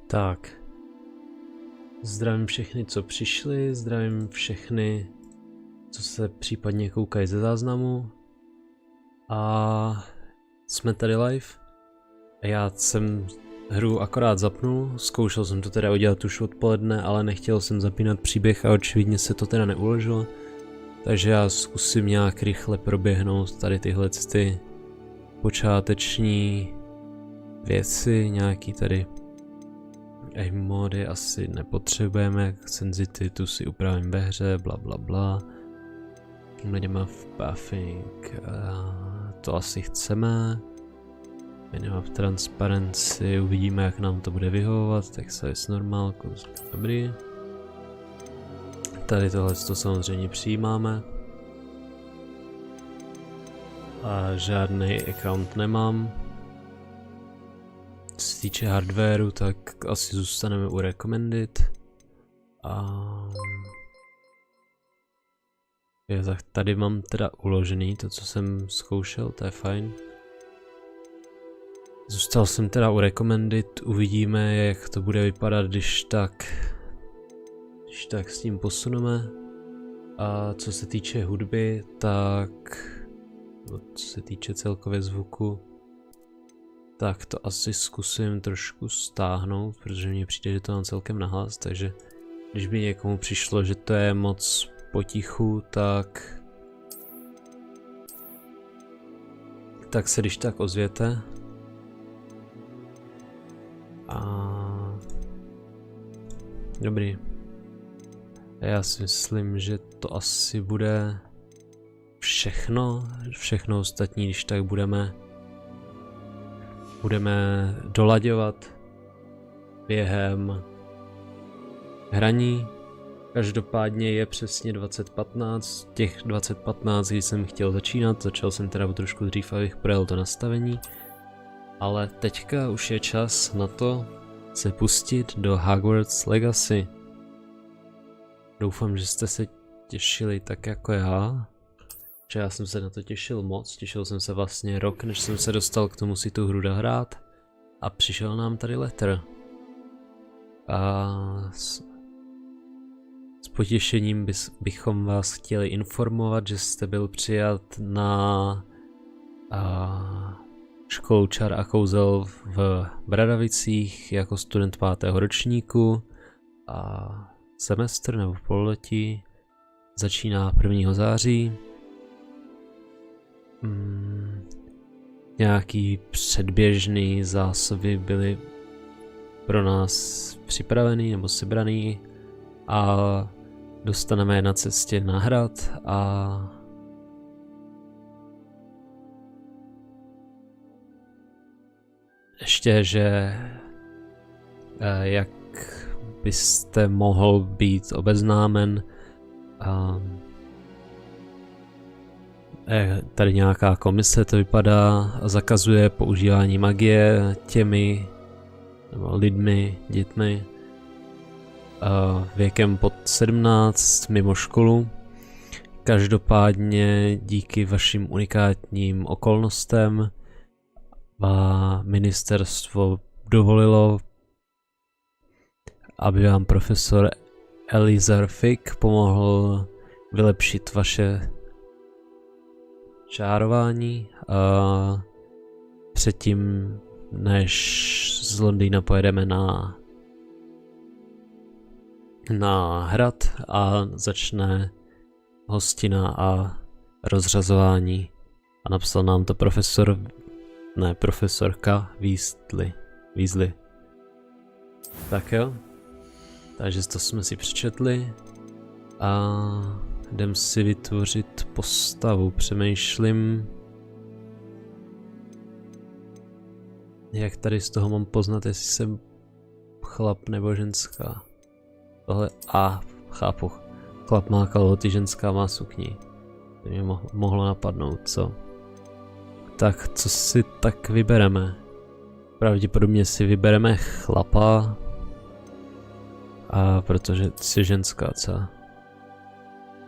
Tak. Zdravím všechny, co přišli, zdravím všechny, co se případně koukají ze záznamu. A jsme tady live. Já jsem hru akorát zapnul, zkoušel jsem to teda udělat už odpoledne, ale nechtěl jsem zapínat příběh a očividně se to teda neuložilo. Takže já zkusím nějak rychle proběhnout tady tyhle ty počáteční věci, nějaký tady aim mody asi nepotřebujeme, senzitivitu si upravím ve hře, bla bla bla. Minimap buffing, to asi chceme. Minimap transparency, uvidíme jak nám to bude vyhovovat, tak se je normal, dobrý. Tady tohle to samozřejmě přijímáme. A žádný account nemám. Co se týče hardwareu, tak asi zůstaneme u recommended. Tak tady mám teda uložený to, co jsem zkoušel, to je fajn. Zůstal jsem teda u recommended, uvidíme jak to bude vypadat, když tak s tím posuneme. A co se týče hudby, tak co se týče celkově zvuku, tak to asi zkusím trošku stáhnout, protože mně přijde, že to mám celkem nahlas, takže když by někomu přišlo, že to je moc potichu, tak se když tak ozvěte. Dobrý. Já si myslím, že to asi bude všechno ostatní, když tak budeme dolaďovat během hraní. Každopádně je přesně 20:15, těch 20:15, když jsem chtěl začínat, začal jsem teda trošku dřív, abych projel to nastavení. Ale teďka už je čas na to se pustit do Hogwarts Legacy. Doufám, že jste se těšili tak jako já. Že já jsem se na to těšil moc, těšil jsem se vlastně rok, než jsem se dostal k tomu si tu hru dohrát. A přišel nám tady letter. A s potěšením bychom vás chtěli informovat, že jste byl přijat na školu čar a kouzel v Bradavicích jako student 5. ročníku a semestr nebo pololetí začíná 1. září. Nějaký předběžný zásoby byly pro nás připravený nebo sebraný a dostaneme je na cestě na hrad a ještě, že jak byste mohl být obeznámen, tady nějaká komise to vypadá, zakazuje používání magie těmi nebo lidmi, dětmi věkem pod 17 mimo školu. Každopádně díky vašim unikátním okolnostem a ministerstvo dovolilo, aby vám profesor Elizar Fick pomohl vylepšit vaše čárování předtím, než z Londýna pojedeme na hrad a začne hostina a rozřazování. A napsal nám to profesorka Weasley. Tak jo, takže to jsme si přečetli a jdem si vytvořit postavu. Přemýšlím, jak tady z toho mám poznat, jestli jsem chlap nebo ženská. Tohle, chápu, chlap má kalhoty, ženská má sukni. To mě mohlo napadnout, co? Tak co si tak vybereme? Pravděpodobně si vybereme chlapa. A protože jsi ženská, co?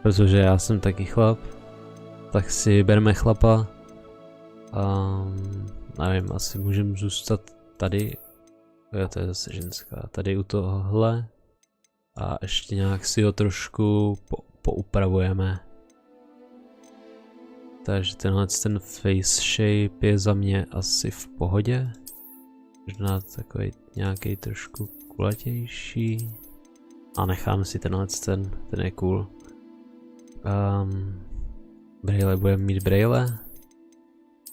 Protože já jsem taky chlap. Tak si vybereme chlapa. Nevím, asi můžeme zůstat tady Jo, to je zase ženská. Tady u tohohle. A ještě nějak si ho trošku poupravujeme. Takže ten face shape je za mě asi v pohodě. Možná takový nějaký trošku kulatější. A necháme si ten je cool. Braille, budeme mít braille?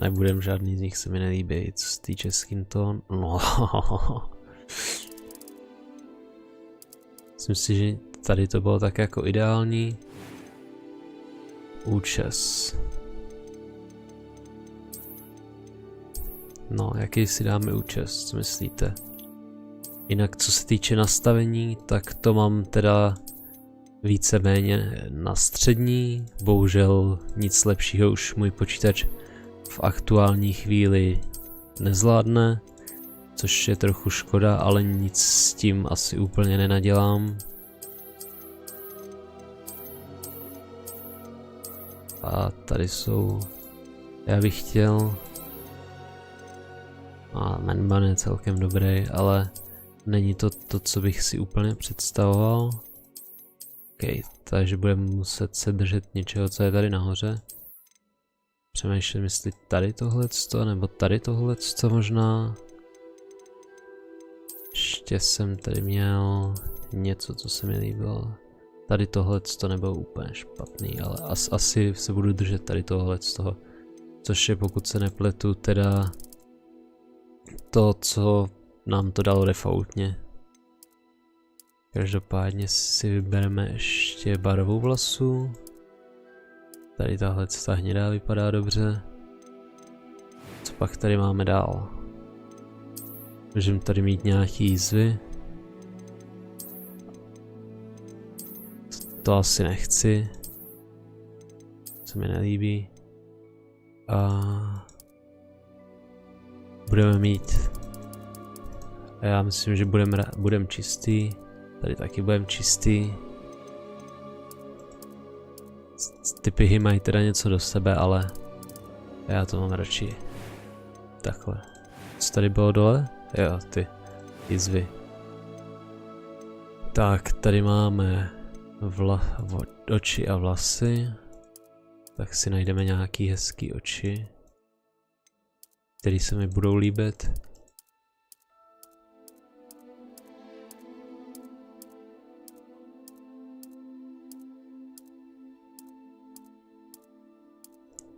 Nebudem, žádný z nich se mi nelíbí, co se týče skin tone. No. Myslím si, že tady to bylo tak jako ideální. Účes. No, jaký si dáme účes, co myslíte? Jinak co se týče nastavení, tak to mám teda víceméně na střední. Bohužel nic lepšího už můj počítač v aktuální chvíli nezvládne, což je trochu škoda, ale nic s tím asi úplně nenadělám. A tady jsou, já bych chtěl, a manban je celkem dobrý, ale není to to, co bych si úplně představoval. OK, takže budeme muset se držet něčeho, co je tady nahoře. Přemýšlím, jestli tady tohleto, nebo tady tohleto možná. Ještě jsem tady měl něco, co se mi líbilo. Tady tohleto nebylo úplně špatný, ale asi se budu držet tady tohleto. Což je, pokud se nepletu, teda to, co nám to dalo defaultně. Každopádně si vybereme ještě barvu vlasů. Tady tahle hnědá vypadá dobře. Co pak tady máme dál? Můžeme tady mít nějaký jízvy. To asi nechci. Co mi nelíbí. A budeme mít. A já myslím, že budeme čistý. Tady taky budeme čistý. Ty pihy mají teda něco do sebe, ale já to mám radši takhle. Co tady bylo dole? Jo, ty jizvy. Tak, tady máme oči a vlasy. Tak si najdeme nějaký hezký oči, který se mi budou líbit.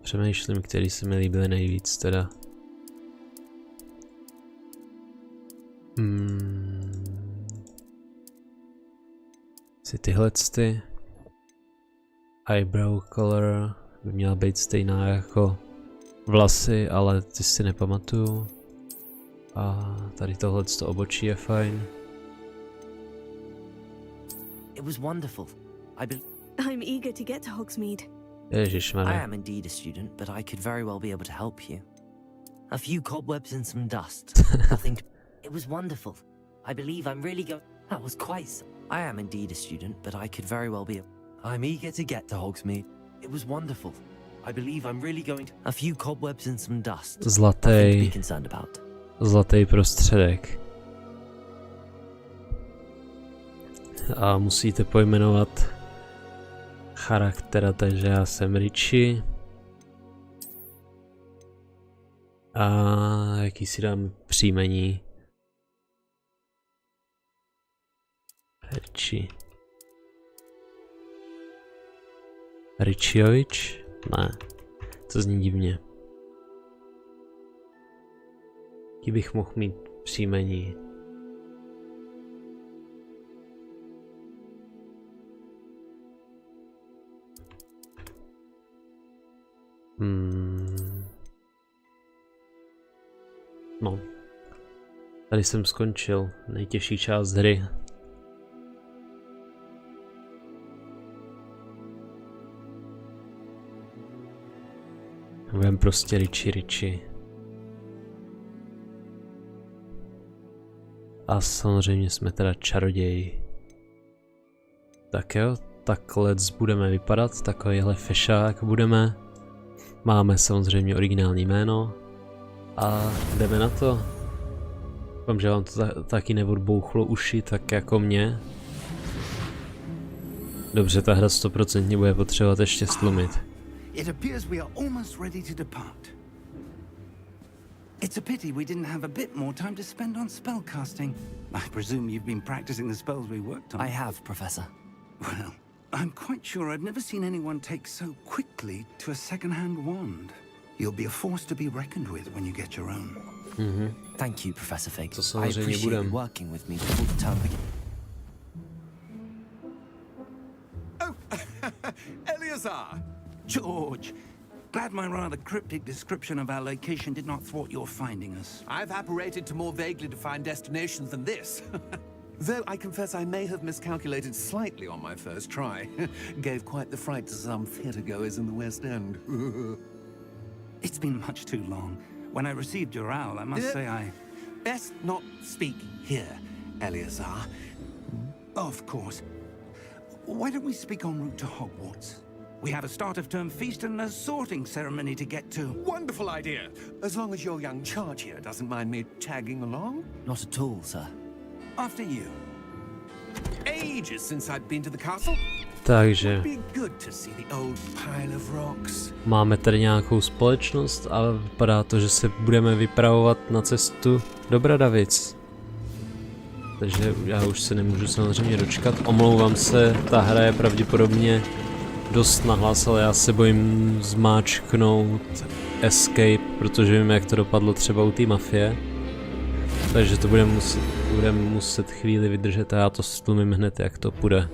Přemýšlím, který se mi líbily nejvíc teda. Si tyhle eyebrow color by měla být stejná jako vlasy, ale ty si nepamatuju. A tady tohleto obočí je fajn. It was wonderful. I'm eager to get to Hogsmeade. Ježišmarja. I am indeed a student, but I could very well be able to help you. A few cobwebs and some dust. Nothing. It was wonderful. I believe I'm really going. That was quite. I am indeed a student, but I could very well be. I'm eager to get to Hogsmeade. It was wonderful. I believe I'm really going to. A few cobwebs and some dust. Zlatý prostředek. A musíte pojmenovat charaktera, takže já jsem Richie. A jaký si dám příjmení? Richie. Richiovič? Ne, to zní divně. Jaký bych mohl mít příjmení? No. Tady jsem skončil. Nejtěžší část hry. Budeme prostě Richie. A samozřejmě jsme teda čaroději. Tak jo, takhle budeme vypadat, takovýhle fešák budeme. Máme samozřejmě originální jméno. A jdeme na to. Doufám, že vám to taky neodbouchlo uši, tak jako mě. Dobře, ta hra 100% bude potřebovat ještě stlumit. It appears we are almost ready to depart. It's a pity we didn't have a bit more time to spend on spellcasting. I presume you've been practicing the spells we worked on. I have, Professor. Well, I'm quite sure I've never seen anyone take so quickly to a second-hand wand. You'll be a force to be reckoned with when you get your own. Thank you, Professor Fig. To I samozřejmě appreciate budem. you working with me before the term begins. Eleazar! George! Glad my rather cryptic description of our location did not thwart your finding us. I've apparated to more vaguely defined destinations than this. Though I confess I may have miscalculated slightly on my first try. Gave quite the fright to some theatre-goers in the West End. It's been much too long. When I received your owl, I must say I... Best not speak here, Eleazar. Of course. Why don't we speak en route to Hogwarts? We have a start-of-term feast and a sorting ceremony to get to. Wonderful idea. As long as your young charge here doesn't mind me tagging along. Not at all, sir. After you. Ages since I'd been to the castle. Takže Be good to see the old pile of rocks. máme tady nějakou společnost a vypadá to, že se budeme vypravovat na cestu do Bradavic. Takže já už se nemůžu samozřejmě dočkat. Omlouvám se, ta hra je pravděpodobně dost nahlas, ale já se bojím zmáčknout escape, protože vím, jak to dopadlo třeba u té mafie. Takže to budeme muset chvíli vydržet a já to stlumím hned, jak to půjde.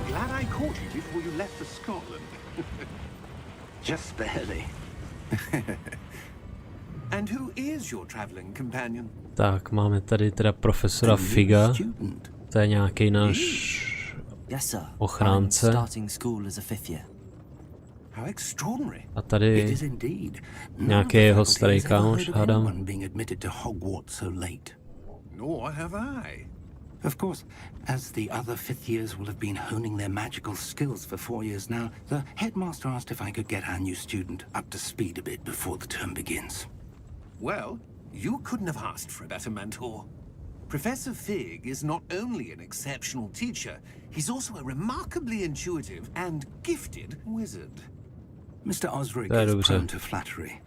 Glad I caught you before you left for Scotland. Just barely. And who is your traveling companion? Tak, máme tady teda profesora Figa. To je nějaký náš Yes, sir. ochránce. I'm starting school as a fifth year. How extraordinary. A It tady is indeed. nějaký jeho starý kámoš, hádám. Anyone being admitted to Hogwarts so late. Nor have I. Of course, as the other fifth years will have been honing their magical skills for 4 years now, the headmaster asked if I could get our new student up to speed a bit before the term begins. Well, you couldn't have asked for a better mentor. Professor Fig is not only an exceptional teacher, he's also a remarkably intuitive and gifted wizard. Mr. Osric That is was prone a- to flattery.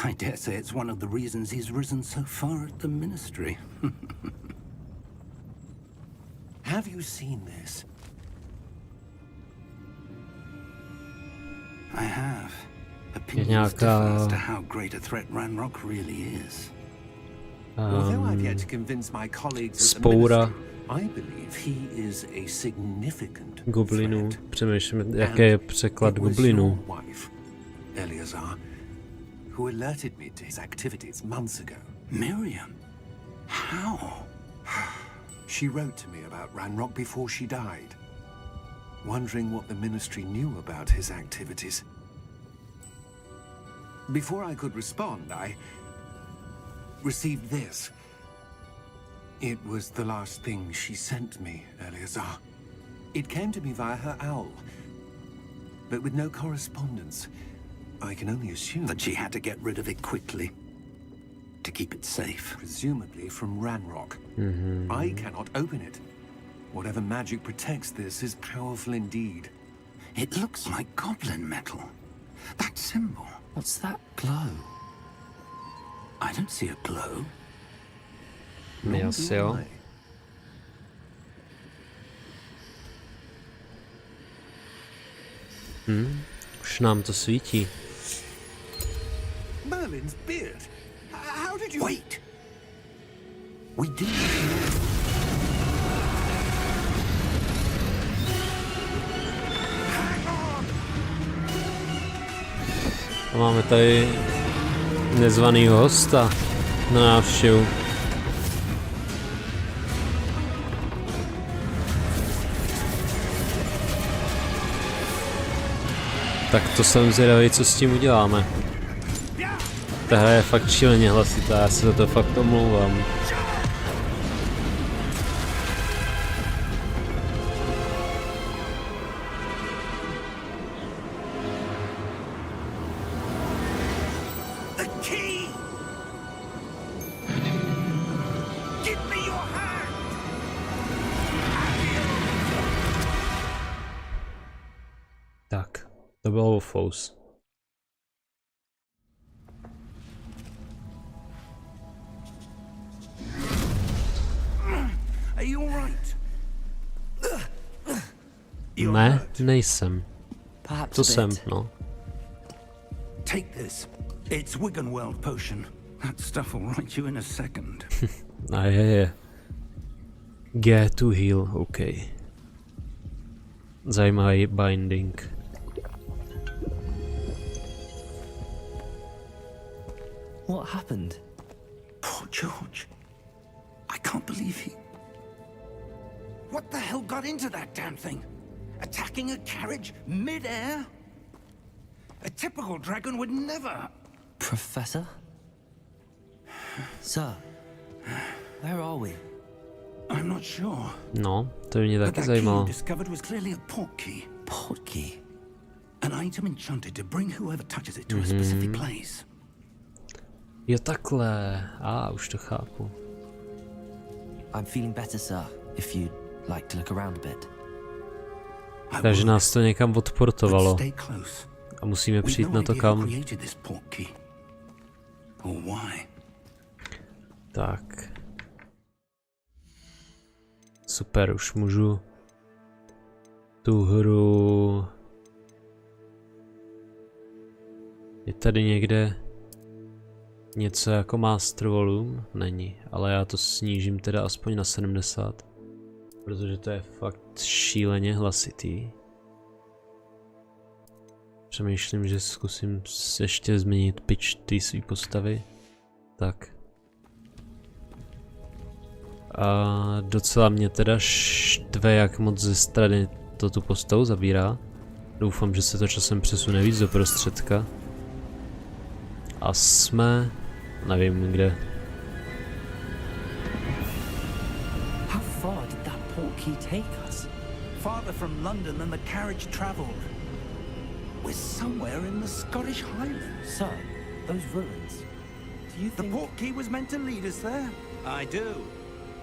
I dare say it's one of the reasons he's risen so far at the ministry. Have you seen this? I have. Je Opinions nějaká differ as to how great a threat Ranrock really is. Although I've yet to convince my colleagues at the spoura ministry, I believe he is a significant goblinů. threat. Přemýšlím, jaký je překlad It was goblinů. your wife, Eleazar, who alerted me to his activities months ago. Miriam? How? She wrote to me about Ranrock before she died, wondering what the ministry knew about his activities. Before I could respond, I received this. It was the last thing she sent me, Eleazar. It came to me via her owl, but with no correspondence. I can only assume That she had to get rid of it quickly. To keep it safe. presumably from Ranrock. I cannot open it. Whatever magic protects this is powerful indeed. It looks like goblin metal. That symbol. What's that glow? I don't see a glow. My asi jo. I. Už nám to svítí. Merlin's beard. How did you... Wait! We didn't know. A máme tady nezvanýho hosta na návštěvu. Tak to jsem zvědavý, co s tím uděláme. Ta hra je fakt šíleně hlasitá, já se za to fakt omlouvám. Tak, to bylo fous. Ne, nejsem. To jsem, no. Take this. It's Wiggenweld potion. That stuff will right you in a second. A je. Get to heal, OK. Zajímavý binding. What happened? Poor George. I can't believe he... What the hell got into that damn thing? Attacking a carriage mid-air? A typical dragon would never... Professor? Sir, where are we? I'm not sure. No, to mě But taky that zajímalo. key discovered was clearly a portkey. Portkey? An item enchanted to bring whoever touches it to a specific place. Jo, takhle. Už to chápu. I'm feeling better, sir, if you'd like to look around a bit. Takže nás to někam odportovalo. Stay close. A musíme We've přijít no na to idea kam. who created this portkey. Or why. Tak. Super, už můžu tu hru... Je tady někde něco jako Master Volume? Není, ale já to snížím teda aspoň na 70. Protože to je fakt šíleně hlasitý. Přemýšlím, že zkusím ještě změnit pitch té své postavy. Tak. A docela mě teda štve, jak moc ze strany to tu postavu zabírá. Doufám, že se to časem přesune víc do prostředka. A jsme... nevím kde. How far did that portkey take us? Farther from London than the carriage travelled. We're somewhere in the Scottish Highlands. Sir, those ruins. Do you The think... portkey was meant to lead us there? I do.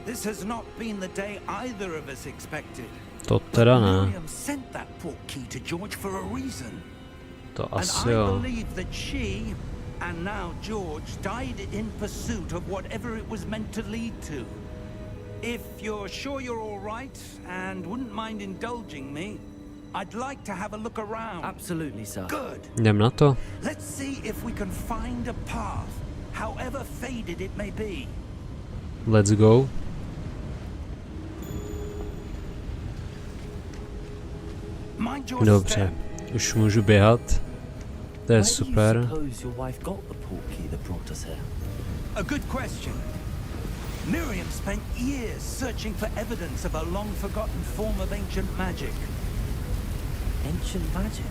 This has not been the day either of us expected. To teda ne. Miriam sent that portkey to George for a reason. To And asi I jo. believe that she, and now George, died in pursuit of whatever it was meant to lead to. If you're sure you're all right and wouldn't mind indulging me, I'd like to have a look around. Absolutely, sir. Good. Jdem na to. Let's see if we can find a path, however faded it may be. Let's go. Mind your Dobře, step. už můžu běhat. To je Where do you super. suppose your wife got the portkey that brought us here? A good question. Miriam spent years searching for evidence of a long-forgotten form of ancient magic. Ancient magic?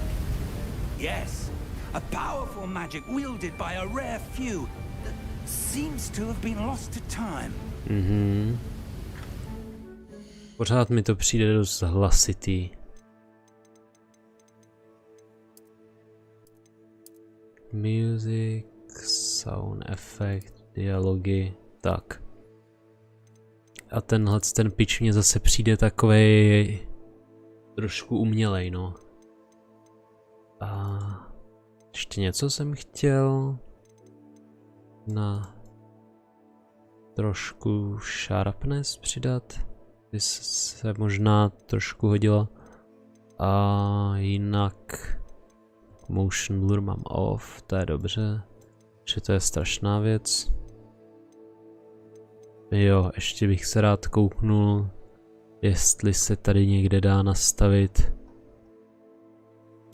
Yes, a powerful magic wielded by a rare few that seems to have been lost to time. Pořád mi to přijde dost hlasitý. Music, sound effect, dialogy, tak. A ten pitch mě zase přijde takovej trošku umělej, no. A ještě něco jsem chtěl na trošku sharpness přidat, by se možná trošku hodilo. A jinak motion blur mám off, to je dobře, že to je strašná věc. Jo, ještě bych se rád kouknul, jestli se tady někde dá nastavit,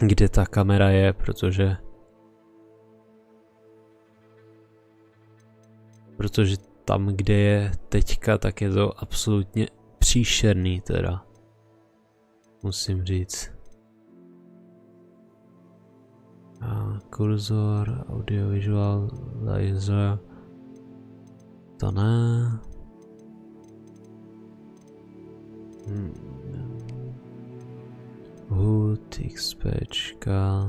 kde ta kamera je, protože Protože tam, kde je teďka, tak je to absolutně příšerný teda. Musím říct. A kurzor, audiovisualizer. To ne. HUD, XPčka.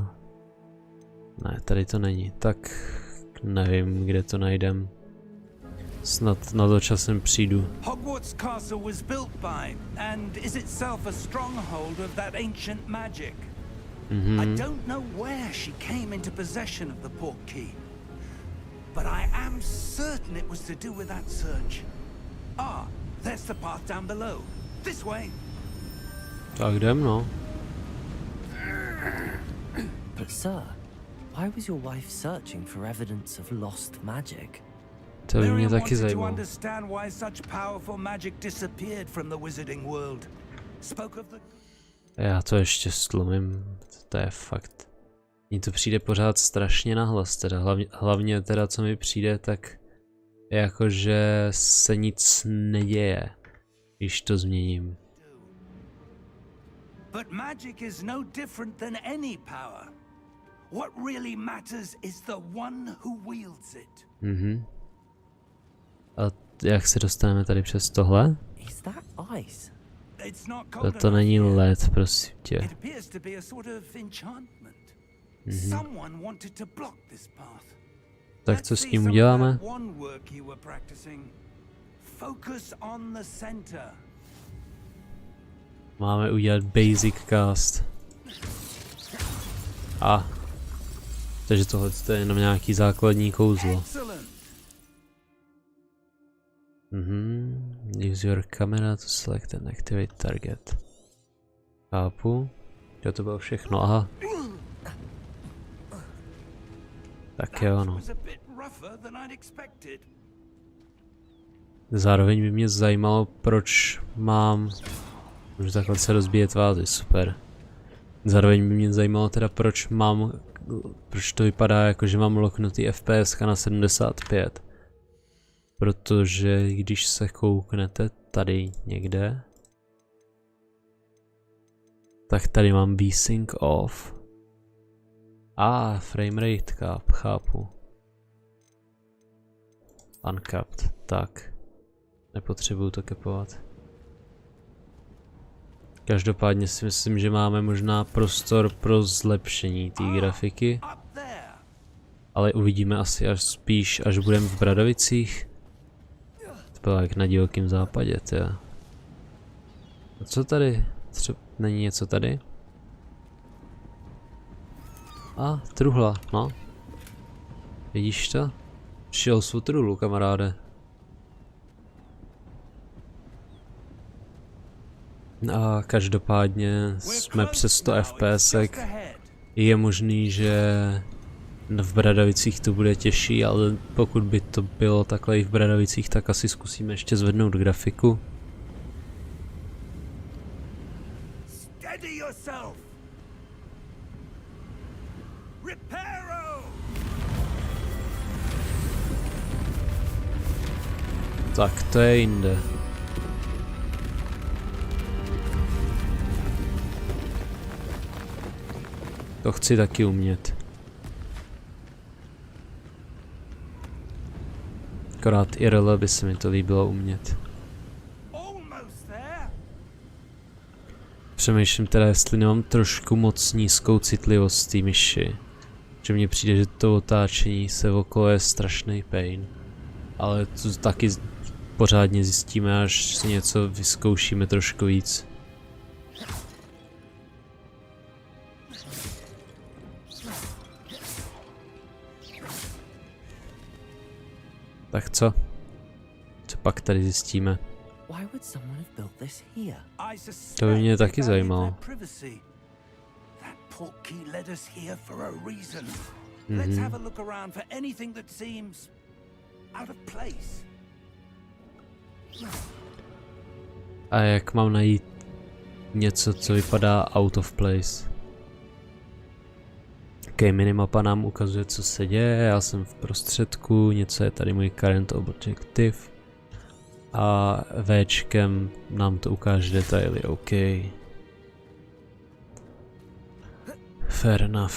Ne, tady to není. Tak nevím, kde to najdem. Snad na to časem přijdu. Hogwarts Castle was built by and is itself a stronghold of that ancient magic. I don't know where she came into possession of the portkey, but I am certain it was to do with that search. Ah, there's the path down below. This way. Tak jdem, no. But sir, why was your wife searching for evidence of lost magic? To by mě Miriam taky wanted to zajímalo. understand why such powerful magic disappeared from the wizarding world. Spoke of the... Já to ještě stlumím, to je fakt. Mně to přijde pořád strašně nahlas, teda hlavně teda co mi přijde, tak jakože se nic neděje, když to změním. But magic is no different than any power. What really matters is the one who wields it. A jak se dostaneme tady přes tohle? Is that ice? It's not cold To není enough here. led, prosím tě. It appears to be a sort of enchantment. Someone wanted to block this path. Tak Let's co s see tím some of uděláme? that one work you were practicing. Focus on the center. Máme udělat basic cast. Takže tohle je jenom nějaký základní kouzlo. Excellent. Use your camera to select and activate target. Chápu. Jo, to bylo všechno, aha. Tak jo, no. Was a bit rougher than I'd expected. Zároveň by mě zajímalo, proč mám... Můžu takhle se rozbíjet vázy, super. Zároveň by mě zajímalo teda, proč to vypadá jako, že mám loknutý FPS na 75. Protože když se kouknete tady někde, tak tady mám V-Sync off. Framerate cap, chápu. Uncapped, tak. Nepotřebuju to capovat. Každopádně si myslím, že máme možná prostor pro zlepšení té grafiky. Ale uvidíme asi až budeme v Bradovicích. To bylo jak na divokém západě, tě. A co tady? Není něco tady? Truhla, no. Vidíš to? Šel svou truhlu, kamaráde. A každopádně jsme přes 100 FPSek. Je možný, že v Bradavicích to bude těžší, ale pokud by to bylo takhle i v Bradavicích, tak asi zkusíme ještě zvednout grafiku. Tak to je jinde. To chci taky umět. Akorát IRL by se mi to líbilo umět. Přemýšlím teda, jestli nemám trošku moc nízkou citlivost té myši. Že mně přijde, že to otáčení se okolo je strašný pain. Ale to taky pořádně zjistíme, až si něco vyzkoušíme trošku víc. Tak co? Co pak tady zjistíme? To by mě taky zajímalo. A jak mám najít něco, co vypadá out of place? OK, minimapa nám ukazuje, co se děje, já jsem v prostředku, něco je tady můj current objective a Včkem nám to ukáže detaily, OK. Fair enough.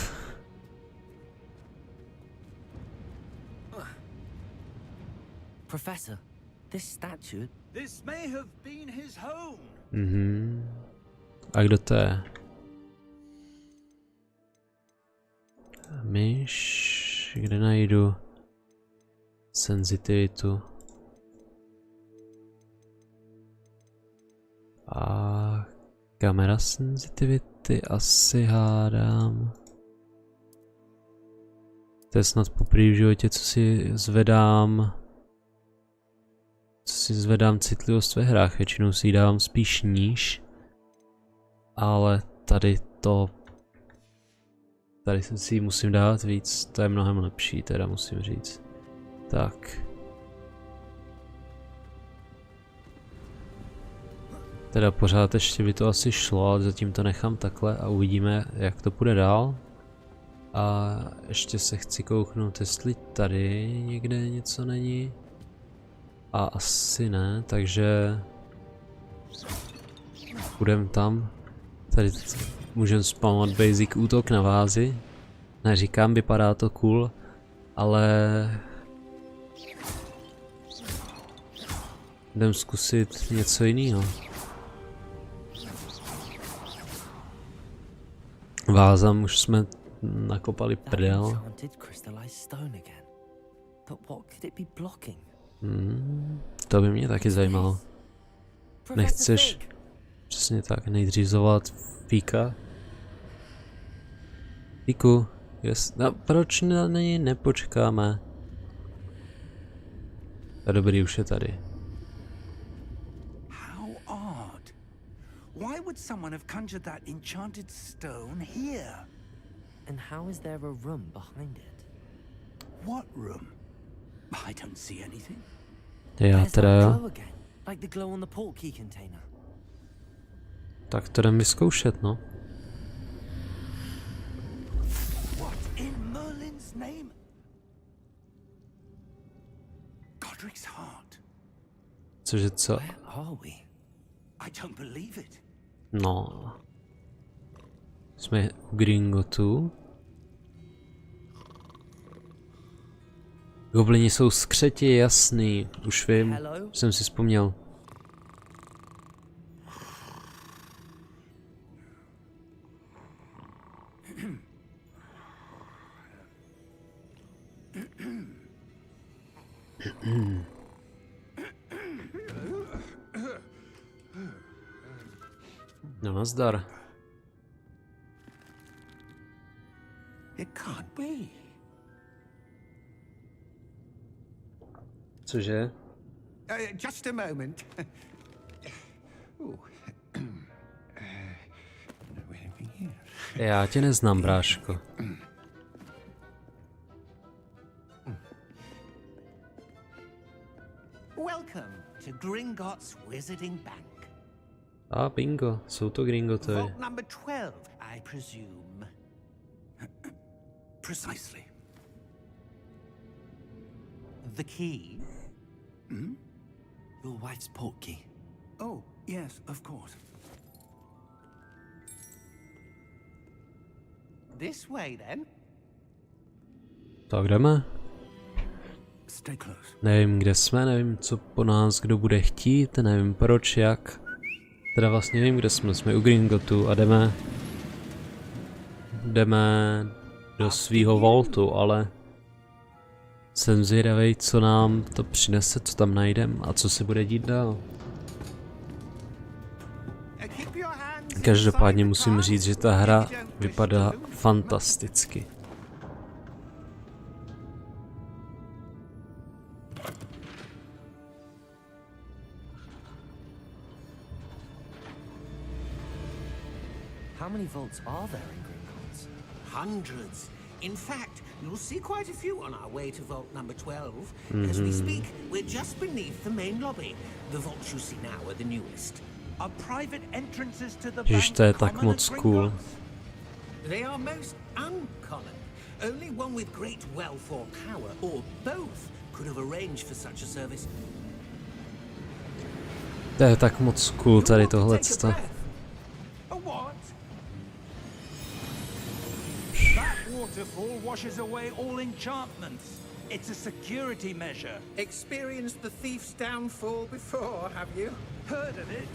Professor, this statue... This may have been his home. A kdo to je? Myš, kde najdu senzitivitu? A kamera senzitivity asi hádám. To je snad poprvé v životě, co si zvedám citlivost ve hrách, většinou si ji dávám spíš níž. Ale tady jsem si ji musím dávat víc, to je mnohem lepší, teda musím říct. Tak. Teda pořád ještě by to asi šlo, ale zatím to nechám takhle a uvidíme, jak to půjde dál. A ještě se chci kouknout, jestli tady někde něco není. A asi ne, takže půjdeme tam. Tady můžeme spamovat basic útok na vázi. Neříkám, vypadá to cool, ale jdem zkusit něco jiného. Vázam už jsme nakopali prdel. To by mě taky zajímalo. Nechceš přesně tak nejdřízovat Fíka? Fíku, no, proč na něj nepočkáme? A dobrý, už je tady. How odd. Why would someone have conjured that enchanted stone here? And how is there a room behind it? What room? I don't see anything. Já teda jo. Like the glow on the portkey container. Tak to jdem vyzkoušet, no. What in Merlin's name? Godric's heart. Cože co? Where are we? I don't believe it. No. Jsme u Gringotu. Goblini jsou skřeti, jasný. Už vím, jsem si vzpomněl. No, nazdar. It can't be. Cože? Just a moment. Já tě neznám, bráško. Welcome to Gringotts Wizarding Bank. A bingo, jsou to Gringotovi. Vault number 12, I presume. Precisely. The key? Your wife's portkey. Oh, yes, of course. This way then. Tak jdeme. Stay close. Nevím, kde jsme, nevím, co po nás kdo bude chtít, nevím proč, jak. Teda vlastně vím, kde jsme u Gringotu a jdeme do svýho vaultu, ale jsem zvědavý, co nám to přinese, co tam najdem a co se bude dít dál. Každopádně musím říct, že ta hra vypadá fantasticky. How many vaults are there in Gringotts? Hundreds. In fact, you'll see quite a few on our way to vault number 12. As we speak, we're just beneath the main lobby. The vaults you see now are the newest. Are private entrances to the Ježiš, bank to je tak common moc at cool. Gringotts? They are most uncommon. Only one with great wealth or power, or both, could have arranged for such a service. To je tak moc cool tady tohleto. A what? That waterfall washes away all enchantments. It's a security measure. Experienced the thief's downfall before, have you? Heard of it?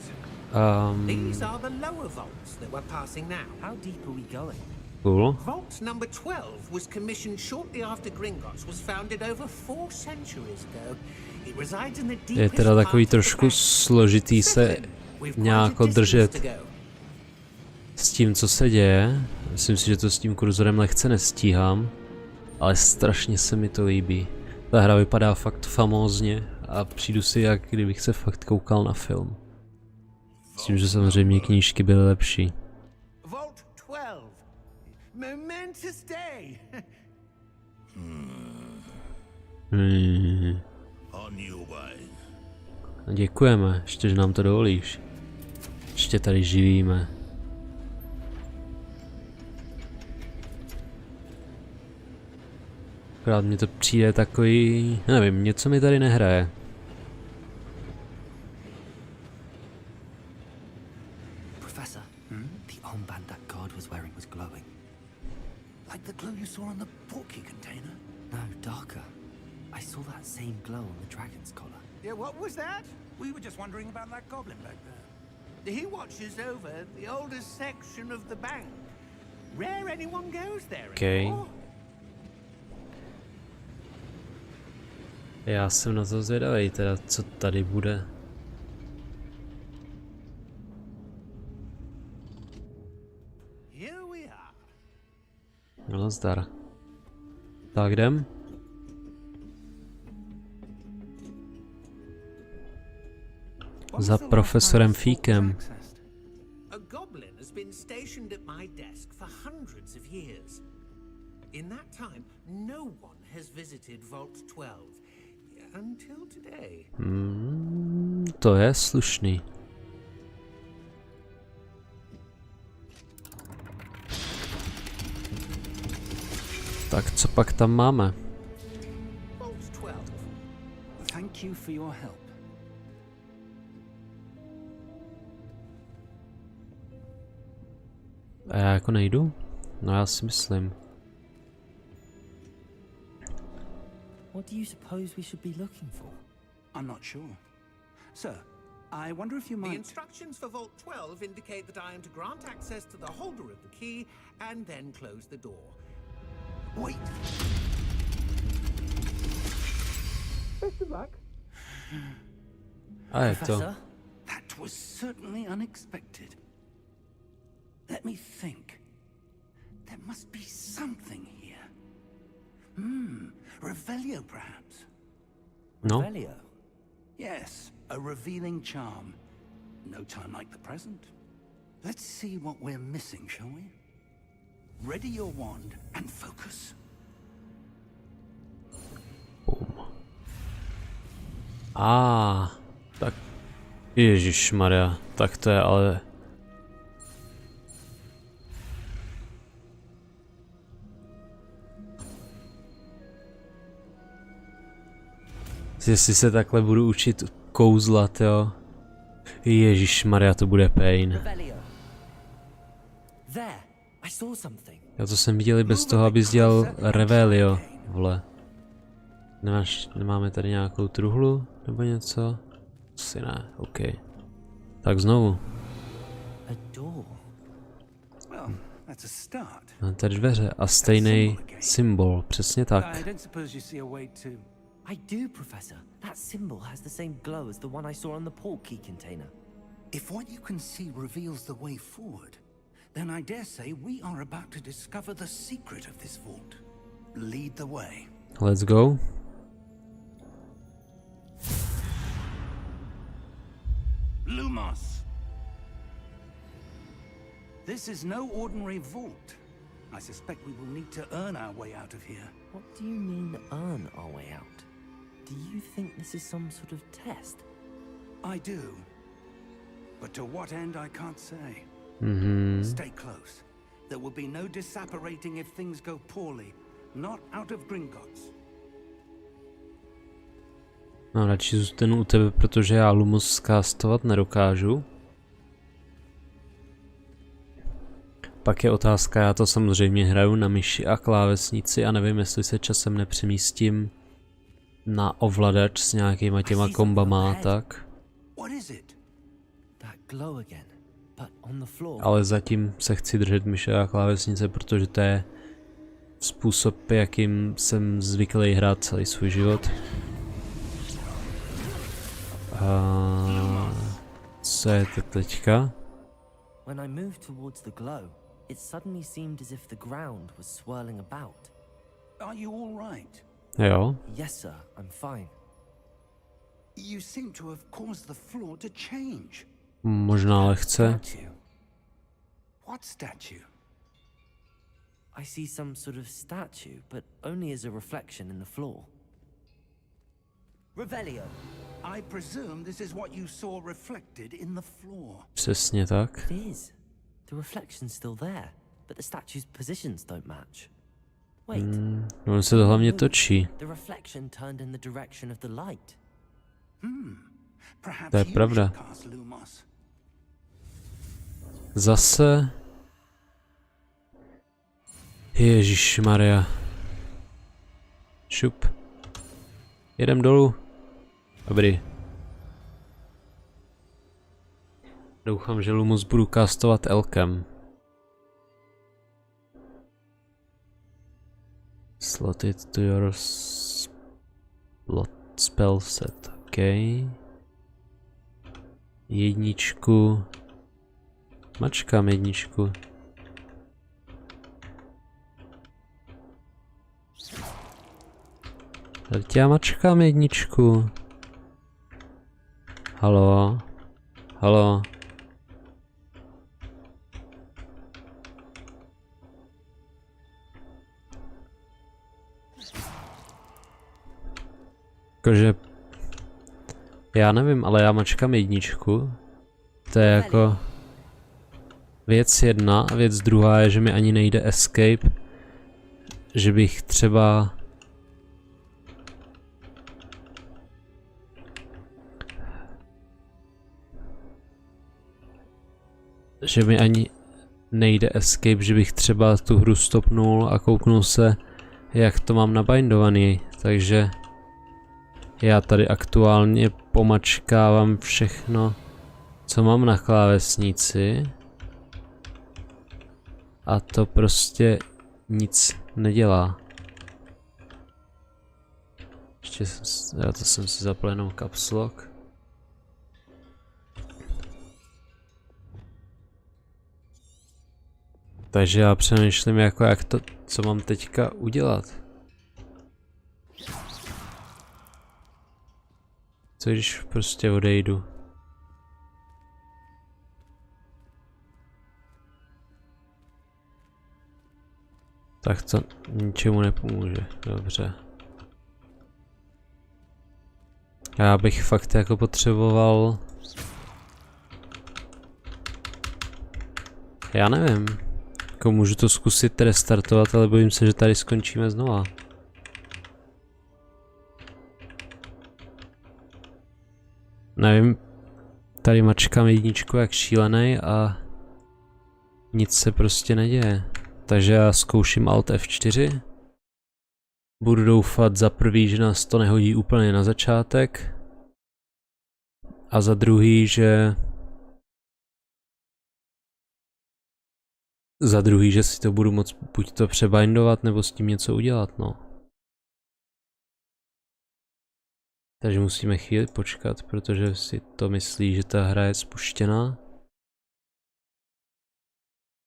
These are the lower vaults that we're passing now. How deep are we going? Cool. Vault number 12 was commissioned shortly after Gringotts was founded over 4 centuries ago. It resides in the Je deepest teda part takový of the trošku bank. složitý se nějak držet s tím, co se děje. Myslím si, že to s tím kurzorem lehce nestíhám, ale strašně se mi to líbí. Ta hra vypadá fakt famózně a přijdu si, jak kdybych se fakt koukal na film. Myslím, že samozřejmě knížky byly lepší. Vault 12. Momentous day. Děkujeme, ještě, že nám to dovolíš. Ještě tady živíme. Akorát mi to přijde takový, nevím, něco mi tady nehraje. Professor, the armband that guard was wearing was glowing. Like the glow you saw on the porky container? No, darker. I saw that same glow on the dragon's collar. Yeah, what was that? We were just wondering about that goblin back there. He watches over the oldest section of the bank. Rare anyone goes there anymore. Já jsem na to zvědavý, teda co tady bude. Here we are. No zdar. Tak jdem. Za profesorem Fíkem. A goblin has been stationed at my desk for hundreds of years. In that time, no one has visited Vault 12 until today. To je slušný. Tak co pak tam máme? Vault 12. Thank you for your help. A já jako nejdu? No já si myslím. What do you suppose we should be looking for? I'm not sure. Sir, I wonder if you The might... instructions for Vault 12 indicate that I am to grant access to the holder of the key and then close the door. Wait! Best of luck. A je to. Professor? That was certainly unexpected. Let me think. There must be something here. Revelio, perhaps? No. Revelio? Yes, a revealing charm. No time like the present. Let's see what we're missing, shall we? Ready your wand and focus. Tak. Ježišmarja, tak to je ale... Jestli se takhle budu učit kouzlat, jo. Ježišmarja, to bude pain. Revelio. There, I saw something. Já to jsem viděl i bez toho, abys dělal Revelio, vole. Nemáme tady nějakou truhlu nebo něco? Asi ne, OK. Tak znovu. A door. Well, that's a start. Máme tady dveře a stejný symbol, přesně tak. I don't suppose you see a way to... I do, Professor. That symbol has the same glow as the one I saw on the port key container. If what you can see reveals the way forward, then I dare say we are about to discover the secret of this vault. Lead the way. Let's go. Lumos! This is no ordinary vault. I suspect we will need to earn our way out of here. What do you mean, earn our way out? Do you think this is some sort of test? I do. But to what end, I can't say. Stay close. There will be no disapparating if things go poorly. not out of Gringotts. No, radši zůstanu u tebe, protože já Lumos skastovat nedokážu. Pak je otázka, já to samozřejmě hraju na myši a klávesnici a nevím, jestli se časem nepřemístím na ovladač s nějakýma těma kombama a tak. Ale zatím se chci držet myše a klávesnice, protože to je způsob, jakým jsem zvyklý hrát celý svůj život. A co je to teďka? When I moved towards the glow, it suddenly seemed as if the ground was swirling about. Are you all right? Jo. Yes, sir, I'm fine. You seem to have caused the floor to change. Možná lehce. Statue. What statue? I see some sort of statue, but only as a reflection in the floor. Revelio. I presume this is what you saw reflected in the floor. Přesně tak. It is. The reflection's still there, but the statue's positions don't match. Wait. On se to hlavně točí. The reflection turned in the direction of the light. Perhaps To je you pravda. should cast Lumos. Zase. Ježišmarja. Šup. Jedem dolů. Dobrý. Doufám, že Lumos budu castovat elkem. Slot it to your spell set. OK. Jedničku. Mačkám jedničku. Teď já mačkám jedničku. Halo. Halo. Jakože... Já nevím, ale já mačkám jedničku. To je jako... Věc jedna a věc druhá je, že mi ani nejde escape. Že bych třeba... Že mi ani nejde escape, že bych třeba tu hru stopnul a kouknul se, jak to mám nabindovaný, takže já tady aktuálně pomačkávám všechno, co mám na klávesnici a to prostě nic nedělá. Ještě já to jsem si zapl jenom caps lock. Takže já přemýšlím jako jak to, co mám teďka udělat. Co když prostě odejdu? Tak to ničemu nepomůže, dobře. Já bych fakt jako potřeboval... Já nevím. Jako můžu to zkusit restartovat, ale bojím se, že tady skončíme znova. Nevím, tady mačkám jedničku jak šílený a nic se prostě neděje. Takže já zkouším Alt F4. Budu doufat za prvý, že nás to nehodí úplně na začátek. A za druhý, že... si to budu moct buď to přebindovat, nebo s tím něco udělat, no. Takže musíme chvíli počkat, protože si to myslí, že ta hra je spuštěná.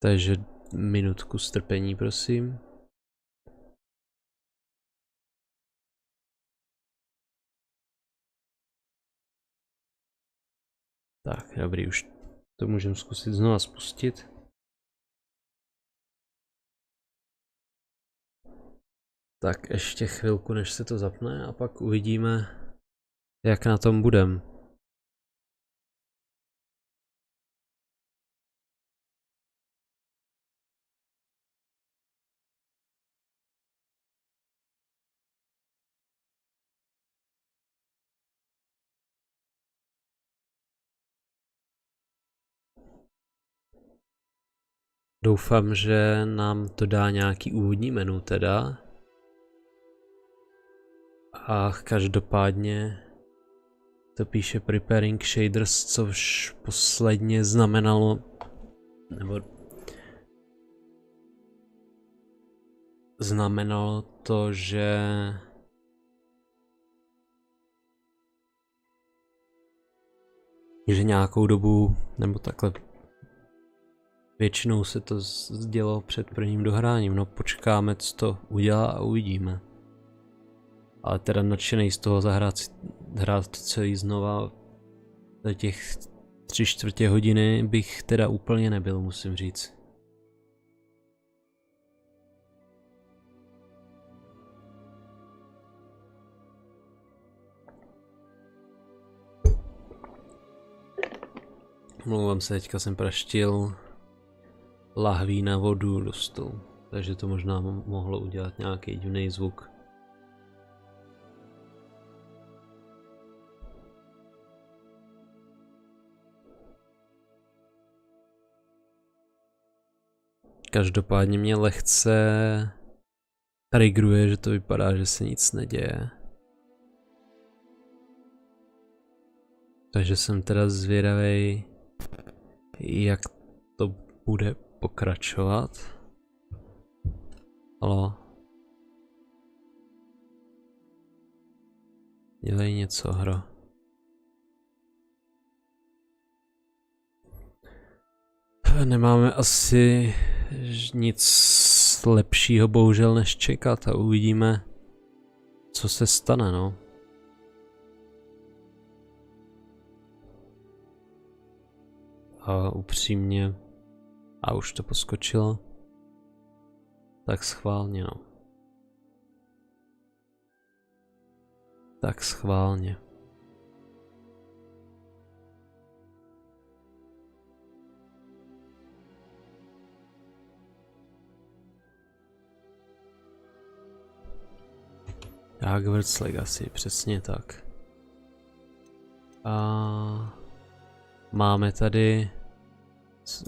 Takže minutku strpení, prosím. Tak, dobrý, už to můžeme zkusit znova spustit. Tak ještě chvilku, než se to zapne a pak uvidíme, jak na tom budem. Doufám, že nám to dá nějaký úvodní menu teda. A každopádně to píše Preparing Shaders, což posledně znamenalo, nebo znamenalo to, že nějakou dobu, nebo takhle, většinou se to dělo před prvním dohráním. No počkáme, co to udělá a uvidíme. Ale teda nadšenej z toho hrát to celý znova za těch 3/4 hodiny bych teda úplně nebyl, musím říct. Mluvám se, teďka jsem praštil lahví na vodu do stolu, takže to možná mohlo udělat nějaký divný zvuk. Každopádně mě lehce triggeruje, že to vypadá, že se nic neděje. Takže jsem teda zvědavý, jak to bude pokračovat. Halo? Dělej něco, hro. Nemáme asi nic lepšího bohužel než čekat a uvidíme, co se stane, no. A upřímně, a už to poskočilo, tak schválně, no. Tak schválně. Hogwarts Legacy, přesně tak. A máme tady,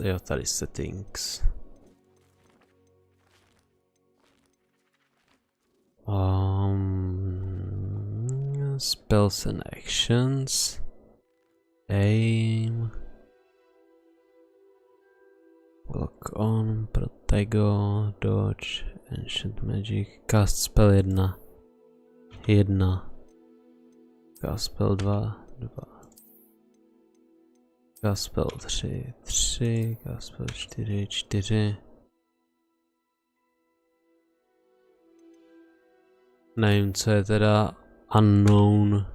jo, tady settings. Spells and actions. Aim. Lock on, Protego, Dodge, Ancient Magic, Cast Spell 1. Cast Spell 2. Cast Spell 3, Cast Spell 4. Nevím, co je teda unknown.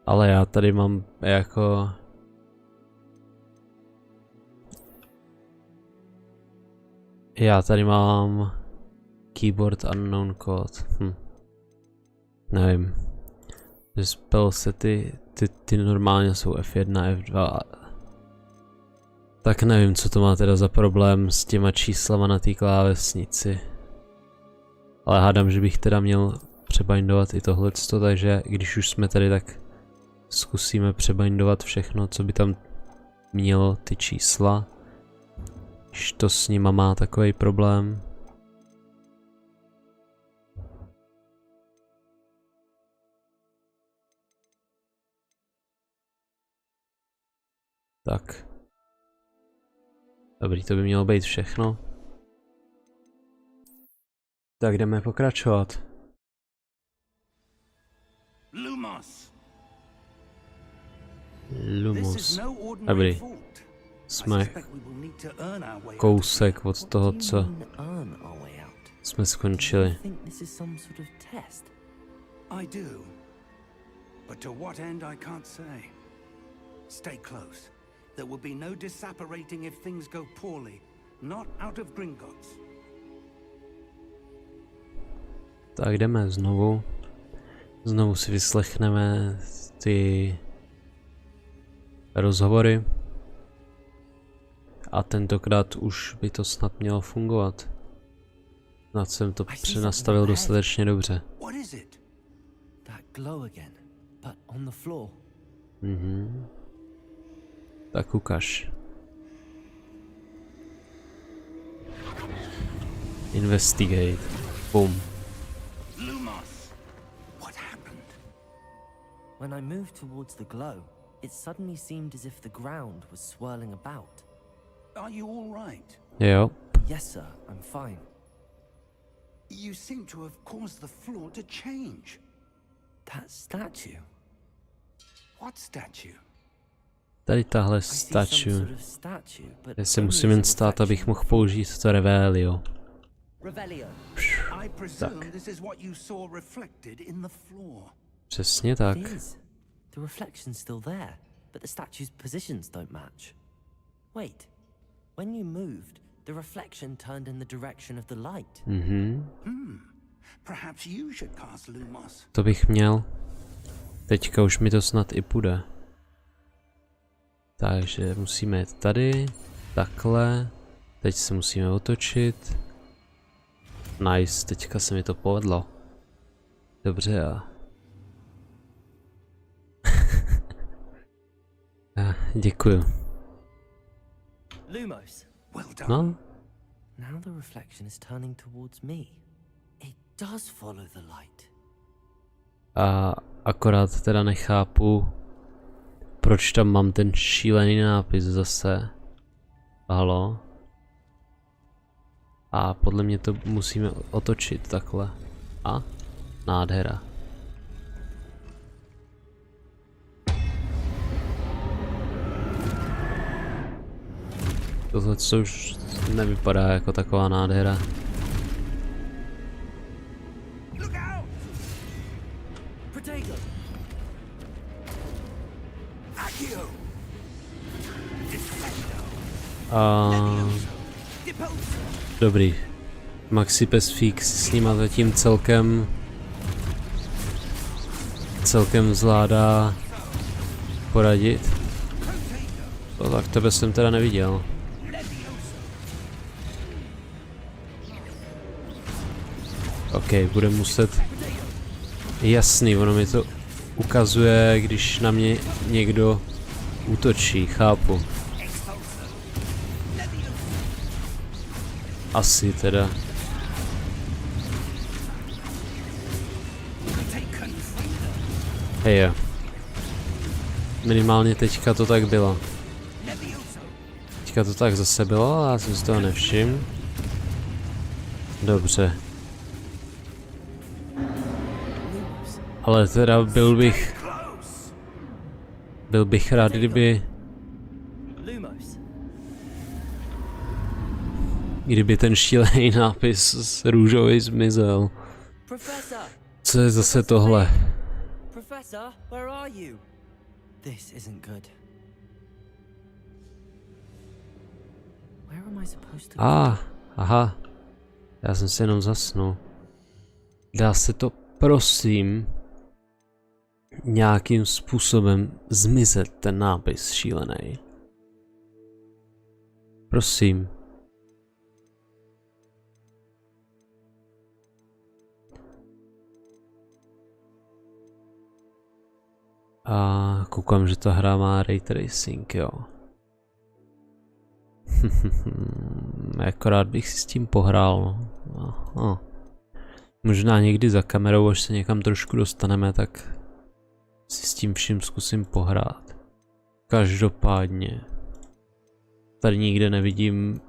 Ale já tady mám jako... Já tady mám keyboard unknown code. Nevím. Spell sety, ty normálně jsou F1, F2. Tak nevím, co to má teda za problém s těma číslama na té klávesnici. Ale hádám, že bych teda měl přebindovat i tohleto, takže když už jsme tady, tak zkusíme přebindovat všechno, co by tam mělo ty čísla. Když to s nima má takový problém. Tak. Dobrý, to by mělo být všechno. Tak jdeme pokračovat. Lumos. Lumos. Dobrý. Jsme kousek od toho, co jsme skončili. I do. But to what end I can't say. Stay close. There will be no disapparating if things go poorly. Not out of Gringotts. Tak jdeme znovu. Znovu si vyslechneme ty rozhovory. A tentokrát už by to snad mělo fungovat. Snad jsem to přenastavil dostatečně dobře. Tak ukaž. Investigate. Boom. Lumos, what happened? When I moved towards the glow, it suddenly seemed as if the ground was swirling about. Are you all right? Jo. Yes, sir, I'm fine. You seem to have caused the floor to change. That statue. What statue? Tady tahle I see some statue. sort of statue, but Já se only musím as a jen stát, abych mohl použít to revelio. Revelio. I presume this is what you saw reflected in the floor. Přesně tak. It is. The reflection's still there, but the statue's positions don't match. Wait. When you moved, the reflection turned in the direction of the light. Perhaps you should cast Lumos. To bych měl. Teďka už mi to snad i půjde. Takže musíme jít tady. Takhle. Teď se musíme otočit. Nice, teďka se mi to povedlo. Dobře a... Děkuju. Lumos. Well done. No, Now the reflection is turning towards me. It does follow the light. a akorát teda nechápu, proč tam mám ten šílený nápis zase. Halo? A podle mě to musíme otočit takhle. A? Nádhera. Tohle co už nevypadá jako taková nádhera. Look out! Protego. Accio! Deposo! Dobrý. Maxi Pesfík s nima zatím celkem zvládá poradit. No tak tebe jsem teda neviděl. OK, bude muset... Jasný, ono mi to ukazuje, když na mě někdo útočí, chápu. Asi teda. Hej, minimálně teďka to tak bylo. Teďka to tak zase bylo a já jsem si toho nevšiml. Dobře. Ale teda byl bych rád, kdyby ten šílený nápis z růžový zmizel. Professor. Co je zase tohle? Professor, where are you? This isn't good. Where am I supposed to go? Aha. Já jsem se jenom zasnul. Dá se to, prosím, nějakým způsobem zmizet ten nápis šílený. Prosím. A koukám, že ta hra má ray tracing, jo. Akorát bych si s tím pohrál. Možná někdy za kamerou, až se někam trošku dostaneme, tak si s tím vším zkusím pohrát. Každopádně tady nikde nevidím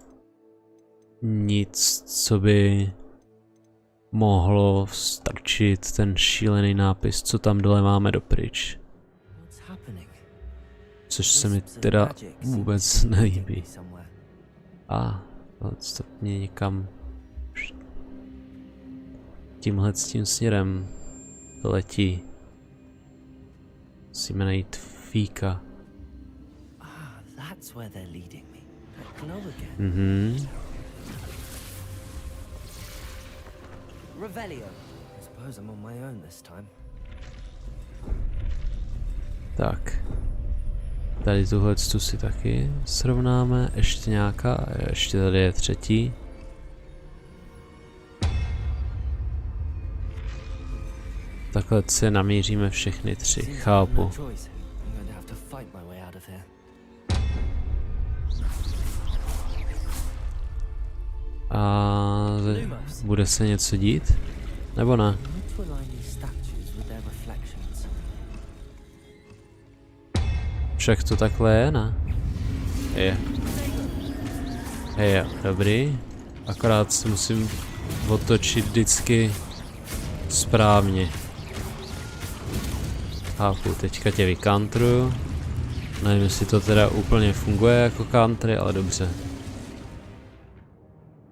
nic, co by mohlo strčit ten šílený nápis, co tam dole máme dopryč. Což se mi teda vůbec nelíbí. A to mě někam tímhle tím směrem letí. Musíme najít Fíka. Tak. Tady tuhle tu si taky srovnáme. Ještě nějaká, ještě tady je třetí. Takhle si namíříme všechny tři, chápu. A Bude se něco dít? Nebo ne? Však to takhle je, ne? Je. Je, dobrý. Akorát se musím otočit vždycky správně. Chápu, teďka tě vykantruju. Nevím, jestli to teda úplně funguje jako country, ale dobře.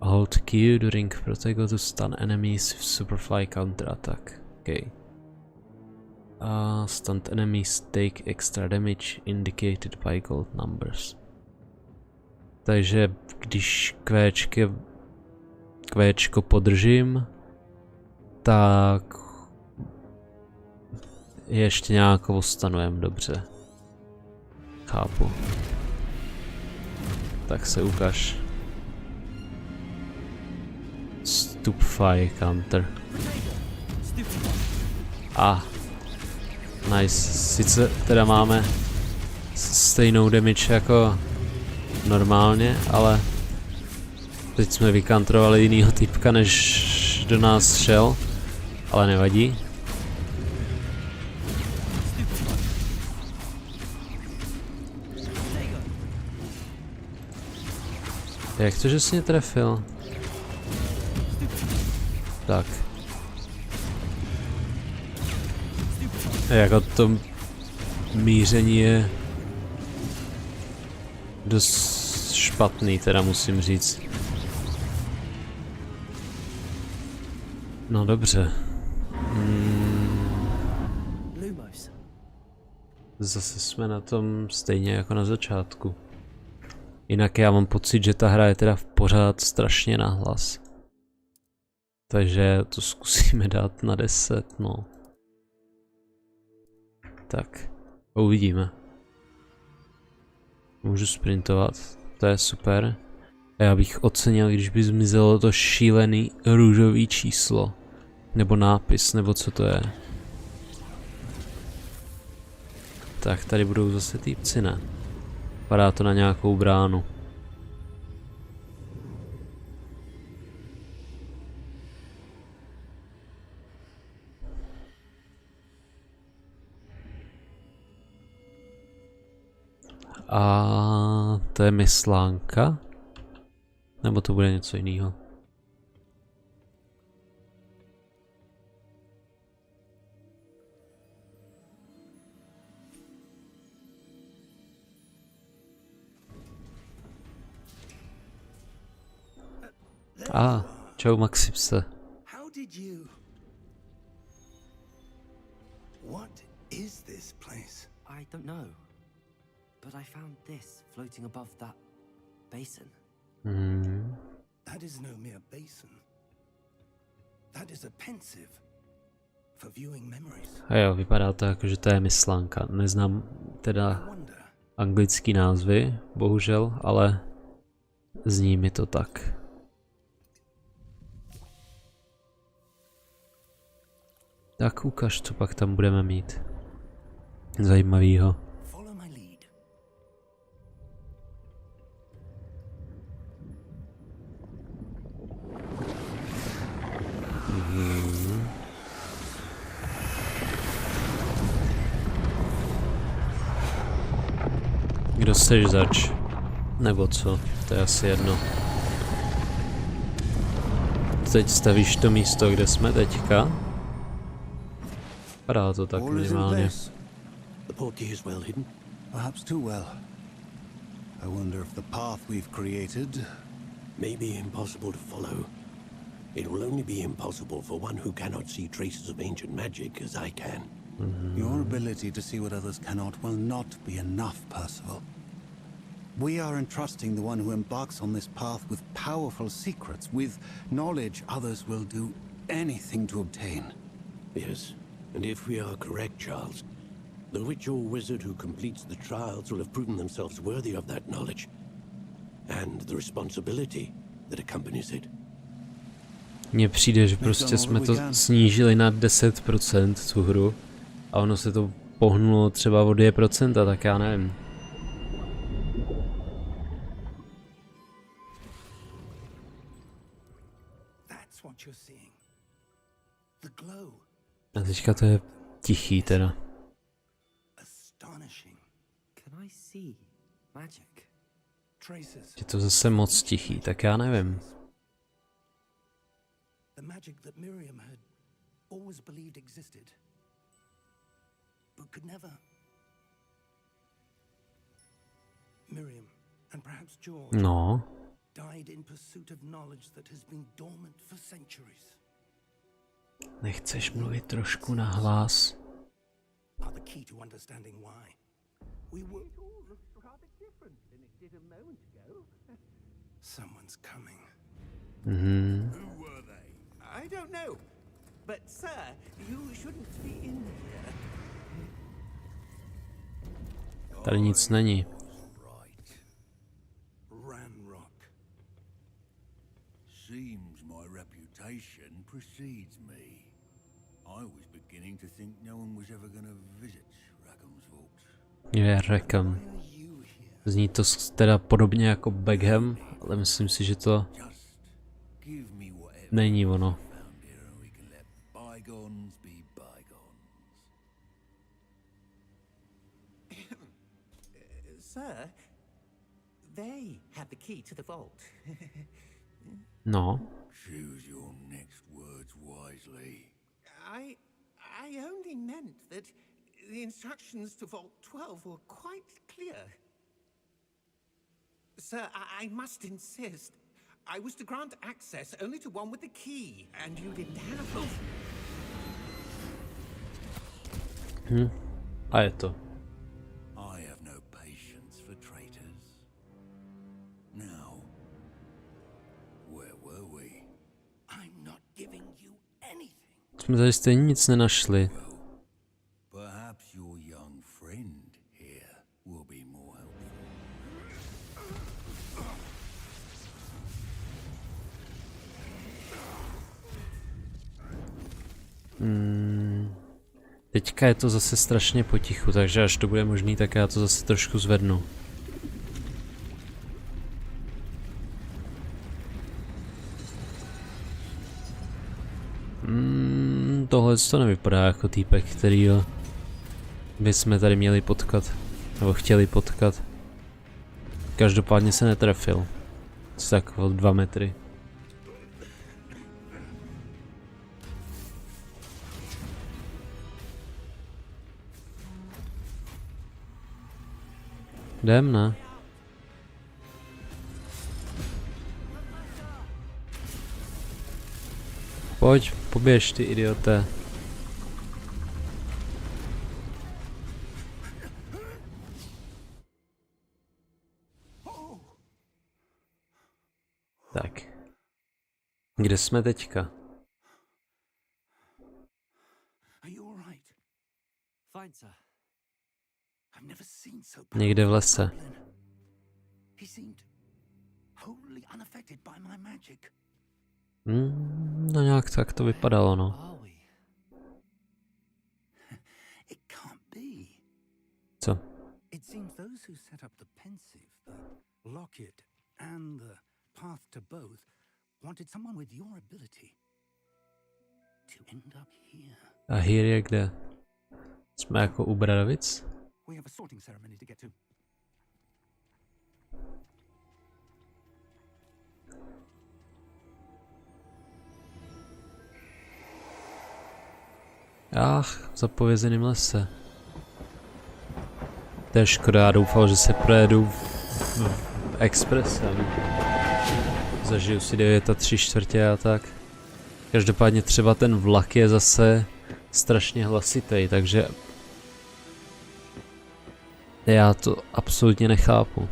Hold Q during protego to stun enemies with superfly counter attack. Okay. Stunned enemies take extra damage indicated by gold numbers. Takže když kvéčko podržím, tak ještě nějakou stanujem, dobře. Chápu. Tak se ukaž. Stupefy counter. Nice. Sice teda máme stejnou damage jako normálně, ale teď jsme vykantrovali jinýho typka, než do nás šel, ale nevadí. Jak to, že jsi mě trefil? Tak. Jako to míření je dost špatný, teda musím říct. No dobře. Zase jsme na tom stejně jako na začátku. Jinak já mám pocit, že ta hra je teda pořád strašně nahlas. Takže to zkusíme dát na 10, no. Tak, uvidíme. Můžu sprintovat, to je super. A já bych ocenil, když by zmizelo to šílený růžový číslo. Nebo nápis, nebo co to je. Tak, tady budou zase týpci, ne? Padá to na nějakou bránu. A to je myslánka? Nebo to bude něco jiného? Čau Maxipse. How did you? What is this place? I don't know. But I found this floating above that basin. That is no mere basin. That is a pensive for viewing memories. A jo, vypadá to jako, že to je myslánka. Neznám teda anglický názvy, bohužel, ale zní mi to tak. Tak ukaž, co pak tam budeme mít zajímavýho. Kdo seš zač? Nebo co? To je asi jedno. Teď stavíš to místo, kde jsme teďka? Padá to tak minimálně. The portkey is well hidden. Perhaps too well. I wonder if the path we've created may be impossible to follow. It will only be impossible for one who cannot see traces of ancient magic as I can. Your ability to see what others cannot will not be enough, Percival. We are entrusting the one who embarks on this path with powerful secrets, with knowledge others will do anything to obtain. Yes, and if we are correct, Charles, the witch or wizard who completes the trials will have proven themselves worthy of that knowledge, and the responsibility that accompanies it. Mně přijde, že prostě jsme to snížili na 10% tu hru a ono se to pohnulo třeba o 2%, tak já nevím. That's what what you're seeing. The glow. A teďka to je tichý teda. Astonishing. Can I see magic? Traces. Je to zase moc tichý, tak já nevím. The magic that Miriam had always believed existed, but could never. Miriam, and perhaps George, No, died in pursuit of knowledge that has been dormant for centuries. nechceš mluvit trošku nahlas? Are the key to understanding why. We were. It all looks rather different than it did a moment ago. Someone's coming. Mhm. Who were they? I don't know. But, sir, you shouldn't be in here. Tady nic není. Right. Ranrock. Seems my reputation precedes me. I was beginning to think no one was ever going to visit Rackham's vault. Je Rackham. Zní to teda podobně jako Beckham, ale myslím si, že to Just give me whatever není ono. you found here and we can let bygones be bygones. Sir, they have the key to the vault. No, Choose your next words wisely. I only meant that the instructions to Vault 12 were quite clear. Sir, I must insist. I was to grant access only to one with the key, and you didn't have it. a je to. I have no patience for traitors. Now, where were we? I'm not giving you anything. Jsme tady stejně nic nenašli. Perhaps your young friend here will be more helpful. Teďka je to zase strašně potichu, takže až to bude možný, tak já to zase trošku zvednu. Tohle to nevypadá jako týpek, který bychom tady měli potkat, nebo chtěli potkat. Každopádně se netrefil. Co tak o 2 metry. Jdem, ne? Pojď, poběž, ty idioté. Tak. Kde jsme teďka? Are you all right? Fine, sir. I've never seen so Někde v lese. He seemed wholly unaffected by my magic. No nějak tak to vypadalo, no. Are we? It can't be. Co? It seems those who set up the pensive, the locket, and the path to both wanted someone with your ability to end up here. A here je kde? Jsme jako u Bradavic? We have a sorting ceremony to get to. Ach, v zapovězeném lese. To je škoda, já doufal, že se projedu expresem. Zažiju si 9 3/4 a tak. Každopádně třeba ten vlak je zase strašně hlasitý, takže já to absolutně nechápu.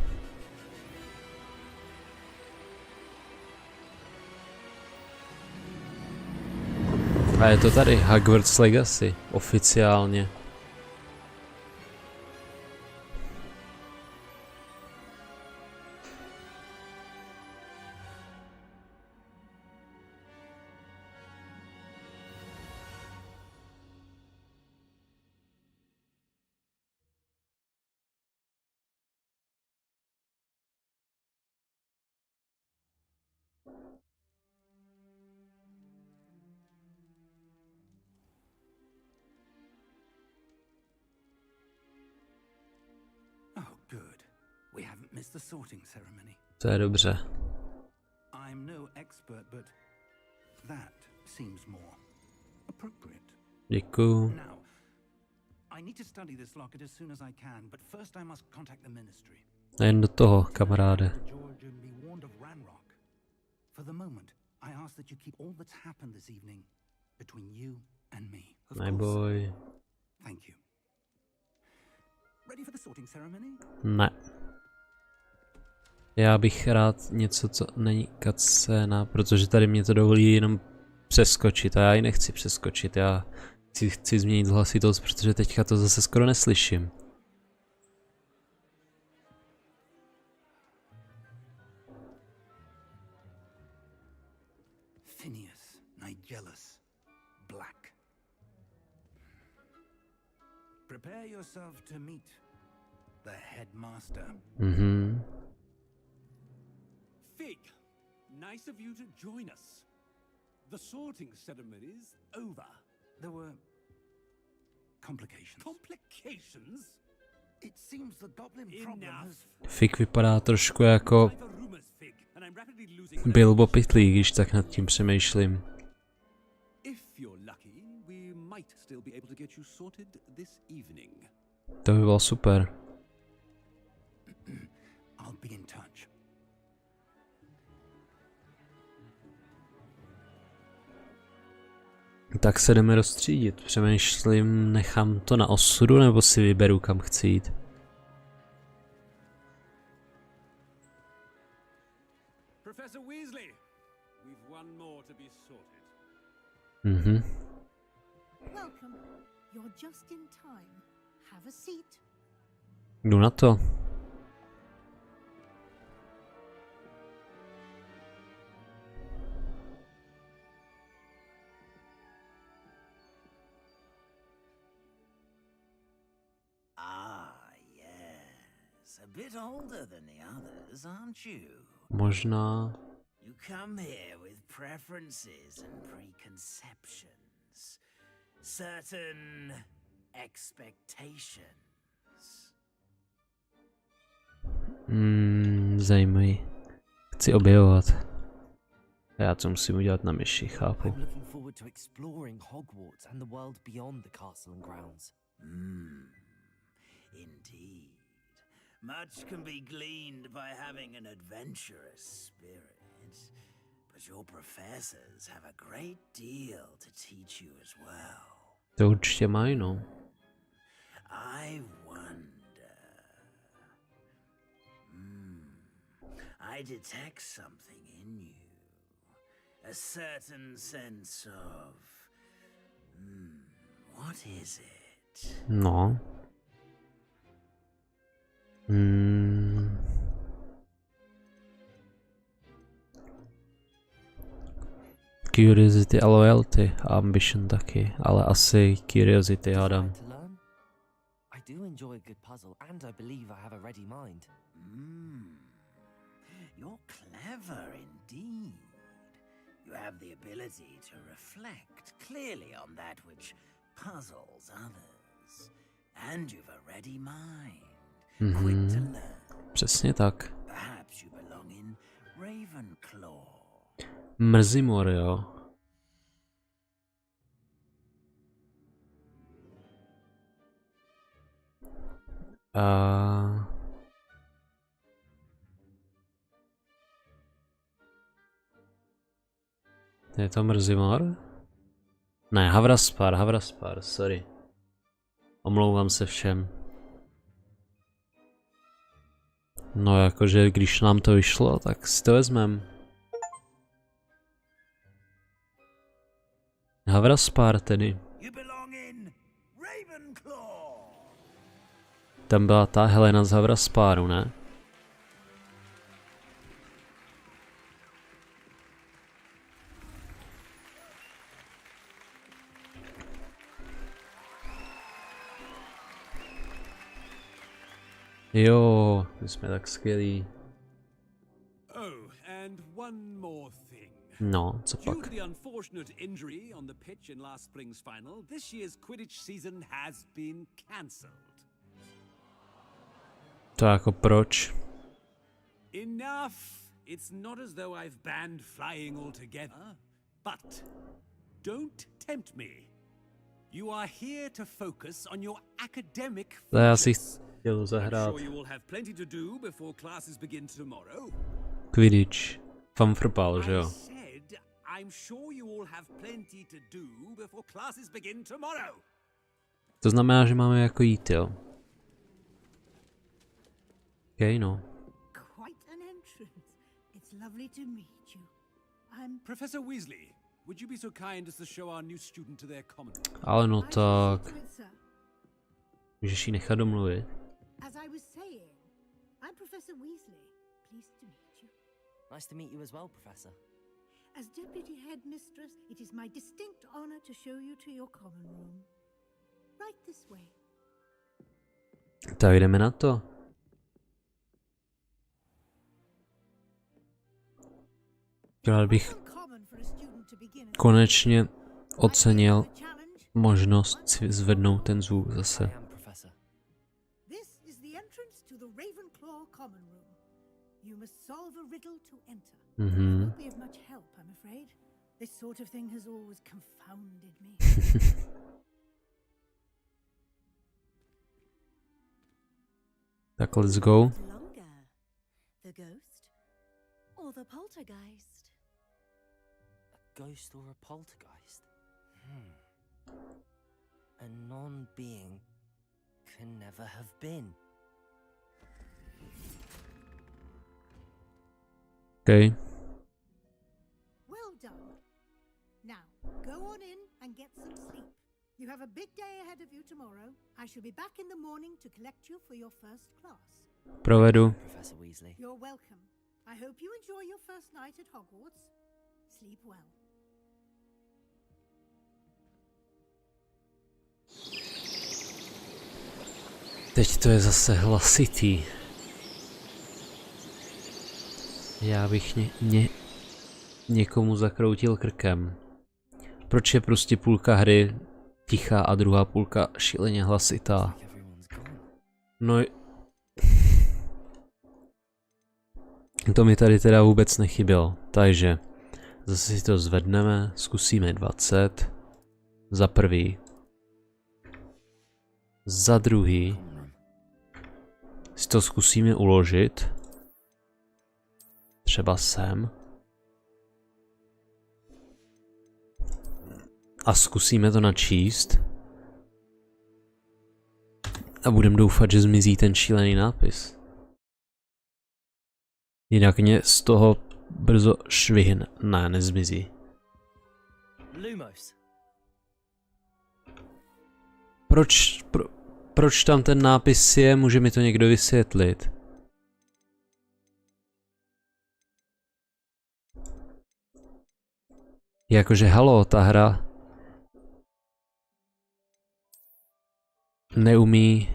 A je to tady Hogwarts Legacy, oficiálně. is the sorting ceremony. To je dobře. I'm no expert, but that seems more appropriate. Děkuju. Now, I need to study this locket as soon as I can, but first I must contact the ministry. Jen do toho, kamaráde. George and be warned of Ranrock. For the moment, I ask that you keep all that's happened this evening between you and me. Of course. Neboj. Thank you. Ready for the sorting ceremony? Ne. Já bych rád něco, co není cutscéna, protože tady mě to dovolí jenom přeskočit a já ji nechci přeskočit. Já chci změnit hlasitost, protože teďka to zase skoro neslyším. Phineas, Nigellus, Black. Prepare yourself to meet the headmaster. Mhm. Fig, nice of you to join us. The sorting ceremony's over. There were complications. Complications? It seems the goblin problem has... Fig vypadá trošku jako I've a rumors, Fig, and I'm rapidly losing Bilbo Pitlí, když tak nad tím přemýšlím. If you're lucky, we might still be able to get you sorted this evening. To by bylo super. I'll be in touch. Tak se jdeme rozstřídit. Přemýšlím, nechám to na osudu, nebo si vyberu, kam chci jít. Professor Weasley, we've one more to be sorted. Mhm. Welcome. You're just in time. Have a seat. Jdu na to. A bit older than the others, aren't you? Možná. You come here with preferences and preconceptions. Certain expectations. Zajímavý. Chci objevovat. Já to musím udělat na myši, chápu. I'm looking forward to exploring Hogwarts and the world beyond the castle and grounds. Indeed. Much can be gleaned by having an adventurous spirit, but your professors have a great deal to teach you as well. To určitě mají, no. I wonder. I detect something in you. A certain sense of... what is it? No. Curiosity a loyalty a ambition taky, ale asi curiosity hádám. To learn? I do enjoy a good puzzle, and I believe I have a ready mind. You're clever indeed. You have the ability to reflect clearly on that which puzzles others. And you've a ready mind. Quick to learn. Přesně tak. Perhaps you belong in Ravenclaw. Mrzimor, jo. Je to Mrzimor? Ne, Havraspar, sorry. Omlouvám se všem. No jakože když nám to vyšlo, tak si to vezmem. Havraspar tedy. Tam byla ta Helena z Havrasparu, ne? Jo, my jsme tak skvělí. Oh, and one more thing. No, co Due pak? to the unfortunate injury on the pitch in last spring's final, this year's Quidditch season has been cancelled. To jako proč? Enough! It's not as though I've banned flying altogether. But don't tempt me. You are here to focus on your academic Já si futures. chtěl I'm zahrát sure you will have plenty to do before classes begin tomorrow. Quidditch. Fanfrpal, že I jo? said, I'm sure you all have plenty to do before classes begin tomorrow. To znamená, že máme jako jít, jo? Okej, no. Quite an entrance. It's lovely to meet you. I'm Professor Weasley, would you be so kind as to show our new student to their common room? Ale no I shall tak, see to it, sir. můžeš jí nechat domluvit. As I was saying, I'm Professor Weasley. Pleased to meet you. Nice to meet you as well, Professor. As Deputy Headmistress, it is my distinct honor to show you to your common room. Right this way. Tak jdeme na to. Rád bych Uncommon for a student to begin at konečně ocenil a challenge. možnost si zvednout ten zvuk I zase. am, Professor. This is the entrance to the Ravenclaw common room. You must solve a riddle to enter. Won't be of much help, I'm afraid. This sort of thing has always confounded me. Tak let's go. Longer. The ghost or the poltergeist? A ghost or a poltergeist? A non-being can never have been. Okay. Well done. Now, go on in and get some sleep. You have a big day ahead of you tomorrow. I shall be back in the morning to collect you for your first class. Provedu. Professor Weasley. You're welcome. I hope you enjoy your first night at Hogwarts. Sleep well. Teď to je zase hlasitý. Já bych někomu zakroutil krkem. Proč je prostě půlka hry tichá a druhá půlka šíleně hlasitá? No to mi tady teda vůbec nechybělo. Takže zase si to zvedneme, zkusíme 20. Za prvý. Za druhý. Si to zkusíme uložit. Třeba sem. A zkusíme to načíst. A budeme doufat, že zmizí ten šílený nápis. Jinak mě z toho brzo švihne. Ne, nezmizí. Lumos. Proč tam ten nápis je? Může mi to někdo vysvětlit? Jakože halo, ta hra neumí.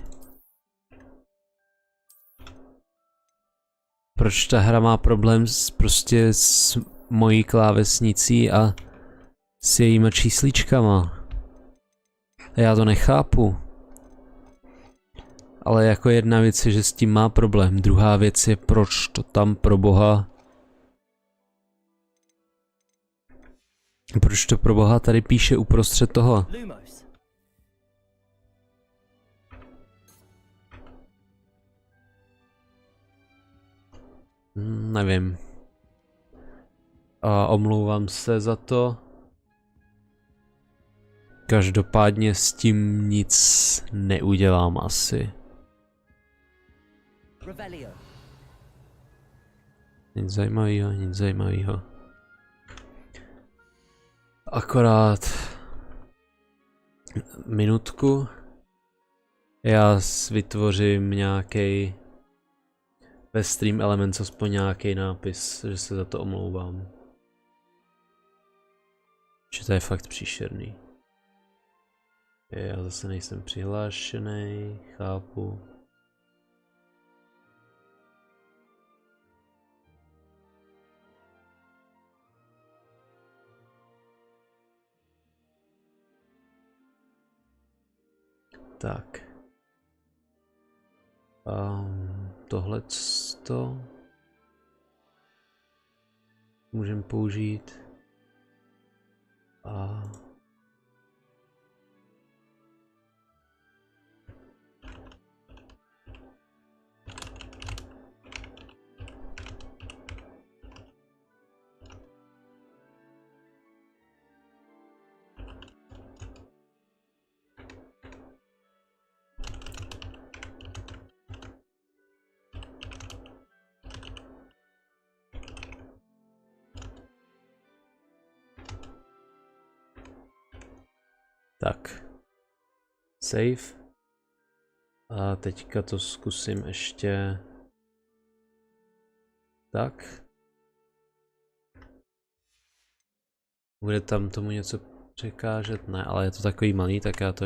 Proč ta hra má problém prostě s mojí klávesnicí a s jejíma čísličkama? Já to nechápu. Ale jako jedna věc je, že s tím má problém. Druhá věc je, proč to tam pro boha. Proč to pro boha tady píše uprostřed toho? Lumos. Nevím. A omlouvám se za to. Každopádně s tím nic neudělám asi. Revelio. Nic zajímavého, nic zajímavého. Akorát minutku. Já vytvořím nějaký ve stream elements aspoň nějaký nápis, že se za to omlouvám. Že to je fakt příšerný. Já zase nejsem přihlášený, chápu. Tak. Tohleto. můžeme použít. A tak, save. A teďka to zkusím ještě tak. Bude tam tomu něco překážet? Ne, ale je to takový malý, tak já to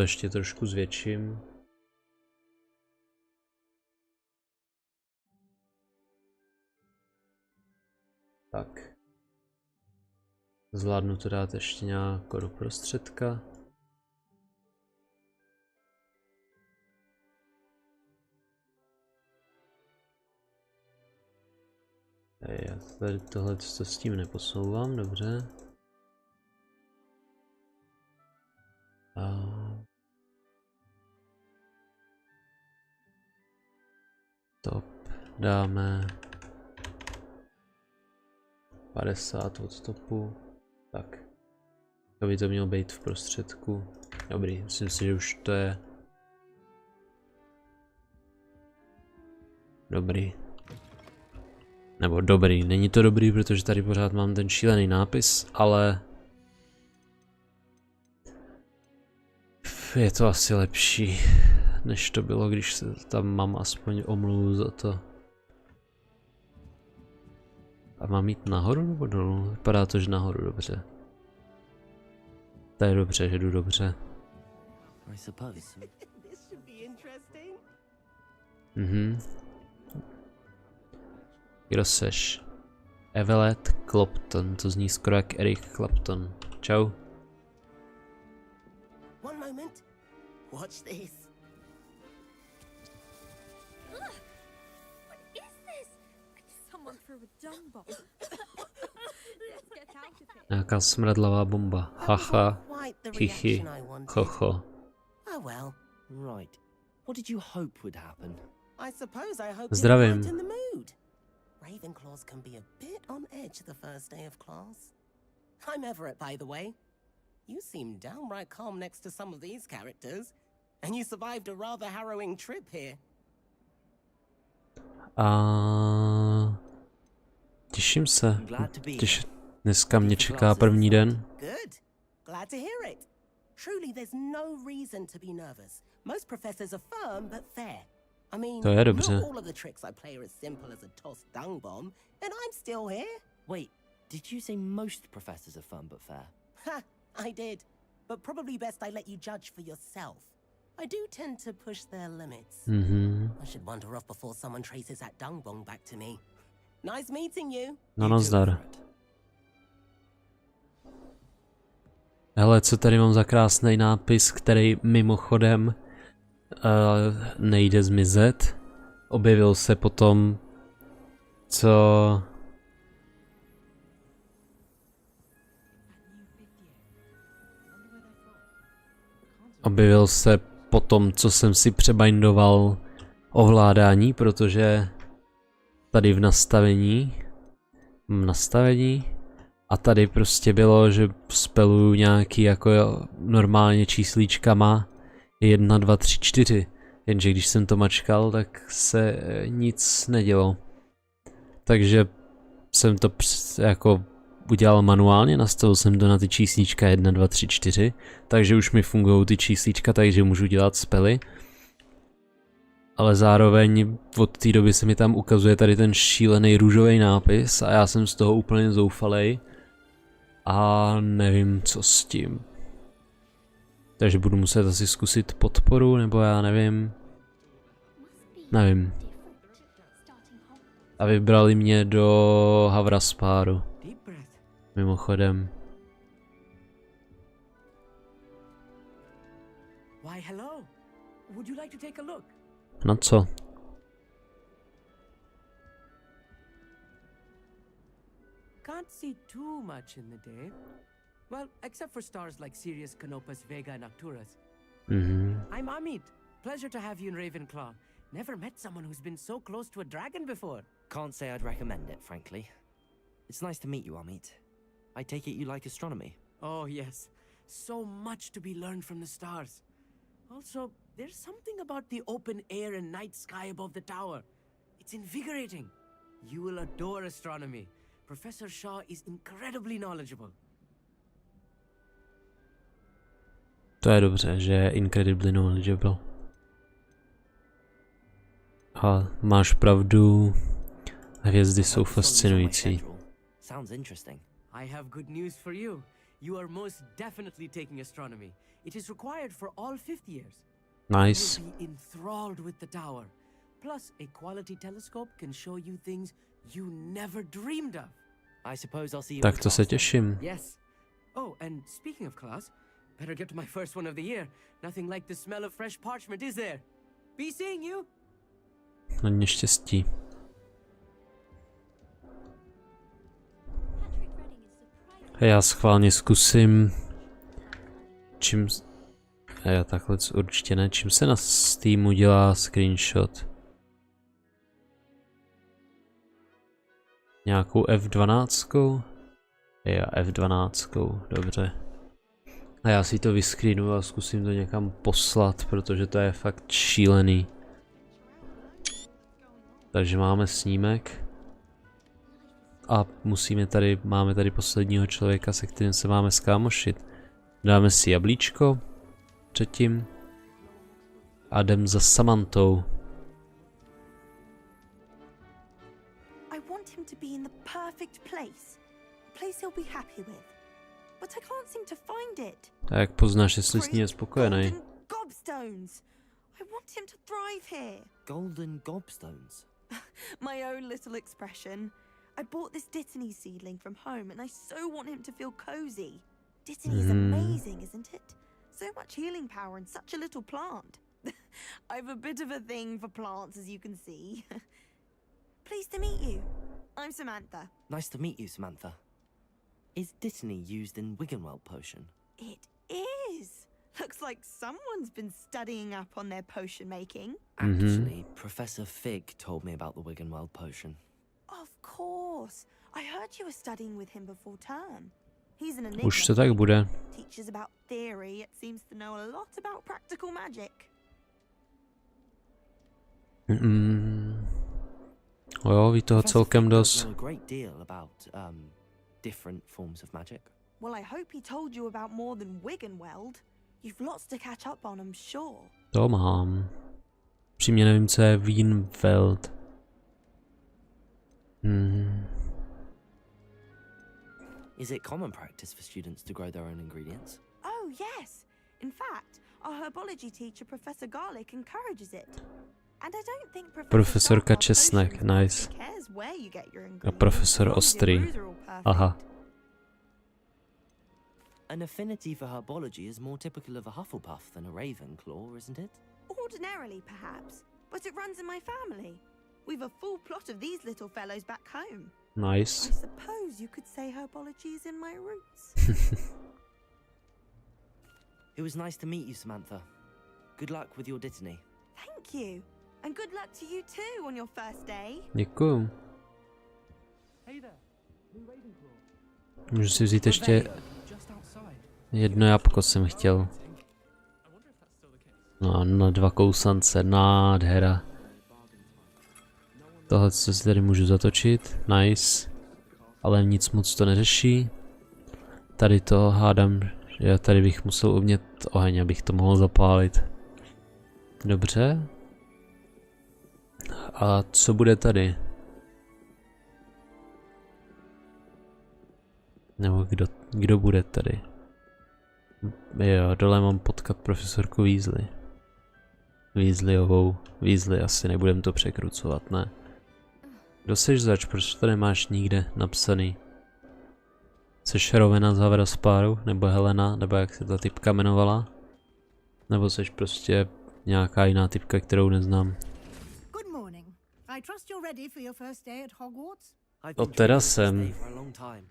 ještě trošku zvětším. Tak. Zvládnu to dát ještě nějak do prostředka. Já tady tohle s tím neposouvám, dobře. A top dáme 50 od topu. Tak. To by to mělo být v prostředku. Dobrý, myslím si, že už to je dobrý. Nebo dobrý, není to dobrý, protože tady pořád mám ten šílený nápis, ale je to asi lepší, než to bylo, když se tam mám aspoň omluvu za to. A mám jít nahoru nebo dolů? Vypadá to, že nahoru, dobře. To je dobře, že jdu dobře. Kdo seš? Evelet Clopton, to zní skoro jak Eric Clapton. Čau. One moment. Watch this. What is this? Someone threw a dung bomb. Let's get out of here. Nějaká smradlavá bomba. Haha. Chichy. Chocho. Oh well. Right. What did you hope would happen? I suppose I hope Zdravím. you're right in the mood. Ravenclaws can be a bit on edge the first day of class. I'm Everett, by the way. You seem downright calm next to some of these characters, and you survived a rather harrowing trip here. Těším se. Dneska mě čeká první den. Good. Glad to hear it. Truly, there's no reason to be nervous. Most professors are firm but fair. I mean, To je dobře. not all of the tricks I play are as simple as a tossed dung bomb, and I'm still here. Wait, did you say most professors are fun but fair? Ha, I did. But probably best I let you judge for yourself. I do tend to push their limits. I should wander off before someone traces that dung bomb back to me. Nice meeting you. No nazdar. Hele, co tady mám za krásný nápis, který mimochodem nejde zmizet. Objevil se potom, co... Objevil se potom, co jsem si přebindoval ovládání, protože tady v nastavení a tady prostě bylo, že speluju nějaký jako normálně číslíčkama 1, 2, 3, 4, jenže když jsem to mačkal, tak se nic nedělo. Takže jsem to jako udělal manuálně, nastavil jsem to na ty číslíčka 1, 2, 3, 4, takže už mi fungují ty číslíčka, takže můžu dělat spely. Ale zároveň od té doby se mi tam ukazuje tady ten šílený růžový nápis a já jsem z toho úplně zoufalej a nevím co s tím. Takže budu muset asi zkusit podporu, nebo já nevím. A vybrali mě do Havraspáru. Mimochodem. Why, hello. Would you like to take a look? Na co? can't see too much in the day. Well, except for stars like Sirius, Canopus, Vega, and Arcturus. I'm Amit. Pleasure to have you in Ravenclaw. Never met someone who's been so close to a dragon before. Can't say I'd recommend it, frankly. It's nice to meet you, Amit. I take it you like astronomy? Oh, yes. So much to be learned from the stars. Also, there's something about the open air and night sky above the tower. It's invigorating. You will adore astronomy. Professor Shaw is incredibly knowledgeable. To je dobře, že je incredibly knowledgeable. A máš pravdu, hvězdy jsou fascinující. Sounds interesting. I have good news for you. You are most definitely taking astronomy. It is required for all 5th years. Nice. You'll be enthralled with the tower. Plus, a quality telescope can show you things you never dreamed of. I suppose I'll see you. Tak to se těším. Yes. Oh, and speaking of class, better get to my first one of the year. Nothing like the smell of fresh parchment, is there? Be seeing you. Hodně štěstí. Já schválně zkusím, čím... Já takhle určitě ne, čím se na Steamu dělá screenshot. Nějakou F12? Jo, F12, dobře. A já si to vyscreenuju a zkusím to někam poslat, protože to je fakt šílený. Takže máme snímek. A máme tady posledního člověka, se kterým se máme skámošit. Dáme si jablíčko předtím a jdem za Samantou. I want him to be in the perfect place. A place he'll be happy with. But I can't seem to find it. Tak jak poznáš, jestli s ní je spokojený? Gobstones. I want him to thrive here. Golden gobstones. My own little expression. I bought this Dittany seedling from home and I so want him to feel cozy. Dittany is amazing, isn't it? So much healing power in such a little plant. I've a bit of a thing for plants, as you can see. Pleased to meet you. I'm Samantha. Nice to meet you, Samantha. Is Dittany used in Wiggenweld potion? It is. Looks like someone's been studying up on their potion making. Actually, Professor Fig told me about the Wiggenweld potion. Of course. I heard you were studying with him before term. He's an enigma. Už to tak bude. Teaches about theory, it seems to know a lot about practical magic. Jo, ví toho celkem dost. Different forms of magic. Well, I hope he told you about more than Wiggenweld. You've lots to catch up on, I'm sure. To mám. Přímě nevím, co je Wiggenweld. Is it common practice for students to grow their own ingredients? Oh, yes. In fact, our herbology teacher, Professor Garlic, encourages it. And I don't think Profesorka Česnek, nice. cares where you get your A ingredients. profesor Ostrý. Aha. An affinity for herbology is more typical of a Hufflepuff than a Ravenclaw, isn't it? Ordinarily, perhaps, but it runs in my family. We've a full plot of these little fellows back home. Nice. I suppose you could say herbology is in my roots. It was nice to meet you, Samantha. Good luck with your Dittany. Thank you. And good luck to you too on your first day. Děkuju. Můžu si vzít ještě jedno jabko, jsem chtěl. No, na 2 kousance, nádhera. Tohle co si tady můžu zatočit, nice. Ale nic moc to neřeší. Tady to hádám, že tady bych musel umět oheň, abych to mohl zapálit. Dobře. A co bude tady? Nebo kdo bude tady? Jo, dole mám potkat profesorku Weasley. Weasleyovou. Weasley asi nebudem to překrucovat, ne? Kdo seš zač, proč to nemáš nikde napsaný? Seš Rowena z Havraspáru? Nebo Helena? Nebo jak se ta typka jmenovala? Nebo seš prostě nějaká jiná typka, kterou neznám? Good morning. I trust you're ready for your first day at Hogwarts? I've To been teda dreaming of this day jsem. for a long time.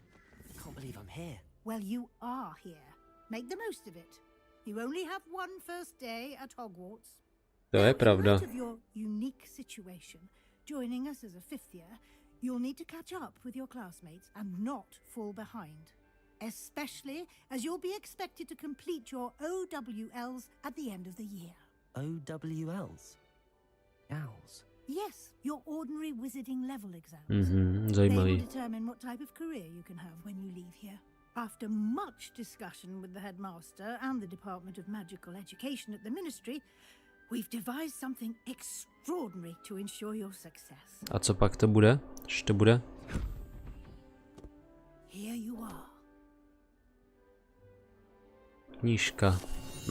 I can't believe I'm here. Well, you are here. Make the most of it. You only have one first day at Hogwarts. To je In pravda. light of your unique situation, joining us as a fifth year, you'll need to catch up with your classmates and not fall behind. Especially as you'll be expected to complete your OWLs at the end of the year. OWLs? Owls? Yes, your ordinary wizarding level exams. Mhm, They will zajímavý. determine what type of career you can have when you leave here. After much discussion with the headmaster and the Department of Magical Education at the Ministry, we've devised something extraordinary to ensure your success. A co pak to bude? Až to bude? Here you are. Knížka.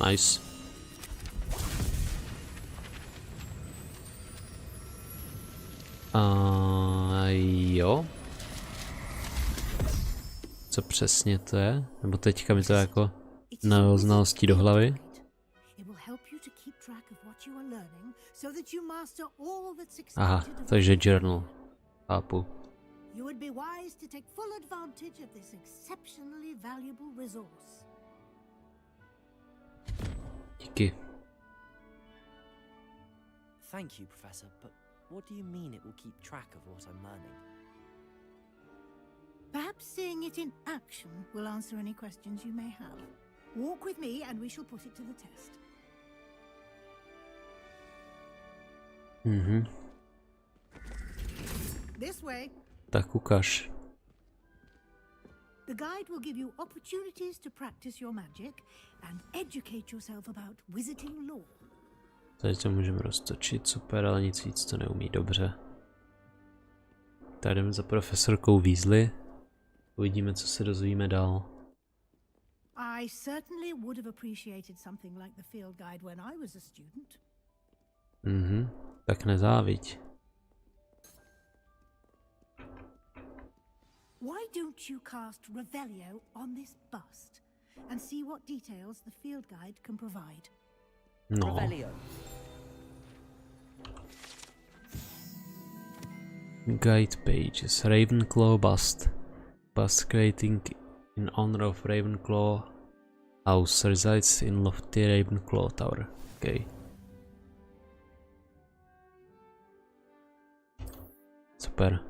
Nice. Jo. Co přesně to je? Nebo teďka mi to jako na znalostí do hlavy. It will help you to keep track of what you are learning so that you master all that's Aha, expected of takže you. journal. Chápu. You would be wise to take full advantage of this exceptionally valuable resource. Díky. Thank you, Professor, but what do you mean it will keep track of what I'm learning? Perhaps seeing it in action will answer any questions you may have. Walk with me and we shall put it to the test. Mhm. This way. Tak ukaž. The guide will give you opportunities to practice your magic and educate yourself about wizarding lore. Tady to můžeme roztočit, super, ale nic víc to neumí dobře. Tady jdeme za profesorkou Weasley. Uvidíme, co se dozvíme dál. I certainly would have appreciated something like the field guide when I was a student. Mhm, tak nezáviď. Why don't you cast Revelio on this bust and see what details the field guide can provide? No, Revelio. guide pages, Ravenclaw bust. Bust creating in honor of Ravenclaw House resides in lofty Ravenclaw Tower. Okay. Super.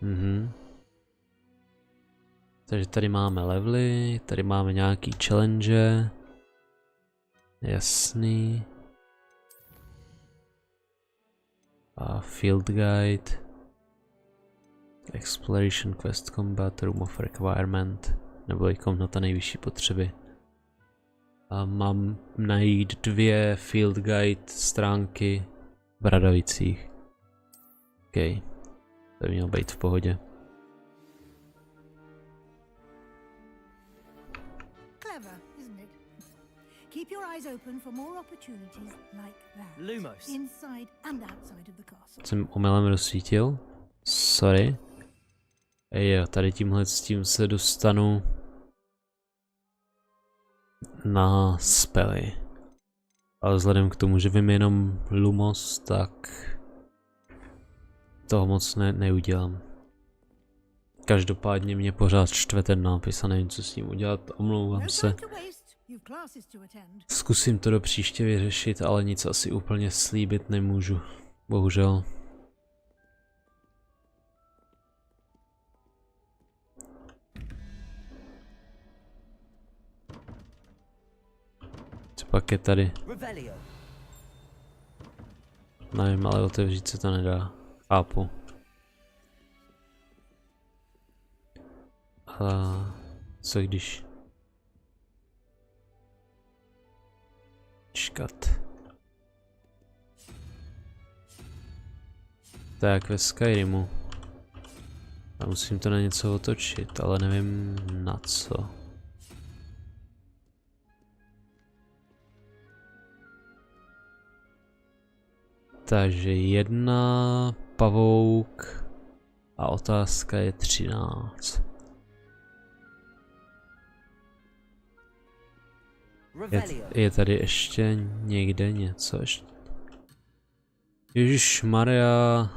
Mhm. Takže tady máme levely, tady máme nějaký challenge. Jasný. A field guide. Exploration quest combat, room of requirement. Nebo i komnata nejvyšší potřeby. A mám najít 2 field guide stránky v Radovicích. OK. To by mělo být v pohodě. Clever, isn't it? Keep your eyes open for more opportunities like that. Lumos. Inside and outside of the castle. Jsem omylem rozsvítil. Sorry. Jo, tady tímhle s tím se dostanu na spely. Ale vzhledem k tomu, že vím jenom Lumos, tak toho moc neudělám. Každopádně mě pořád štve ten nápis a nevím, co s ním udělat. Omlouvám se. Zkusím to do příště vyřešit, ale nic asi úplně slíbit nemůžu. Bohužel. Co pak je tady? Revelio. Nevím, ale otevřít se to nedá. Chápu. A co když? Čkat. Tak ve Skyrimu. A musím to na něco otočit, ale nevím na co. Takže 1 pavouk a otázka je 13. Je tady ještě někde něco ještě? Ježišmarja,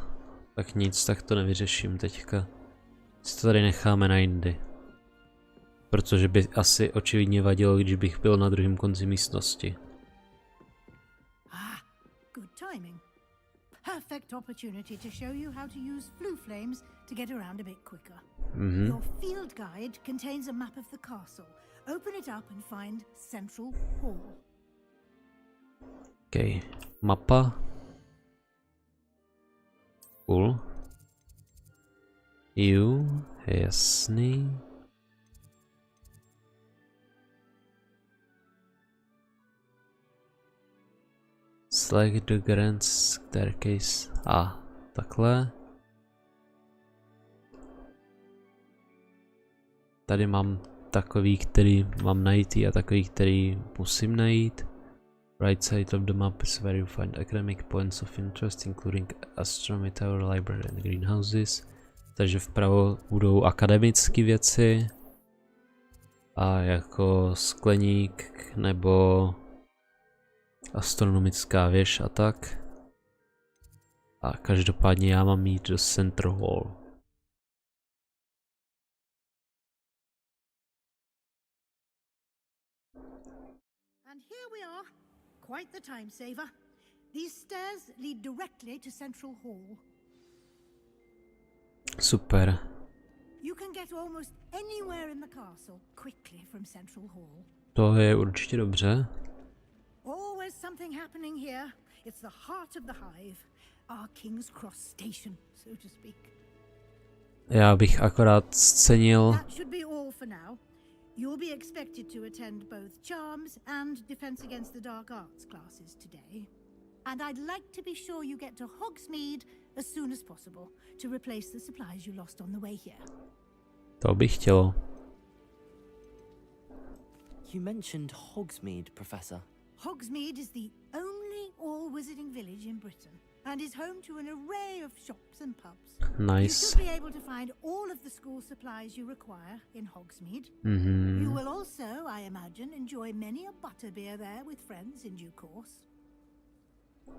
tak nic, tak to nevyřeším teďka. Si to tady necháme na jindy. Protože by asi očividně vadilo, když bych byl na druhém konci místnosti. Ah, good timing. Perfect opportunity to show you how to use flue flames to get around a bit quicker. Your field guide contains a map of the castle. Open it up and find Central Hall. OK, mapa. Cool. Jasný. Select the grand staircase. Takhle. Tady mám takový, který mám najít a takový, který musím najít. Right side of the map is where you find academic points of interest, including astronomy tower, library and greenhouses. Takže vpravo budou akademické věci. A jako skleník nebo astronomická věž a tak. A každopádně já mám jít do Central Hall. And here we are. Quite the time saver. These stairs lead directly to Central Hall. Super. You can get almost anywhere in the castle quickly from Central Hall. To je určitě dobře. Always something happening here. It's the heart of the hive. Our King's Cross station, so to speak. Já bych akorát cenil. That should be all for now. You'll be expected to attend both Charms and Defense Against the Dark Arts classes today. And I'd like to be sure you get to Hogsmeade as soon as possible to replace the supplies you lost on the way here. To bych chtělo. You mentioned Hogsmeade, Professor. Hogsmeade is the only all-wizarding village in Britain and is home to an array of shops and pubs. Nice. You should be able to find all of the school supplies you require in Hogsmeade. You will also, I imagine, enjoy many a butterbeer there with friends in due course.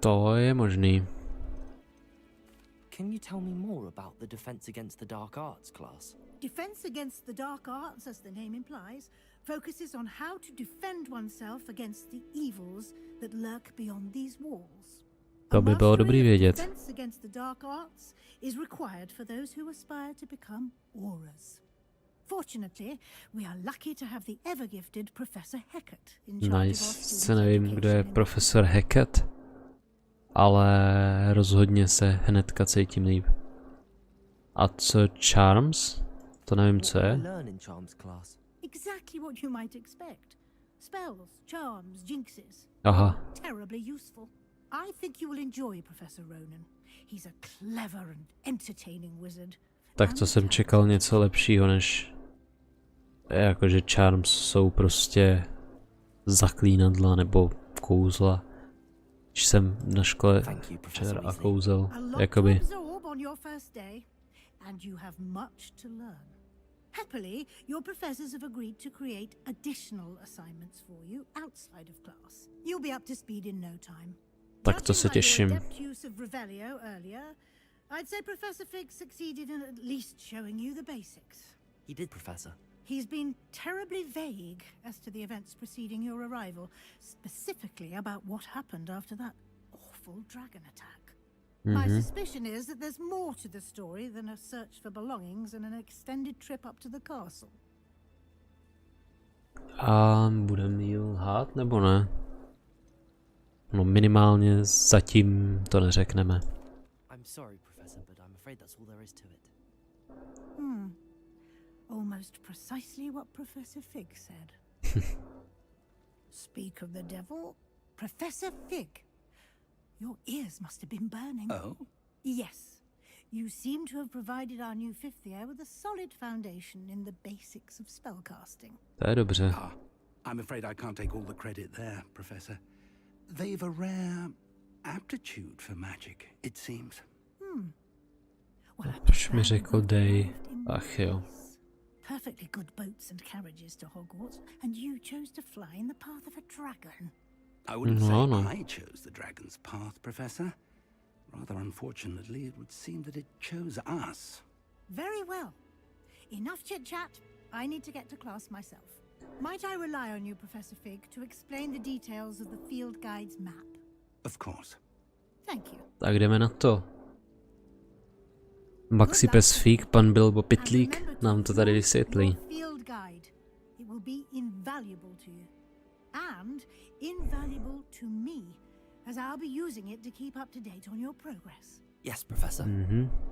To je možný. Can you tell me more about the Defense Against the Dark Arts class? Defense Against the Dark Arts, as the name implies, focuses on how to defend oneself against the evils that lurk beyond these walls. To by bylo dobrý vědět. Defense Against the Dark Arts is required for those who aspire to become auras. Fortunately, we are lucky to have the ever-gifted Professor Hecat in charge of our Nice. students' Se nevím, kdo je education in profesor Hecat, ale rozhodně se hnedka cítím líp. A co Charms? To nevím, co je. Learn in Charms class. exactly what you might expect. Spells, charms, jinxes. Aha. Terribly useful. I think you will enjoy Professor Ronan. He's a clever and entertaining wizard. Tak to jsem čekal něco lepšího než... Jakože charms jsou prostě zaklínadla nebo kouzla. Když jsem na škole čer a kouzel, jakoby... And you have much to learn. Happily, your professors have agreed to create additional assignments for you outside of class. You'll be up to speed in no time. Tak to se těším. I'd say Professor Fig succeeded in at least showing you the basics. He did, Professor. He's been terribly vague as to the events preceding your arrival, specifically about what happened after that awful dragon attack. My suspicion is that there's more to the story than a search for belongings and an extended trip up to the castle. A budeme jí lhát, nebo ne? No minimálně zatím to neřekneme. I'm sorry, Professor, but I'm afraid that's all there is to it. Almost precisely what Professor Fig said. Speak of the devil, Professor Fig. Your ears must have been burning. Oh? Yes. You seem to have provided our new fifth year with a solid foundation in the basics of spellcasting. To je dobře. I'm afraid I can't take all the credit there, Professor. They've a rare aptitude for magic, it seems. Well, Proč mi řekl dej? Ach jo. Perfectly good boats and carriages to Hogwarts, and you chose to fly in the path of a dragon. I wouldn't say No. I chose the dragon's path, Professor. Rather unfortunately, it would seem that it chose us. Very well. Enough chit-chat. I need to get to class myself. Might I rely on you, Professor Fig, to explain the details of the field guide's map? Of course. Thank you. Tak jdeme na to. Maxi pes Fík, pan Bilbo Pytlík nám to tady vysvětlí. Field guide. It will be invaluable to you. And invaluable to me, as I'll be using it to keep up to date on your progress. Yes, Professor.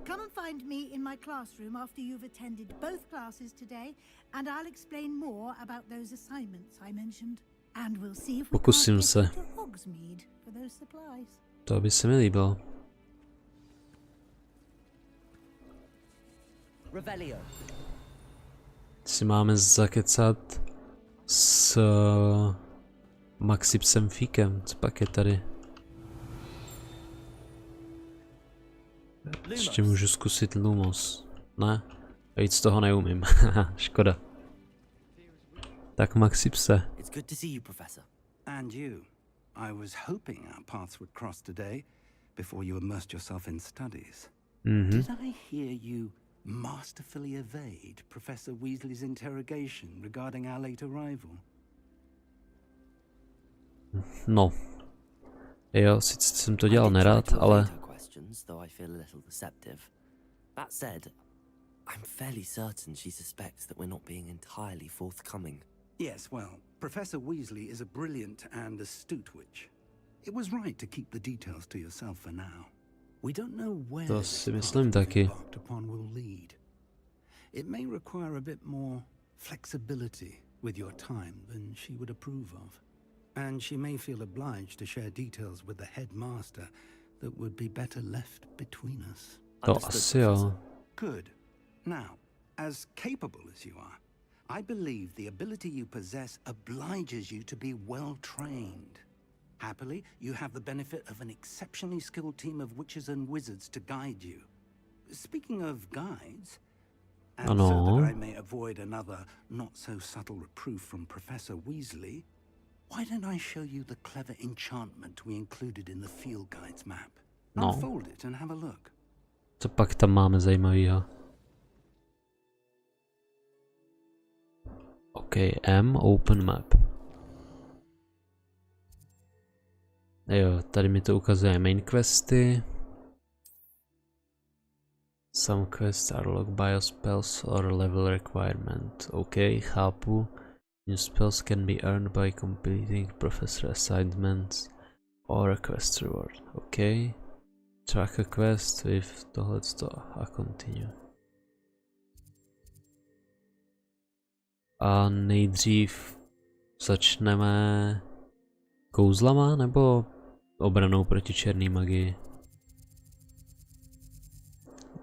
Come and find me in my classroom after you've attended both classes today, and I'll explain more about those assignments I mentioned. And we'll see if we Pokusím can't se. get you to Hogsmeade for those supplies. To by se mi líbilo. Revelio. Si máme zakecat s Maxi psem Fíkem, co pak je tady? Ještě můžu zkusit Lumos. Ne, víc toho neumím. Škoda. Tak Maxi pse. It's good to see you, Professor. And you. I was hoping our paths would cross today before you immersed yourself in studies. Did I hear you masterfully evade Professor Weasley's interrogation regarding our late arrival? No. Jo, sice jsem to dělal nerad, ale... Though I feel a little deceptive. That said, I'm fairly certain she suspects that we're not being entirely forthcoming. Yes, well, Professor Weasley is a brilliant and astute witch. It was right to keep the details to yourself for now. We don't know where To this si path myslím we've taky. embarked upon will lead. It may require a bit more flexibility with your time than she would approve of. And she may feel obliged to share details with the headmaster that would be better left between us. To asi jo. Good. Now, as capable as you are, I believe the ability you possess obliges you to be well trained. Happily, you have the benefit of an exceptionally skilled team of witches and wizards to guide you. Speaking of guides, and so that I may avoid another not-so-subtle reproof from Professor Weasley, why don't I show you the clever enchantment we included in the field guide's map? Unfold it and have a look. Co pak tam máme zajímavého? OK, open map. Jo, tady mi to ukazuje main questy. Some quests are locked by spells or level requirement. OK, chápu. New spells can be earned by completing professor assignments or a quest reward. OK. Track a quest with tohleto a continue. A nejdřív začneme kouzlama nebo obranou proti černé magii?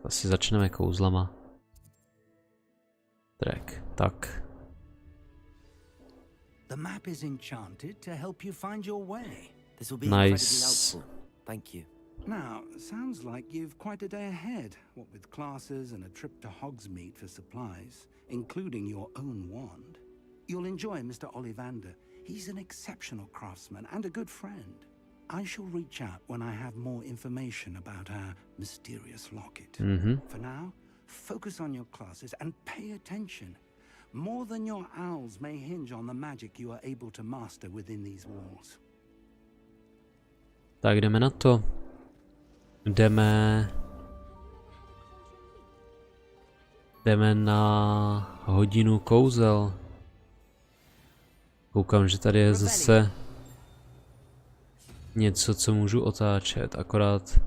Asi začneme kouzlama. Tak. The map is enchanted to help you find your way. This will be incredibly Nice. helpful. Thank you. Now, sounds like you've quite a day ahead, what with classes and a trip to Hogsmeade for supplies, including your own wand. You'll enjoy Mr. Ollivander. He's an exceptional craftsman and a good friend. I shall reach out when I have more information about our mysterious locket. For now, focus on your classes and pay attention. More than your owls may hinge on the magic you are able to master within these walls. Tak jdeme na to. Jdeme na hodinu kouzel. Koukám, že tady je zase něco, co můžu otáčet, akorát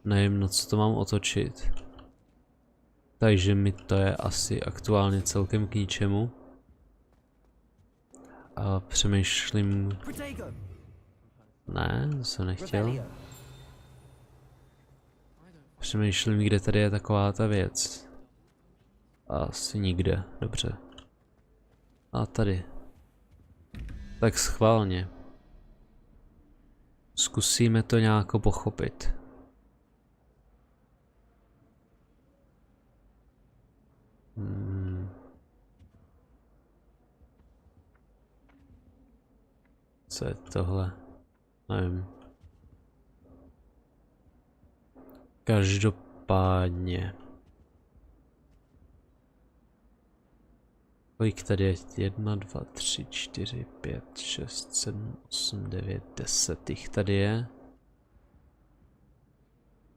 nevím, na co to mám otočit. Takže mi to je asi aktuálně celkem k ničemu. A přemýšlím... Ne, to jsem nechtěl. Přemýšlím, kde tady je taková ta věc. Asi nikde, dobře. A tady. Tak schválně. Zkusíme to nějak pochopit. Co je tohle? Nevím. Každopádně. Kolik tady je? 1, 2, 3, 4, 5, 6, 7, 8, 9, 10 jich tady je.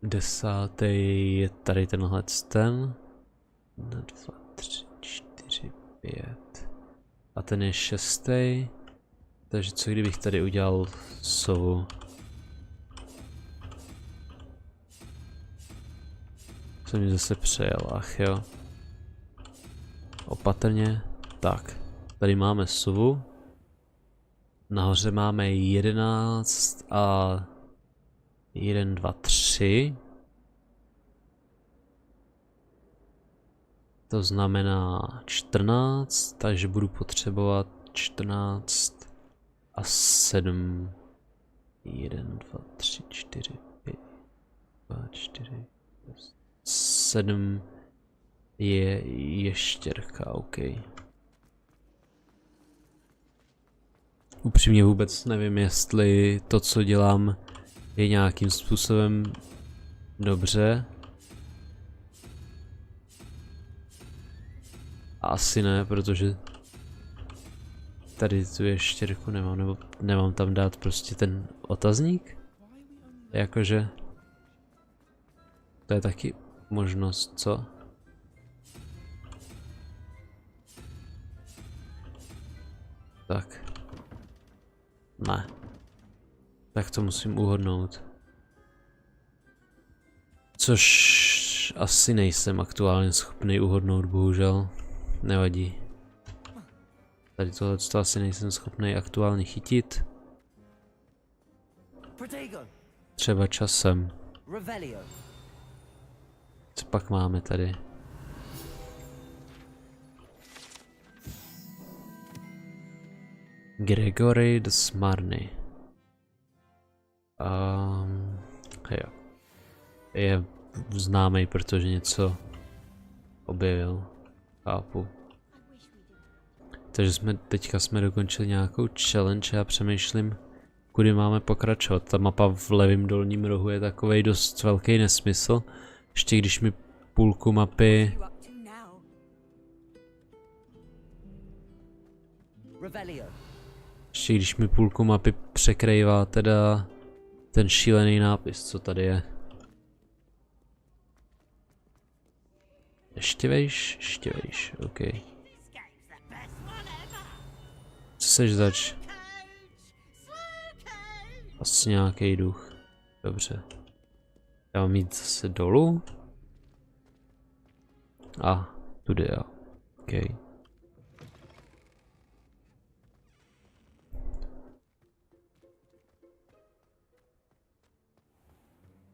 10. je tady tenhle ten. 1, 2, 3, 4, 5. A ten je 6. Takže co kdybych tady udělal sovu? Jsem mi zase přejel, ach jo. Opatrně. Tak, tady máme sovu. Nahoře máme 11 a 1, 2, 3. To znamená 14, takže budu potřebovat 14 a 7. 1, 2, 3, 4, 5, 2, 4, 7 je ještěrka, OK. Upřímně vůbec nevím, jestli to, co dělám, je nějakým způsobem dobře. Asi ne, protože tady tu ještěrku nemám, nebo nemám tam dát prostě ten otazník? Jakože to je taky možnost, co? Tak. Ne. Tak to musím uhodnout. Což asi nejsem aktuálně schopný uhodnout, bohužel. Nevadí. Tady tohle asi nejsem schopný aktuálně chytit. Třeba časem. Co pak máme tady? Gregory the Smarny. Jo. Je známý, protože něco objevil. Chápu. Takže teďka jsme dokončili nějakou challenge a já přemýšlím, kudy máme pokračovat. Ta mapa v levém dolním rohu je takovej dost velký nesmysl. Ještě když mi půlku mapy... Ještě když mi půlku mapy překrývá teda ten šílený nápis, co tady je. Ještě vejš, OK. Co seš zač? Asi nějaký duch. Dobře. Já mám jít zase dolů? A, tudy jo. OK.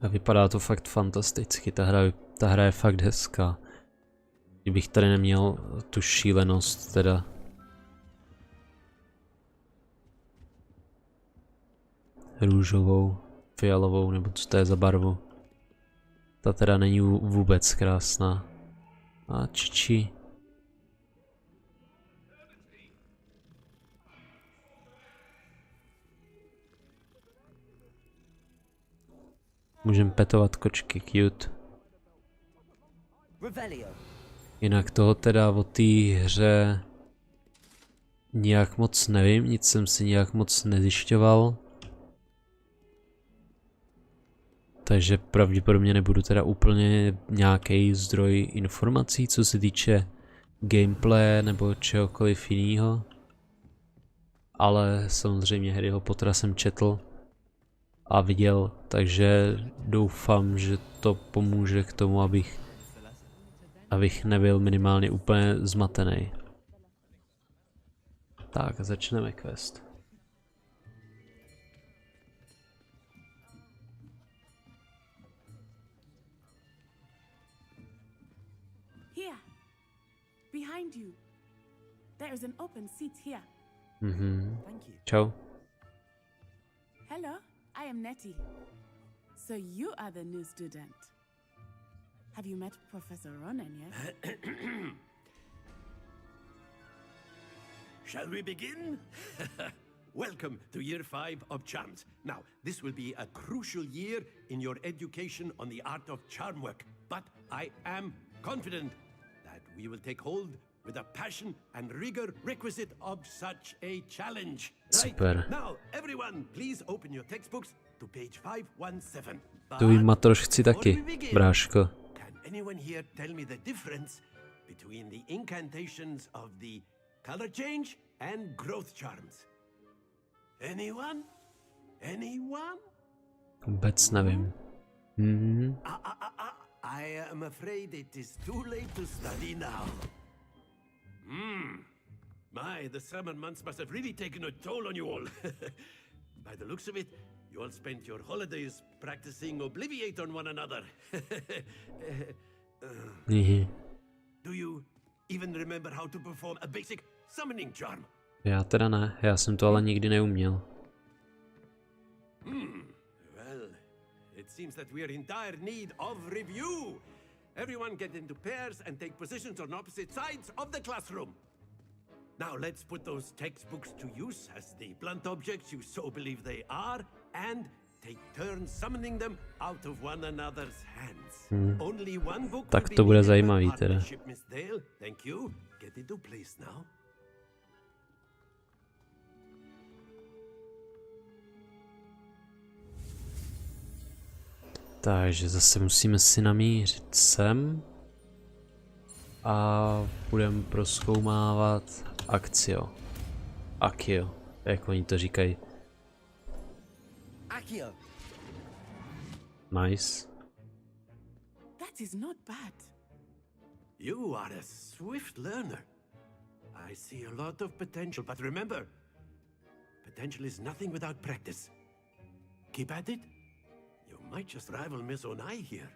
A vypadá to fakt fantasticky, ta hra je fakt hezká. Kdybych tady neměl tu šílenost teda. Růžovou, fialovou, nebo co to je za barvu. Ta teda není vůbec krásná. A čiči. Můžeme petovat kočky, cute. Jinak toho teda o té hře nijak moc nevím, nic jsem si nijak moc nezjišťoval. Takže pravděpodobně nebudu teda úplně nějaký zdroj informací, co se týče gameplay nebo čehokoliv jiného. Ale samozřejmě Harryho Pottera jsem četl a viděl, takže doufám, že to pomůže k tomu, abych nebyl minimálně úplně zmatený. Tak, začneme quest. Here, behind you. There is an open seat here. Thank you. Čau. Hello, I am Nettie. So you are the new student. Have you met Professor Ronan yet? Shall we begin? welcome to year 5 of charms. Now, this will be a crucial year in your education on the art of charm work, but I am confident that we will take hold with a passion and rigor requisite of such a challenge. Super. Now, everyone, please open your textbooks to page 517. Tvůj matroš chci taky, bráško. Can anyone here tell me the difference between the incantations of the color change and growth charms? Anyone? Anyone? Vůbec nevím. I am afraid it is too late to study now. My, the summer months must have really taken a toll on you all. By the looks of it, you all spent your holidays practicing Obliviate on one another. Do you even remember how to perform a basic summoning charm? Já teda ne, já jsem to ale nikdy neuměl. Well, it seems that we are in dire need of review. Everyone get into pairs and take positions on opposite sides of the classroom. Now let's put those textbooks to use as the blunt objects you so believe they are, and take turns summoning them out of one another's hands. Only one book Tak to bude zajímavý teda. Miss Dale. Thank you. Get into place now. Takže zase musíme si namířit sem. A budeme prozkoumávat Akcio. Akio, jak oni to říkají. Akio. Nice. That is not bad. You are a swift learner. I see a lot of potential, but remember, potential is nothing without practice. Keep at it. You might just rival Miss Onai here.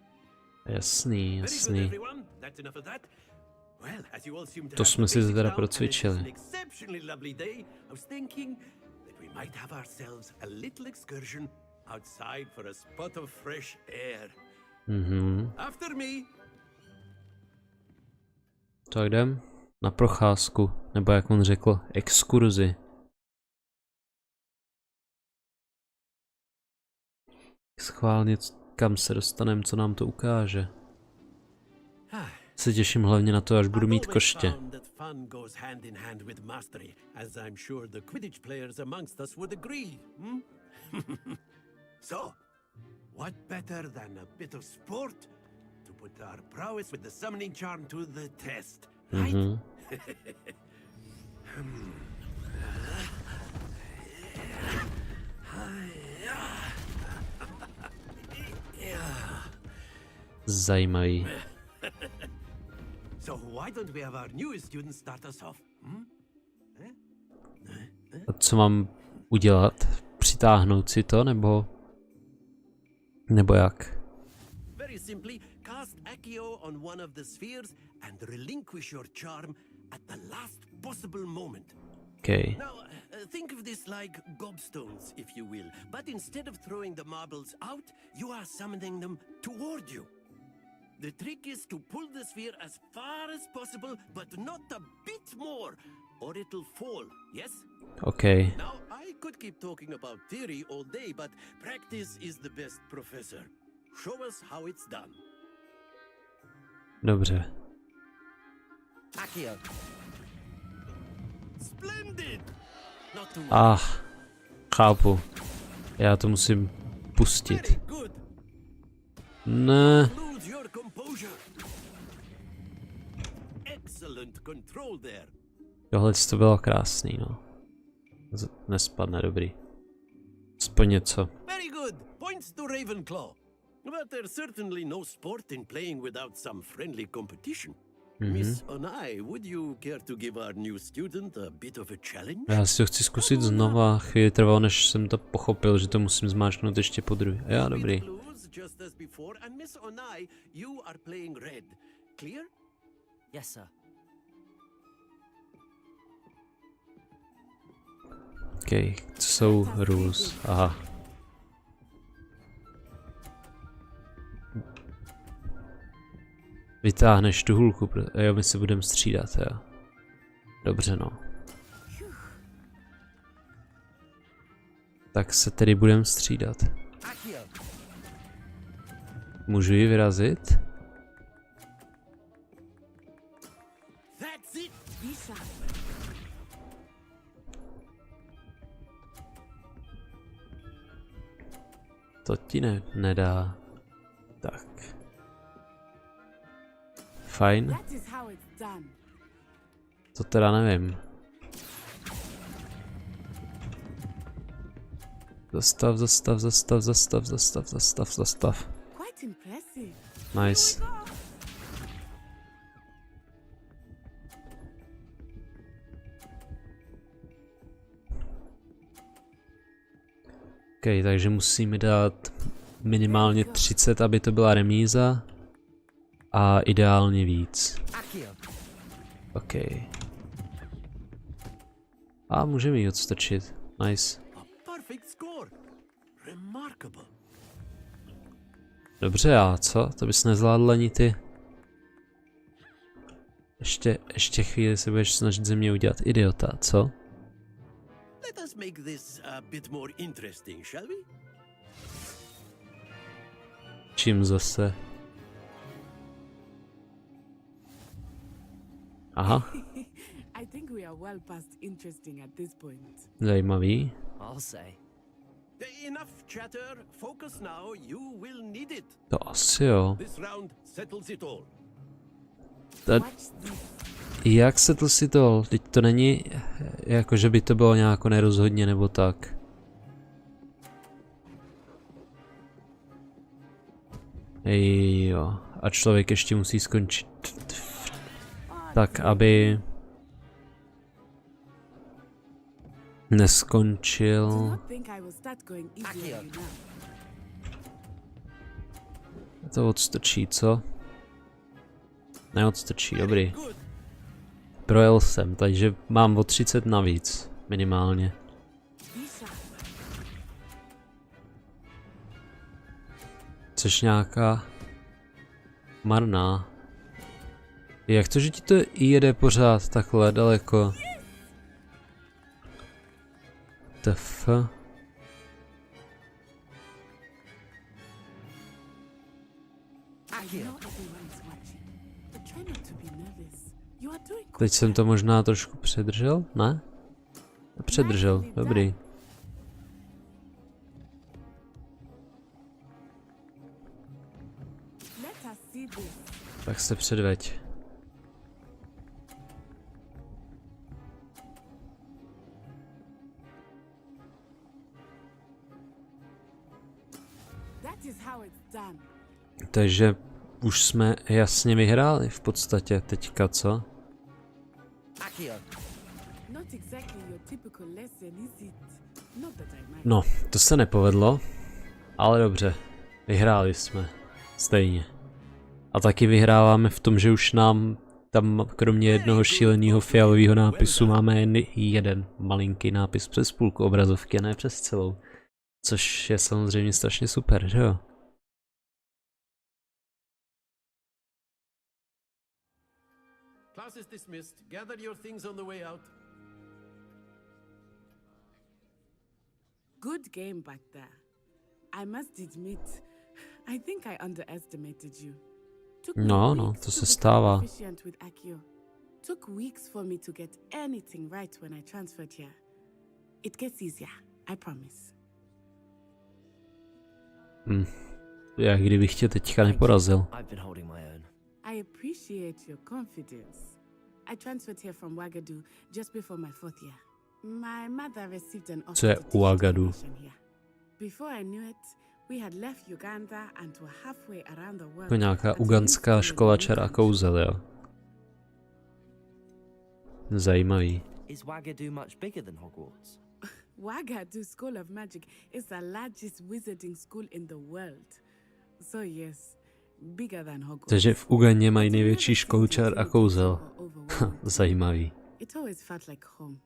Jasný, jasný. Very good, everyone. That's enough of that. Well, as you all seem to To have jsme the si basics teda down, procvičili. and it's an exceptionally lovely day, I was thinking that we might have ourselves a little excursion outside for a spot of fresh air. After me. Tak jdem na procházku, nebo jak on řekl, exkurzi. Schválně, kam se dostaneme, co nám to ukáže. Se těším hlavně na to, až budu mít koště. So, what better than a bit of sport to put our prowess with the summoning charm to the test, right? Zajímavý. So why don't we have our newest student start us off? A co mám udělat? Přitáhnout si to, nebo jak? Very simply, cast Accio on one of the spheres and relinquish your charm at the last possible moment. Okay. Now, think of this like gobstones, if you will, but instead of throwing the marbles out, you are summoning them toward you. The trick is to pull the sphere as far as possible, but not a bit more, or it'll fall, yes? Okay. Now, I could keep talking about theory all day, but practice is the best professor. Show us how it's done. Dobře. Akio. Splendid! Not too Chápu. Já to musím pustit. very good. Ne. Lose your composure. Excellent control there. Tohle to bylo krásný, no. Nespadne, dobrý. Aspoň něco. Very good. Points to Ravenclaw. But there's certainly no sport in playing without some friendly competition. Miss Onai, would you care to give our new student a bit of a challenge? Já si to chci zkusit znova. Chvíli trvalo, než jsem to pochopil, že to musím zmáčknout ještě podruhé. Já, dobrý. Just as before, and Miss Onai, you are playing red. Clear? Yes, sir. Okay, co jsou rules? Aha. Vytáhneš tu hůlku, jo, my se budeme střídat, jo. Dobře, no. Tak se tedy budeme střídat. Můžu ji vyrazit? To ti nedá. Tak. Fajn. To teda nevím. Zastav, zastav, zastav, zastav, zastav, zastav, zastav. Nice. OK, takže musíme dát minimálně 30, aby to byla remíza. A ideálně víc. OK. A můžeme ji odstačit. Nice. Dobře, a co? To bys nezvládl ani ty. Ještě chvíli se budeš snažit ze mě udělat idiota, co? Let us make this a bit more interesting, shall we? Čím zase? Aha. I think we are well past interesting at this point. Zajímavý. I'll say. Enough chatter. Focus now. You will need it. To asi jo. This round settles it all. Jak setl si to? Teď to není jako, že by to bylo nějak nerozhodně nebo tak. Jo. A člověk ještě musí skončit tak, aby neskončil. To odstrčí, co? Neodstrčí, dobrý. Projel jsem, takže mám o 30 navíc, minimálně. Což nějaká marná. Jak to, že ti to jede pořád takhle daleko? TF. Teď jsem to možná trošku předržel, ne? Předržel, dobrý. Tak se předveď. Takže už jsme jasně vyhráli v podstatě teďka, co? No, to se nepovedlo, ale dobře, vyhráli jsme, stejně. A taky vyhráváme v tom, že už nám tam kromě jednoho šíleného fialového nápisu máme jen jeden malinký nápis přes půlku obrazovky a ne přes celou. Což je samozřejmě strašně super, že jo? Class is dismissed. Gather your things on the way out. Good game back there. I must admit, I think I underestimated you. No, to se stává. Took weeks for me to get anything right when I transferred here. It gets easier, I promise. Jak kdybych tě teďka neporazil. I appreciate your confidence. I transferred here from Ouagadougou just before my 4th year. My mother received an offer to teach education here. Before I knew it, we had left Uganda and were halfway around the world. To nějaká ugandská škola čar a kouzel, jo. Zajímavý. Is Ouagadougou much bigger than Hogwarts? Ouagadougou School of Magic is the largest wizarding school in the world. So yes, bigger than Hogwarts. Takže v Ugandě mají největší školu čar a kouzel. Zajímavý. It always felt like home.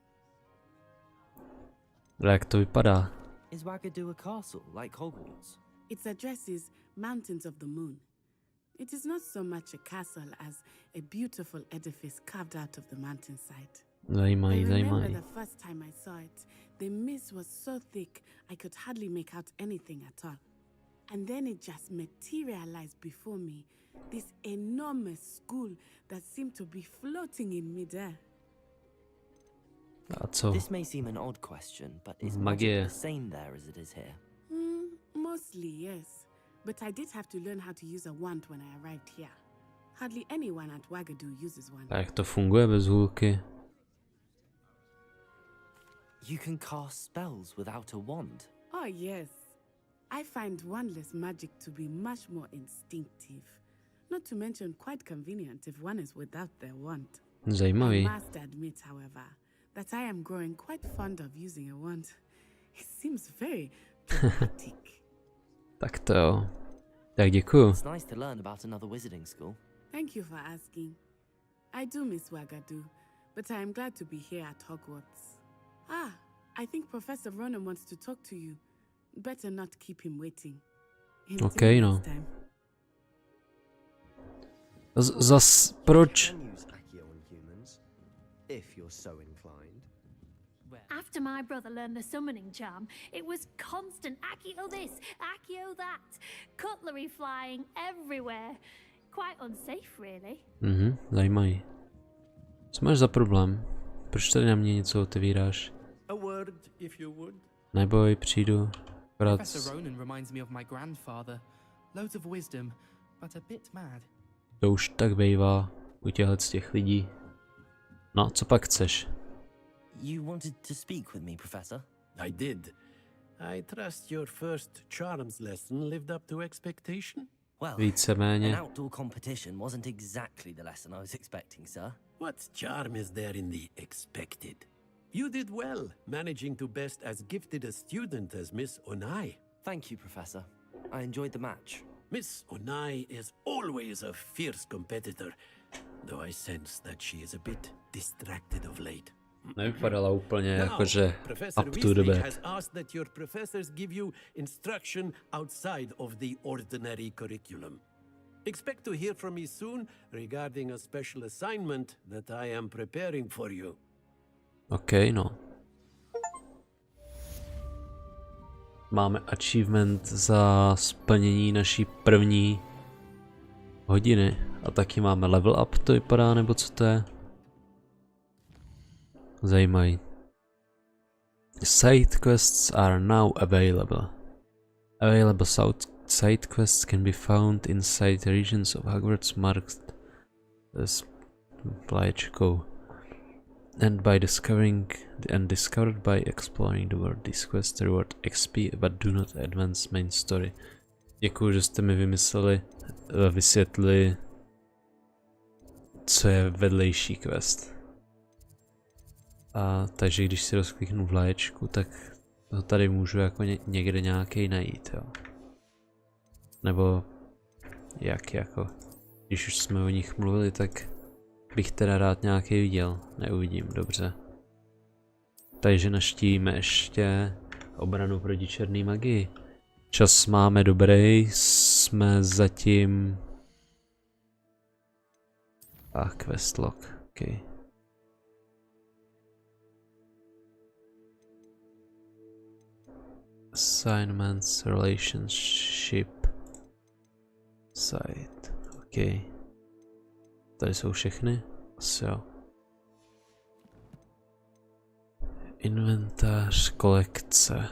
Jak to vypadá? Is Ouagadougou a castle like Hogwarts? Its address is Mountains of the Moon. It is not so much a castle as a beautiful edifice carved out of the mountainside. Zajímavý, zajímavý. The first time I saw it, the mist was so thick I could hardly make out anything at all. And then it just materialized before me, this enormous school that seemed to be floating in midair. A co? This may seem an odd question, but is Magie. magic the same there as it is here? Mostly, yes. But I did have to learn how to use a wand when I arrived here. Hardly anyone at Wagadu uses one. A jak to funguje bez hůlky? You can cast spells without a wand. Oh, yes. I find wandless magic to be much more instinctive. Not to mention quite convenient if one is without their wand. Zajímavý. I must admit, however, that I am growing quite fond of using a wand. It seems very dramatic. Tak to jo. Tak děkuju. It's nice to learn about another wizarding school. Thank you for asking. I do miss Wagadu, but I am glad to be here at Hogwarts. I think Professor Ronan wants to talk to you. Better not keep him waiting. Okay, no. Zas proč? After my brother learned the summoning charm, it was constant Accio this, Accio that, cutlery flying everywhere. Quite unsafe, really. Zajímavý. Co máš za problém? Proč tady na mě něco otevíráš? A word, if you would. Neboj, přijdu. Professor Ronan reminds me of my grandfather. Loads of wisdom, but a bit mad. To už tak bejvá u těchhle z těch lidí. No, co pak chceš? You wanted to speak with me, Professor? I did. I trust your first charms lesson lived up to expectation? Well, víceméně. An outdoor competition wasn't exactly the lesson I was expecting, sir. What charm is there in the expected? You did well, managing to best as gifted a student as Miss Onai. Thank you, Professor. I enjoyed the match. Miss Onai is always a fierce competitor, though I sense that she is a bit distracted of late. Nevypadala úplně jakože up to the bed. Has asked that your professors give you instruction outside of the ordinary curriculum. Expect to hear from me soon regarding a special assignment that I am preparing for you. OK, no. Máme achievement za splnění naší první hodiny. A taky máme level up, to vypadá, nebo co to je? Zajímavý. Side quests are now available. Available side quests can be found inside regions of Hogwarts marked as vlaječkou and by discovered by exploring the world. These quests reward XP but do not advance main story. Děkuju, že jste mi vysvětlili, co je vedlejší quest. A takže když si rozkliknu vlaječku, tak to tady můžu jako někde nějaký najít, jo. Nebo jak jako, když už jsme o nich mluvili, tak bych teda rád nějaký viděl, neuvidím, dobře. Takže naštívíme ještě obranu proti černé magii. Čas máme dobrý, jsme zatím... quest log, ok. Assignments, relationship, site, ok. Tady jsou všechny? Asi jo. Inventář, kolekce.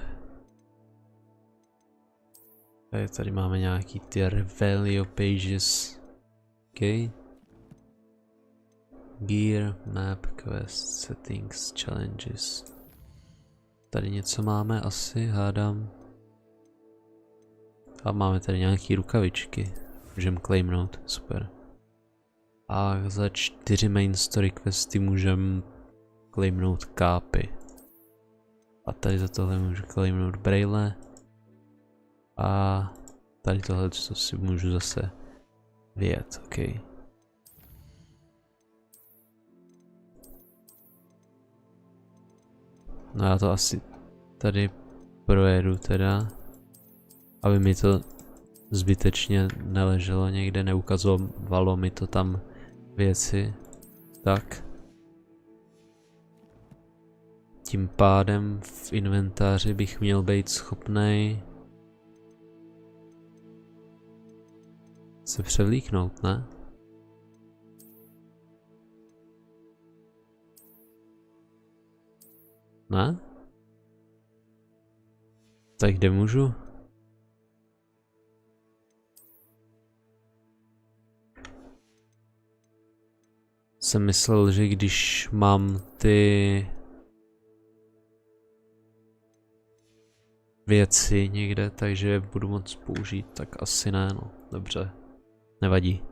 Tady máme nějaký ty Revelio pages. Ok. Gear, map, quest, settings, challenges. Tady něco máme asi, hádám. A máme tady nějaký rukavičky. Můžeme claimnout, super. A za 4 main story questy můžeme claimnout kápy. A tady za tohle můžu claimnout braille. A tady tohle, co si můžu zase vyjet, ok. No já to asi tady projedu teda, aby mi to zbytečně neleželo někde, neukazovalo mi to tam věci. Tak. Tím pádem v inventáři bych měl být schopnej se převlíknout, ne? Ne? Tak kde můžu? Jsem myslel, že když mám ty věci někde, takže je budu moct použít, tak asi ne, no. Dobře. Nevadí.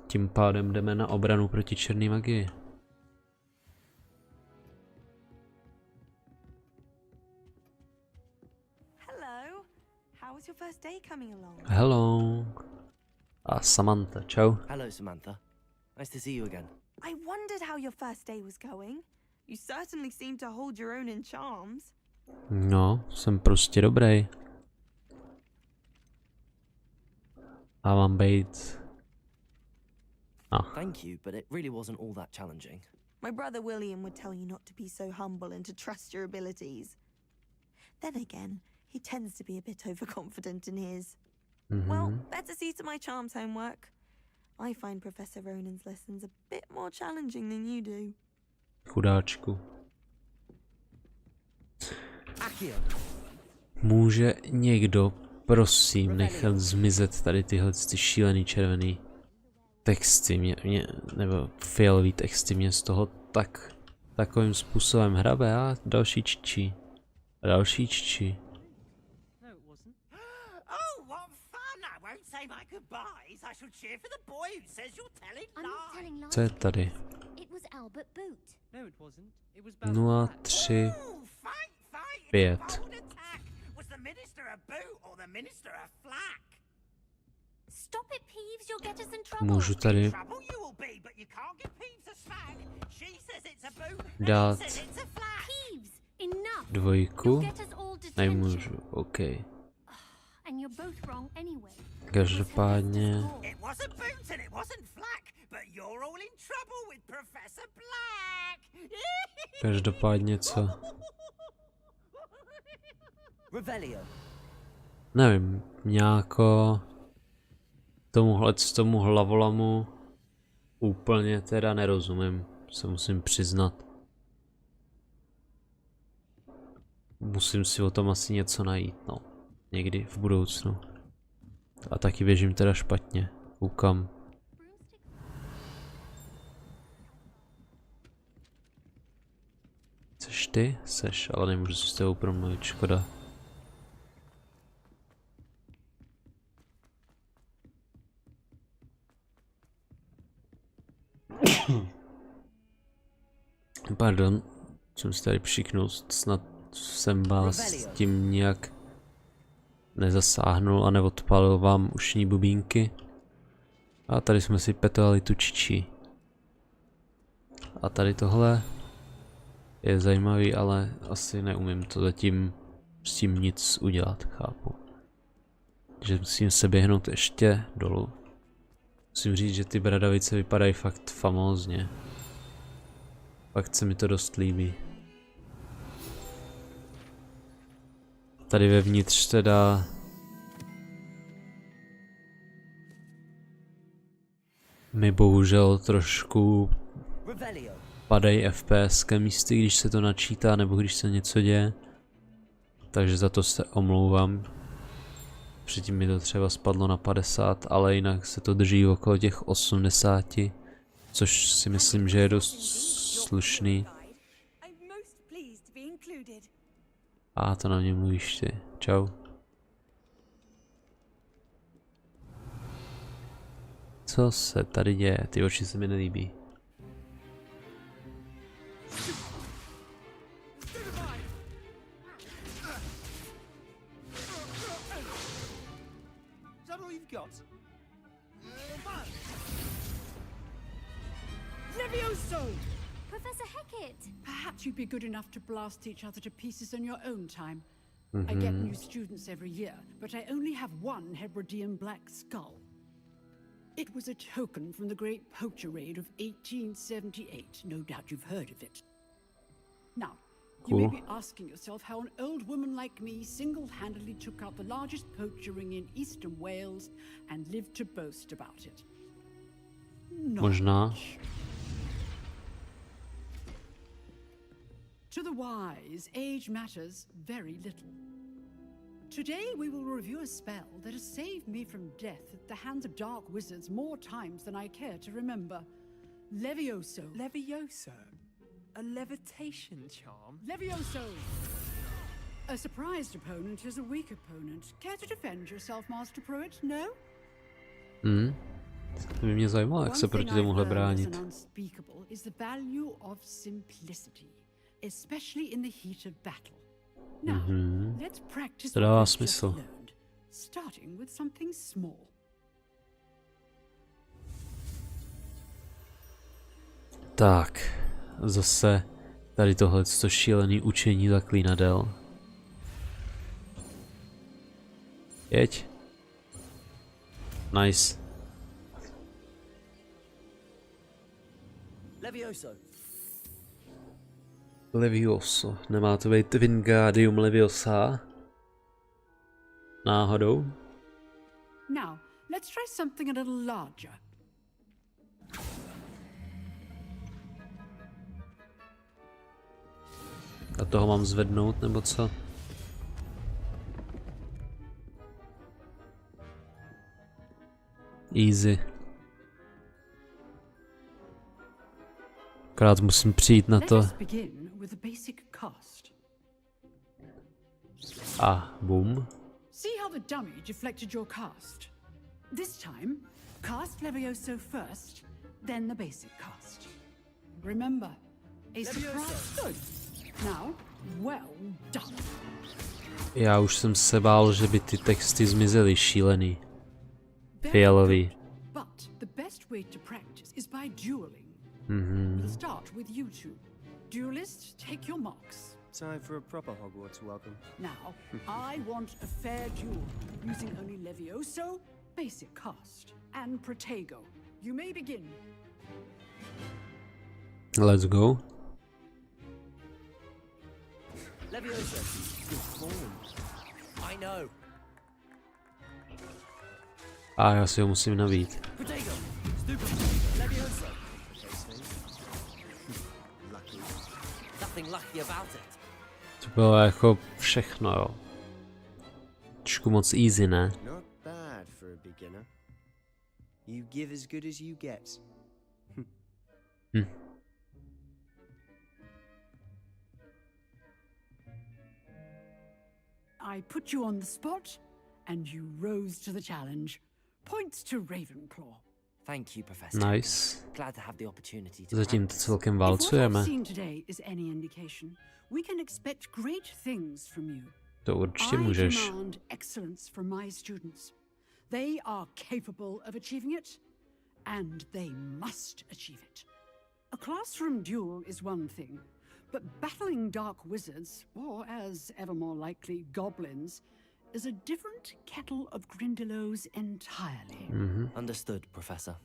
Tím pádem jdeme na obranu proti černé magii. Hello. How was your first day coming along? Hello. A Samantha, čau. Hello, Samantha. Nice to see you again. I wondered how your first day was going. You certainly seem to hold your own in charms. No, jsem prostě dobrý. A mám být... Thank you, but it really wasn't all that challenging. My brother William would tell you not to be so humble and to trust your abilities. Then again, he tends to be a bit overconfident in his. Well, better see to my charms homework. I find Professor Ronan's lessons a bit more challenging than you do. Chudáčku. Může někdo, prosím, nechat zmizet tady tyhle ty šílený červený texty, nebo fialový texty mě z toho takovým způsobem hrabe a další čičí. A další čičí. Co je tady? 03 5. Můžu tady dát dvojku? Nemůžu, OK. Každopádně... Každopádně co? Nevím, nějako... tomu hlavolamu úplně teda nerozumím, se musím přiznat. Musím si o tom asi něco najít, no. Někdy v budoucnu. A taky běžím teda špatně. Koukám. Seš ty? Seš, ale nemůžu si s tebou promluvit, škoda. Pardon, jsem si tady přiknul, snad jsem vás tím nějak nezasáhnul a neodpálil vám ušní bubínky. A tady jsme si petovali tu čičí. A tady tohle je zajímavý, ale asi neumím to zatím s tím nic udělat, chápu. Takže musím se běhnout ještě dolů. Musím říct, že ty bradavice vypadají fakt famózně. Fakt se mi to dost líbí. Tady vevnitř teda... mi bohužel trošku padají FPS místy, když se to načítá nebo když se něco děje. Takže za to se omlouvám. Předtím mi to třeba spadlo na 50, ale jinak se to drží okolo těch 80, což si myslím, že je dost slušný. A to na mě mluvíš ty. Čau. Co se tady děje? Ty oči se mi nelíbí. Professor Hecat! Perhaps you'd be good enough to blast each other to pieces in your own time. I get new students every year, but I only have one Hebridean black skull. It was a token from the Great Poacher Raid of 1878. No doubt you've heard of it. Now, you may be asking yourself how an old woman like me single-handedly took out the largest poacher ring in eastern Wales and lived to boast about it. Možná. To the wise, age matters very little. Today we will review a spell that has saved me from death at the hands of dark wizards more times than I care to remember. Levioso. Levioso? A levitation charm? Levioso! A surprised opponent is a weak opponent. Care to defend yourself, Master Pruitt? No? To by mě zajímalo, jak se proti tomuhle bránit. Unspeakable is the value of simplicity, especially in the heat of battle. Now, let's practice To dává smysl. starting with something small. Tak, zase tady tohle šílený učení zaklínadel. Jeď. Nice. Levioso. Levioso. Nemá to být Wingardium Leviosa? Náhodou? Now, let's try something a little larger. A toho mám zvednout, nebo co? Easy. Akorát musím přijít na to. A boom. See how the dummy deflected your cast? This time, cast Levioso first, then the basic cast. Remember, a surprise. Good. Now, well done. Já už jsem se bál, že by ty texty zmizely, šílený. Fialový. But the best way to practice is by dueling. We'll start with you two. Duelists, take your marks. Time for a proper Hogwarts welcome. Now, I want a fair duel, using only Levioso, basic cast, and Protego. You may begin. Let's go. Levioso. Good form. I know. A já si ho musím nabít. Protego. Stupid. Levioso. Lucky. Nothing lucky about it. To bylo jako všechno, jo. Trošku moc easy, ne? Not bad for a beginner. You give as good as you get. I put you on the spot, and you rose to the challenge. Points to Ravenclaw. Thank you, Professor. Nice. Glad to have the opportunity to Zatím to practice. celkem If what válcujeme. I've seen today is any indication, we can expect great things from you. To určitě I můžeš. demand excellence from my students. They are capable of achieving it, and they must achieve it. A classroom duel is one thing, but battling dark wizards, or as ever more likely, goblins, is a different kettle of Grindylows entirely. Understood, Professor.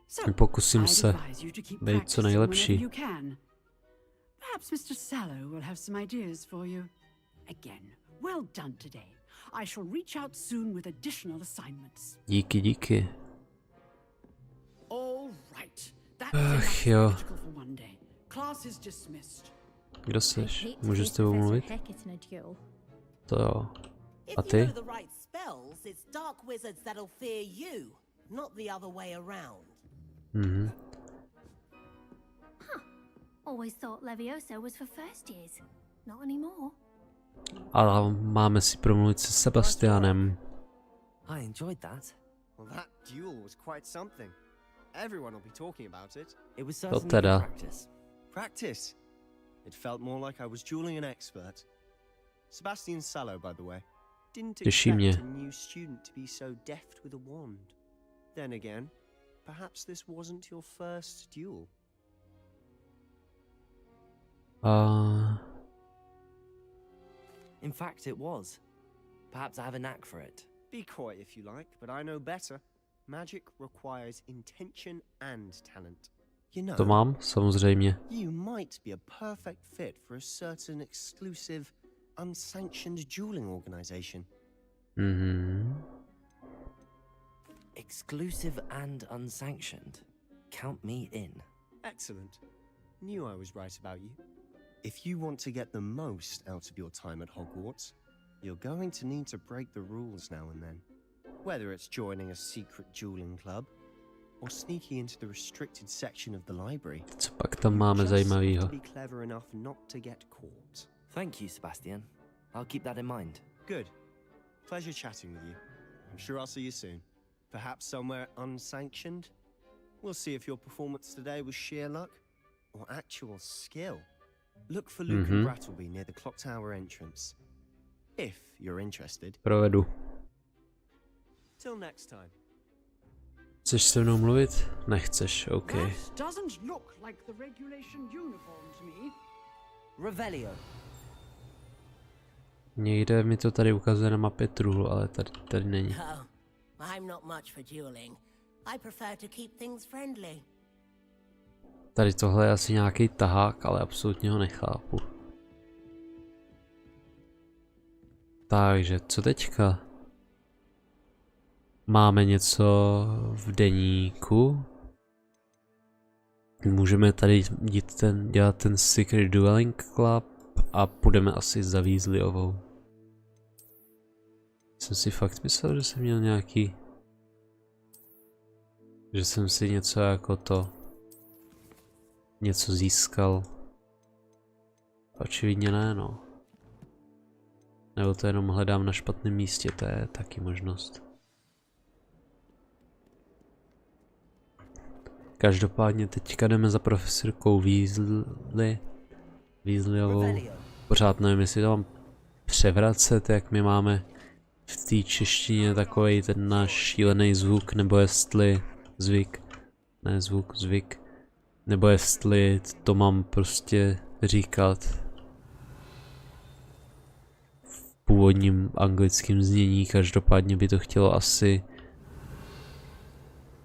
So, Pokusím I'd se advise you to keep být co practicing nejlepší. whenever you can. Perhaps Mr. Sallow will have some ideas for you. Again, well done today. I shall reach out soon with additional assignments. Díky, díky. All right. That's Ach enough jo. spectacle for one day. Class is dismissed. Kdo seš? Můžu s tebou mluvit? To jo. A If you ty? know the right spells, it's dark wizards that'll fear you, not the other way around. Always thought Levioso was for first years. Not anymore. Ale máme si promluvit se Sebastianem. I enjoyed that. Well, that duel was quite something. Everyone will be talking about it. It was To certainly teda. good practice. Practice. It felt more like I was dueling an expert. Sebastian Sallow, by the way. Didn't Těší expect mě. a new student to be so deft with a wand. Then again, perhaps this wasn't your first duel. In fact, it was. Perhaps I have a knack for it. Be quiet if you like, but I know better. Magic requires intention and talent. You know, To mám, samozřejmě. you might be a perfect fit for a certain exclusive, unsanctioned dueling organization. Exclusive and unsanctioned. Count me in. Excellent. Knew I was right about you. If you want to get the most out of your time at Hogwarts, you're going to need to break the rules now and then. Whether it's joining a secret dueling club, or sneaking into the restricted section of the library. Co pak tam máme zajímavého? Be clever enough not to get caught. Thank you, Sebastian. I'll keep that in mind. Good. Pleasure chatting with you. I'm sure I'll see you soon. Perhaps somewhere unsanctioned? We'll see if your performance today was sheer luck or actual skill. Look for Luke and Brattleby near the clock tower entrance. If you're interested. Provedu. Till next time. Chceš se mnou mluvit? Nechceš, OK. That doesn't look like the regulation uniform to me. Revelio. Někde mi to tady ukazuje na mapě truhlu, ale tady není. Oh, I'm not much for dueling. I prefer to keep things friendly. Tady tohle je asi nějaký tahák, ale absolutně ho nechápu. Takže, co teďka? Máme něco v deníku. Můžeme tady dělat ten Secret Dueling Club a půjdeme asi za Weasleyovou. Jsem si fakt myslel, že jsem měl nějaký... Že jsem si něco jako to... Něco získal. Očividně ne, no. Nebo to jenom hledám na špatném místě, to je taky možnost. Každopádně teďka jdeme za profesorkou Weasleyovou. Pořád nevím, jestli to mám převracet, jak my máme v té češtině takovej ten náš šílený zvuk, nebo jestli zvyk, ne zvuk, zvyk, nebo jestli to mám prostě říkat v původním anglickém znění. Každopádně by to chtělo asi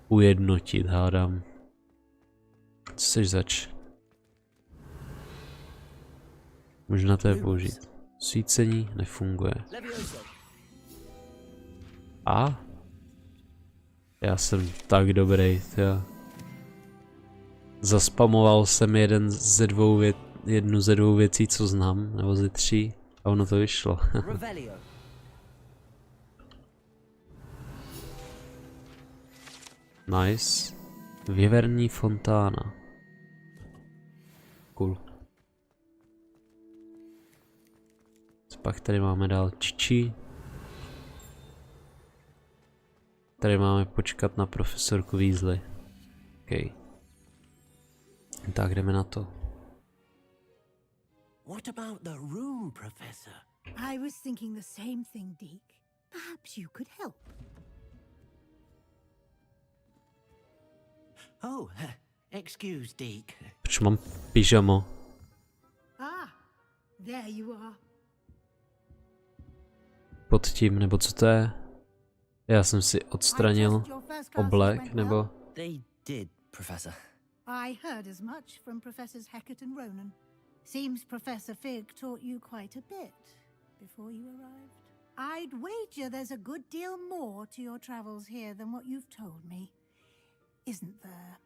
ujednotit, hádám. Co chceš zač? Možná to je použít. Svícení nefunguje. A? Já jsem tak dobrý, jo. Zaspamoval jsem jednu ze dvou věcí, co znám, nebo ze 3, a ono to vyšlo. Nice. Věverní fontána. Cool. Co pak tady máme dál? Čiči. Tady máme počkat na profesorku Weasley. OK. Tak jdeme na to. What about the room, Professor? I was thinking the same thing, Deke. Perhaps you could help. Oh, excuse, Deke. Proč mám pyžamo? Ah, there you are. Pod tím, nebo co to je? Já jsem si odstranil oblek, nebo... They did, Professor. I heard as much from Professors Hecat and Ronan. Seems Professor Fig taught you quite a bit before you arrived. I'd wager there's a good deal more to your travels here than what you've told me. Isn't there?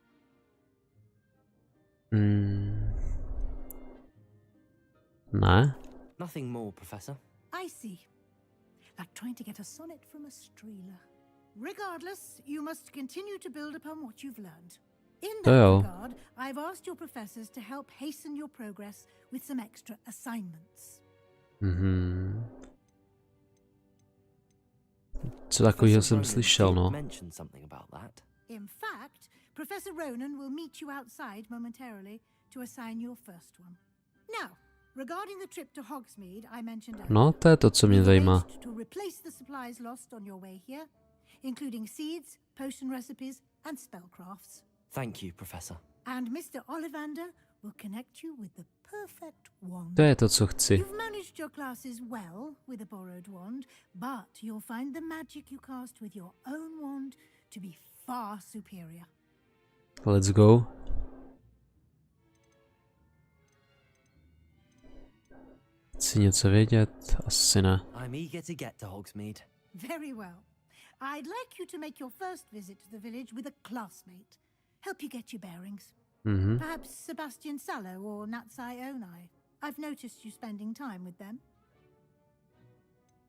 Ne? Nothing more, Professor. I see. Like trying to get a sonnet from a streeler. Regardless, you must continue to build upon what you've learned. In that regard, I've asked your professors to help hasten your progress with some extra assignments. Co takového jsem slyšel, no. In fact, Professor Ronan will meet you outside momentarily to assign your first one. Now, regarding the trip to Hogsmeade I mentioned earlier. No, to je to, co mě zajímá. To replace the supplies lost on your way here, including seeds, potion recipes, and spellcrafts. Thank you, Professor. And Mr. Ollivander will connect you with the perfect wand. To je to, co chci. You've managed your classes well with a borrowed wand, but you'll find the magic you cast with your own wand to be far superior. Let's go. Chci něco vědět? Asi ne. I'm eager to get to Hogsmeade. Very well. I'd like you to make your first visit to the village with a classmate. Help you get your bearings. Perhaps Sebastian Sallow or Natsai Onai. I've noticed you spending time with them.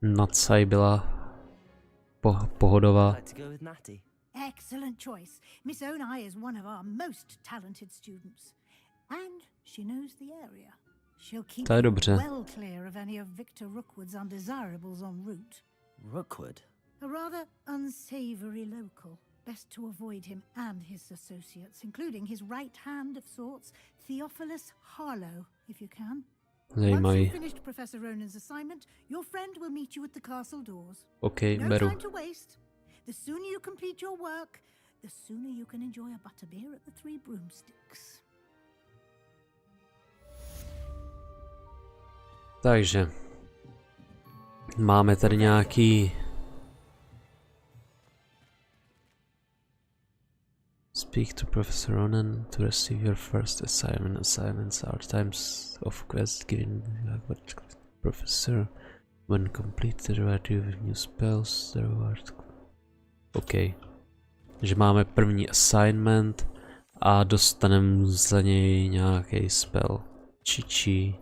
Natsai byla pohodová. I'd like to go with Natty. Excellent choice. Miss Onai is one of our most talented students. And she knows the area. She'll keep To je dobře. well clear of any of Victor Rookwood's undesirables en route. Rookwood? A rather unsavory local. Best to avoid him and his associates, including his right hand of sorts, Theophilus Harlow, if you can. Once Zajímavý. you've finished Professor Ronan's assignment, your friend will meet you at the castle doors. OK, No beru. time to waste. The sooner you complete your work, the sooner you can enjoy a butterbeer at the Three Broomsticks. Takže. Máme tady nějaký... Speak to Professor Ronan to receive your first assignment. Assignments are times of quests given by Professor. When completed, reward you with new spells. The reward... OK. Takže máme první assignment a dostaneme za něj nějaký spell. Čičí.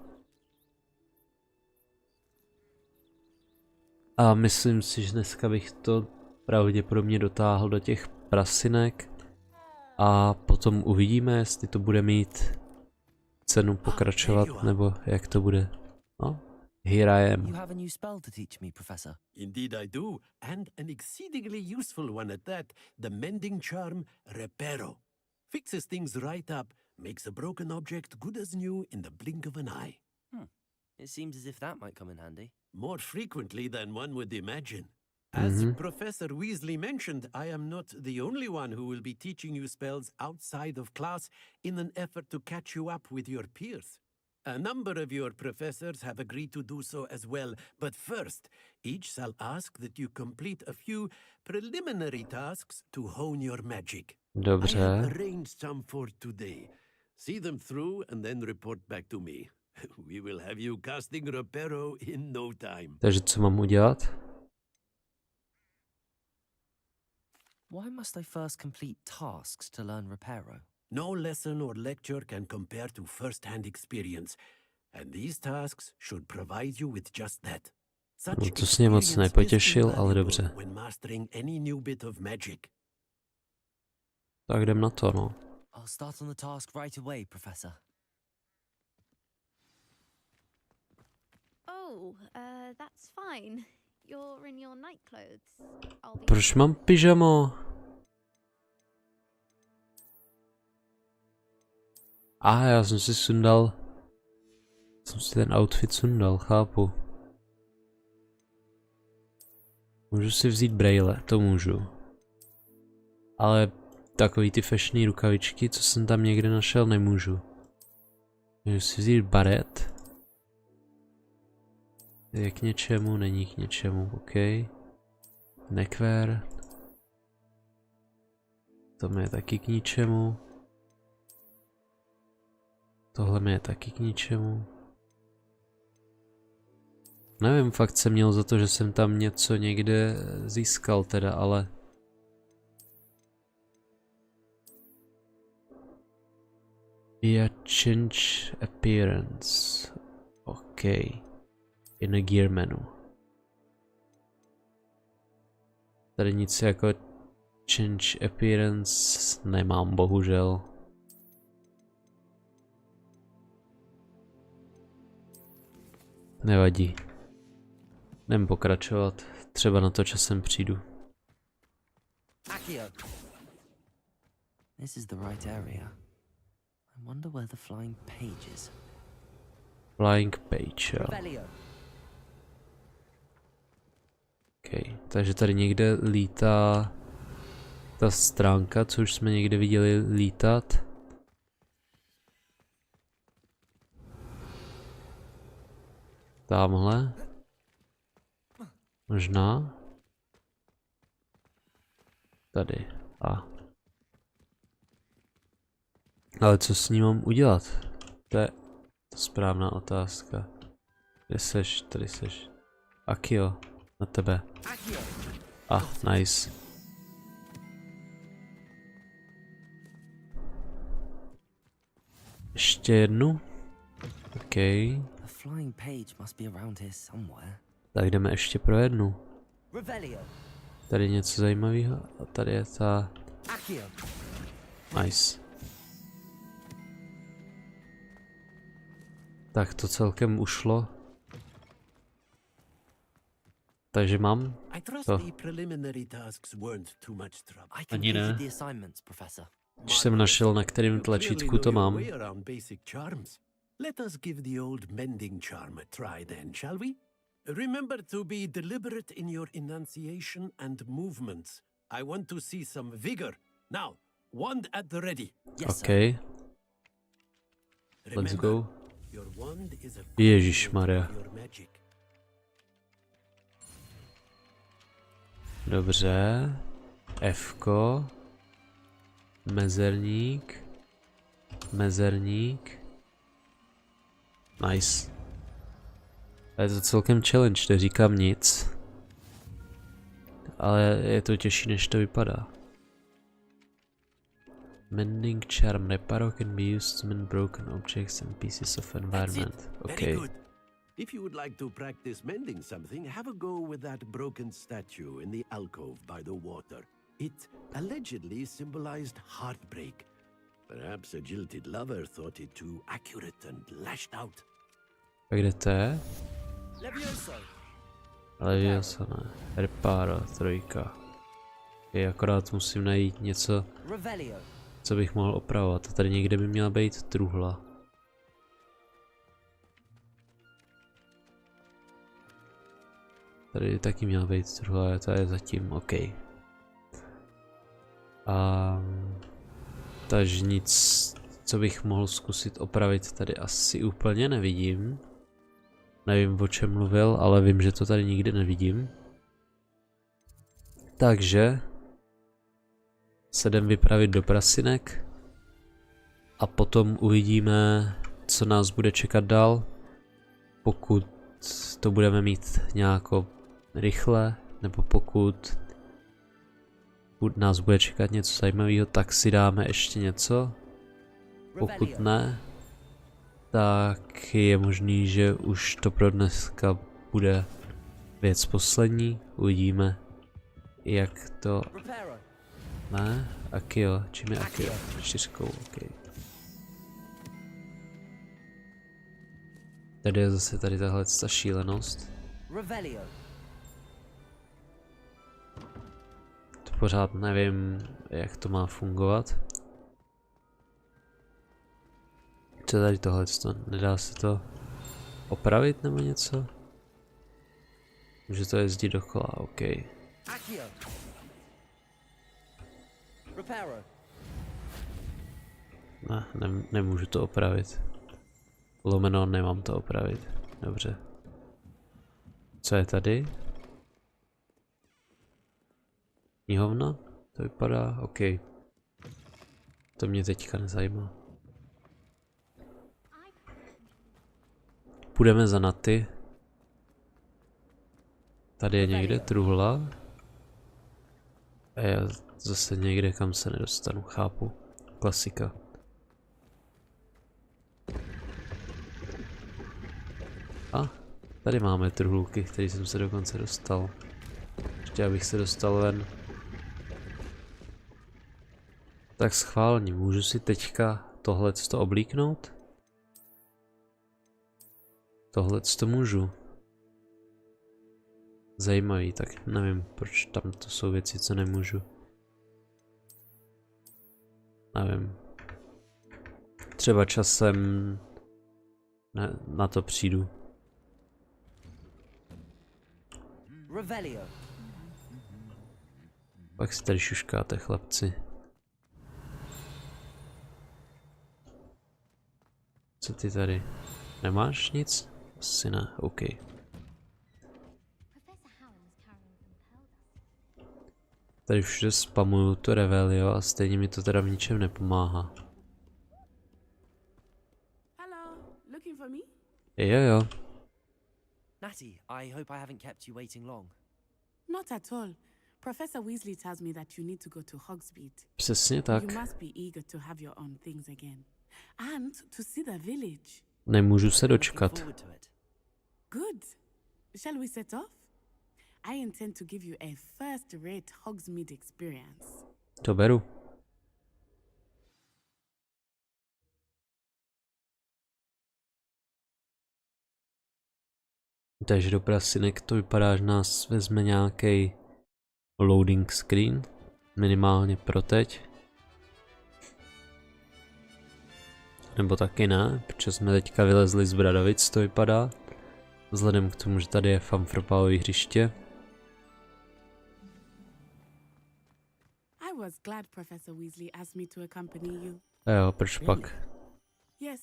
A myslím si, že dneska bych to pravděpodobně dotáhl do těch prasinek. A potom uvidíme, jestli to bude mít cenu pokračovat, nebo jak to bude. No, here I am. You have a new spell to teach me, Professor. Indeed I do, and an exceedingly useful one at that, the mending charm Reparo. Fixes things right up, makes a broken object good as new in the blink of an eye. It seems as if that might come in handy. More frequently than one would imagine. As Professor Weasley mentioned, I am not the only one who will be teaching you spells outside of class in an effort to catch you up with your peers. A number of your professors have agreed to do so as well, but first, each shall ask that you complete a few preliminary tasks to hone your magic. I Dobře. have arranged some for today. See them through and then report back to me. We will have you casting Reparo in no time. Takže co mám udělat? Why must I first complete tasks to learn Reparo? No lesson or lecture can compare to first-hand experience, and these tasks should provide you with just that. Such No to se mě moc experience is nepotěšil, ale invaluable dobře. when mastering any new bit of magic. Tak jdem na to, no. I'll start on the task right away, Professor. Oh, that's fine. You're in your night clothes. I'll be... Proč mám pyžamo? Já jsem si sundal. Jsem si ten outfit sundal, chápu. Můžu si vzít brejle, to můžu. Ale takový ty fashionný rukavičky, co jsem tam někde našel, nemůžu. Můžu si vzít baret. Je k něčemu, není k něčemu, OK. Nekvér. To mi je taky k ničemu. Tohle mi je taky k ničemu. Nevím, fakt jsem měl za to, že jsem tam něco někde získal teda, ale... Yeah, change appearance. OK. In a gear menu. Tady nic jako change appearance nemám, bohužel. Nevadí. Jdem pokračovat. Třeba na to časem přijdu. Accio! This is the right area. I wonder where the flying page is. Flying page, jo. Revelio. Okay. Takže tady někde lítá ta stránka, co už jsme někde viděli lítat. Tamhle. Možná. Tady. A. Ale co s ním mám udělat? To je správná otázka. Kde seš? Tady seš. Akio, na tebe. Nice. Ještě jednu. OK. Tak jdeme ještě pro jednu. Tady něco zajímavého a tady je ta... Nice. Tak to celkem ušlo. Takže mám to. Ani ne. Když jsem našel, na kterém tlačítku to mám. Let us give the old mending charm a try then, shall we? Remember to be deliberate in your enunciation and movements. I want to see some vigor. Now, wand at the ready. Okay. Let's go. Ježišmarja. Dobře. Fko. Mezerník. Mezerník. Nice. A je to celkem challenge, neříkám nic. Ale je to těžší, než to vypadá. Mending charm reparo can be used to mend broken objects and pieces of environment. Okay. If you would like to practice mending something, have a go with that broken statue in the alcove by the water. It allegedly symbolized heartbreak. Perhaps a jilted lover thought it too accurate and lashed out. A kde to je? Leviosa ne. Reparo, trojka. Je akorát musím najít něco, co bych mohl opravovat. A tady někde by měla být truhla. Tady taky měla být truhla, ale to je zatím OK. Takže nic, co bych mohl zkusit opravit, tady asi úplně nevidím. Nevím, o čem mluvil, ale vím, že to tady nikdy nevidím. Takže se jdem vypravit do prasinek a potom uvidíme, co nás bude čekat dál. Pokud to budeme mít nějako rychle, nebo pokud nás bude čekat něco zajímavého, tak si dáme ještě něco. Pokud ne, tak je možný, že už to pro dneska bude věc poslední. Uvidíme, jak to... Ne? Akio. Čím je Akio? 4, OK. Tady je zase tady tahle šílenost. To pořád nevím, jak to má fungovat. Co tady tohle? Nedá se to opravit nebo něco? Může to jezdit dokola, OK. Ne, nemůžu to opravit. Lomeno, nemám to opravit. Dobře. Co je tady? Knihovna? To vypadá OK. To mě teďka nezajímá. Půjdeme za Naty. Tady je někde truhla. A já zase někde, kam se nedostanu. Chápu. Klasika. A tady máme truhlůky, který jsem se dokonce dostal. Ještě abych se dostal ven. Tak schválně, můžu si teďka tohleto oblíknout? Tohleto můžu. Zajímavý, tak nevím, proč tam to jsou věci, co nemůžu. Nevím. Třeba časem na to přijdu. Pak si tady šuškáte, chlapci. Co ty tady? Nemáš nic? Asi ne, OK. Tady všude spamuju to Revelio a stejně mi to teda v ničem nepomáhá. Hello, looking for me? Jo. Natty, I hope I haven't kept you waiting long. Not at all. Professor Weasley tells me that you need to go to Hogsmeade. Přesně tak. You must be eager to have your own things again. And to see the village. Nemůžu se dočkat. Good. Shall we set off? I intend to give you a first-rate Hogsmeade experience. To beru. Takže do prasinek to vypadá, že nás vezme nějaký loading screen. Minimálně pro teď. Nebo taky ne, protože jsme teďka vylezli z Bradavic, to vypadá. Vzhledem k tomu, že tady je fanfrpálové hřiště. I was glad Professor Weasley asked me to accompany you. Jo, proč pak? Yes,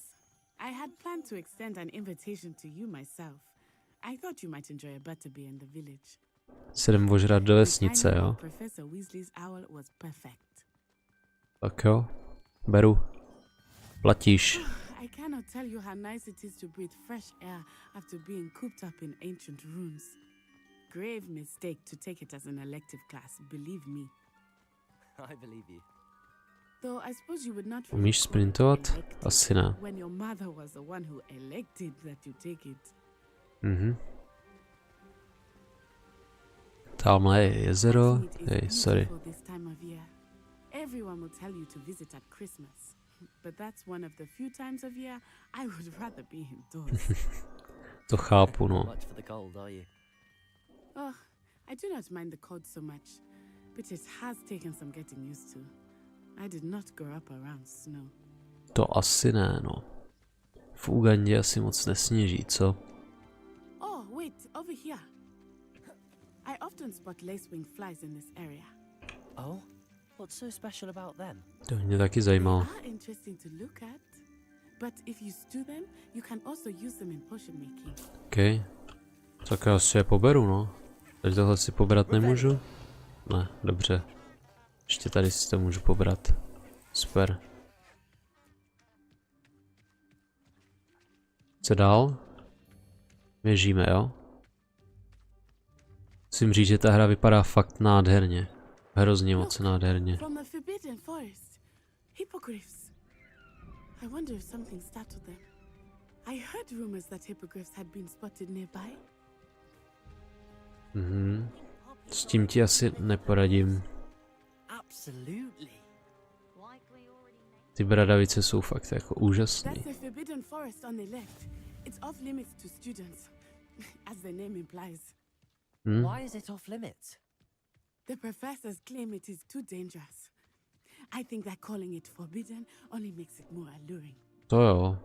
I had planned to extend an invitation to you myself. I thought you might enjoy a butterbeer in the village. Se jdem ožrat do vesnice, jo? Professor Weasley's owl was perfect. Tak jo, beru. Platíš. I cannot tell you how nice it is to breathe fresh air after being cooped up in ancient rooms. Grave mistake to take it as an elective class, believe me. I believe you. Though I suppose you would not Umíš sprintovat? Asi ne. when your mother was the one who elected that you take it. Tamhle je jezero. Hej, sorry. Everyone will tell you to visit at Christmas, but that's one of the few times of year I would rather be indoors. To chápu, no. Much for the cold, are you? Oh, I do not mind the cold so much, but it has taken some getting used to. I did not grow up around snow. To asi ne, no. V Ugandě asi moc nesněží, co? Oh, wait, over here. I often spot lacewing flies in this area. Oh? What's so special about them? To mě taky zajímalo. They are interesting to look at, but if you stew them, you can also use them in potion making. OK. Tak já si je poberu, no. Takže tohle si pobrat nemůžu? Ne, dobře. Ještě tady si to můžu pobrat. Super. Co dál? Běžíme, jo? Musím říct, že ta hra vypadá fakt nádherně. Hrozně moc nádherně. From the Forbidden Forest. Hippogriffs. I wonder if something startled them. I heard rumors that hippogriffs had been spotted nearby. S tím ti asi neporadím. Absolutely. Ty bradavice jsou fakt jako úžasný. That's the Forbidden Forest on the left. It's off limits to students, as the name implies. Why is it off limits? The professors claim it is too dangerous. I think that calling it forbidden only makes it more alluring. To jo.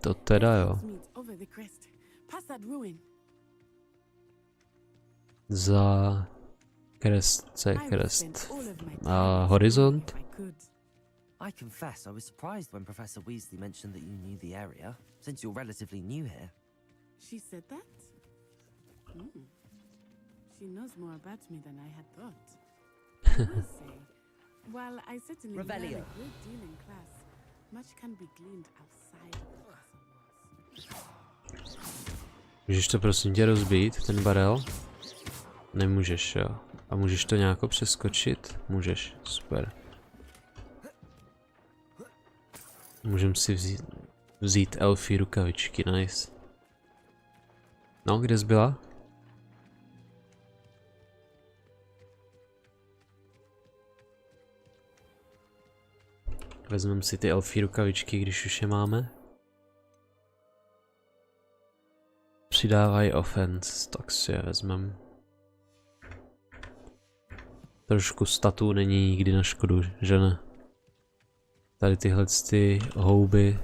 To teda jo. Over the crest. Past that ruin. Za krest. A horizont? I confess I was surprised when Professor Weasley mentioned that you knew the area, since you're relatively new here. She said that? She knows more about me than I had thought. I will say, while I certainly learned a great deal in class, much can be gleaned outside of the class walls. Můžeš to prosím tě rozbít, ten barel? Nemůžeš, jo. A můžeš to nějak přeskočit? Můžeš, super. Můžem si vzít elfí rukavičky, nice. No, kde jsi byla? Vezmeme si ty elfí rukavičky, když už je máme. Přidávají offense, tak si je vezmeme. Trošku statů není nikdy na škodu, že ne? Tady tyhle ty houby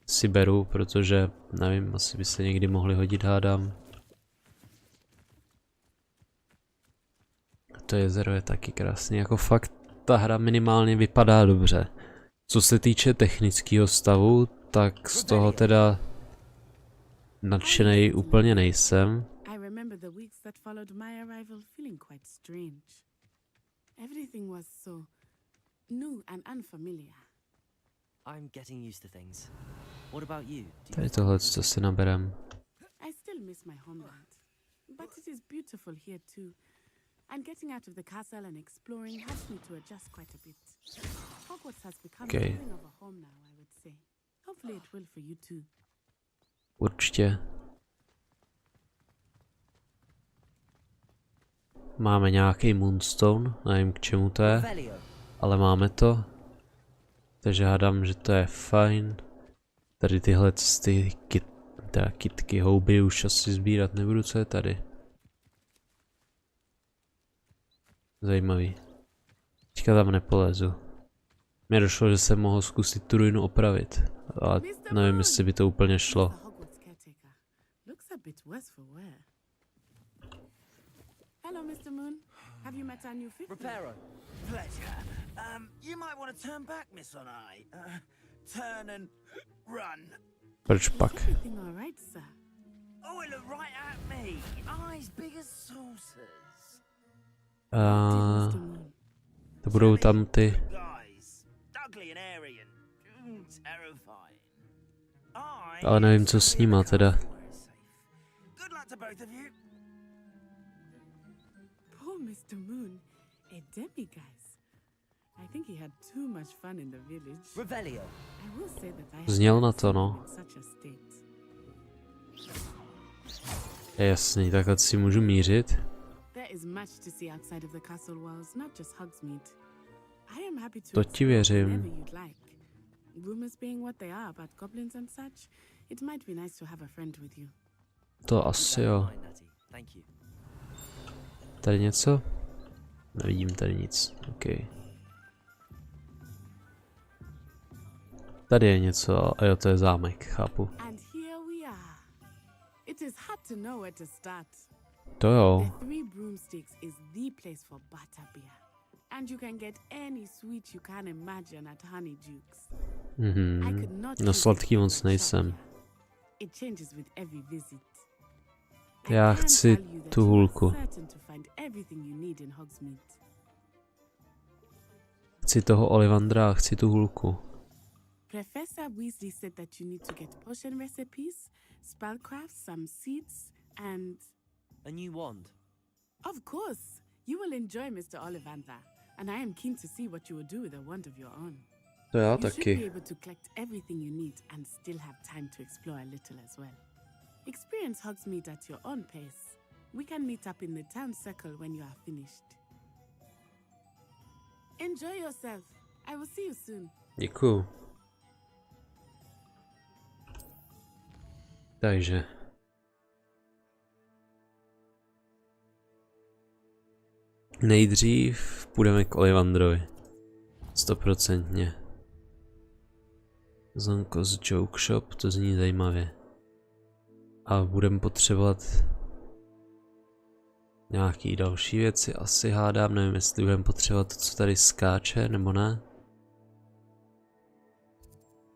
si beru, protože nevím, asi by se někdy mohly hodit, hádám. To jezero je taky krásný, jako fakt ta hra minimálně vypadá dobře. Co se týče technického stavu, tak z toho teda nadšenej úplně nejsem. Everything was so new and unfamiliar. I'm getting used to things. What about you? Tady tohle, co si naberem. I still miss my homeland, but it is beautiful here too. And getting out of the castle and exploring helps me to adjust quite a bit. Hogwarts has become something of a home now, I would say. Hopefully it will for you too. Určitě. Máme nějaký Moonstone, nevím k čemu to je, ale máme to. Takže hádám, že to je fajn. Tady tyhle kytky, houby už asi sbírat nebudu, co je tady. Zajímavý. Teďka tam nepolezu. Mně došlo, že jsem mohl zkusit tu ruinu opravit, ale nevím, jestli by to úplně šlo. Hello, Mr. Moon. Have you met our new fit? Reparo. Pleasure. You might want to turn back, Miss Onai. Turn and run. Proč pak? Everything all right, sir? Oh, it looked right at me. Eyes big as saucers. To budou tam ty. Guys, ugly and airy and terrifying. Ale nevím, co s nima teda. Good luck to both of you. Poor Mr. Moon, a demiguise. I think he had too much fun in the village. Revelio. I will say that I have Zněl na to, no. in such a state. Jasný, takhle si můžu mířit. There is much to see outside of the castle walls, not just Hogsmeade. I am happy to To ti věřím. whenever you'd like. Rumors being what they are about goblins and such, it might be nice to have a friend with you. To asi jo. Tady něco? Nevidím tady nic. OK. Tady je něco, a jo, to je zámek, chápu. And here we are. It is hard to know where to start. To jo. The Three Broomsticks is the place for butterbeer. And you can get any sweet you can imagine at Honeyduke's. I could not No sladký moc nejsem. It changes with every visit. Já chci tu hůlku. Certain to find everything you need in Hogsmeade. Chci toho Olivandra a chci tu hůlku. Professor Weasley said that you need to get potion recipes, spellcrafts, some seeds, and... A new wand. Of course! You will enjoy Mr. Ollivander, and I am keen to see what you will do with a wand of your own. To já You should taky. be able to collect everything you need and still have time to explore a little as well. Experience Hogsmeade at your own pace. We can meet up in the town circle when you are finished. Enjoy yourself. I will see you soon. Děkuju. Takže. Nejdřív půjdeme k Olivandrovi. 100%. Zonkos Joke Shop, to zní zajímavě. A budeme potřebovat nějaký další věci, asi hádám, nevím, jestli budeme potřebovat to, co tady skáče, nebo ne.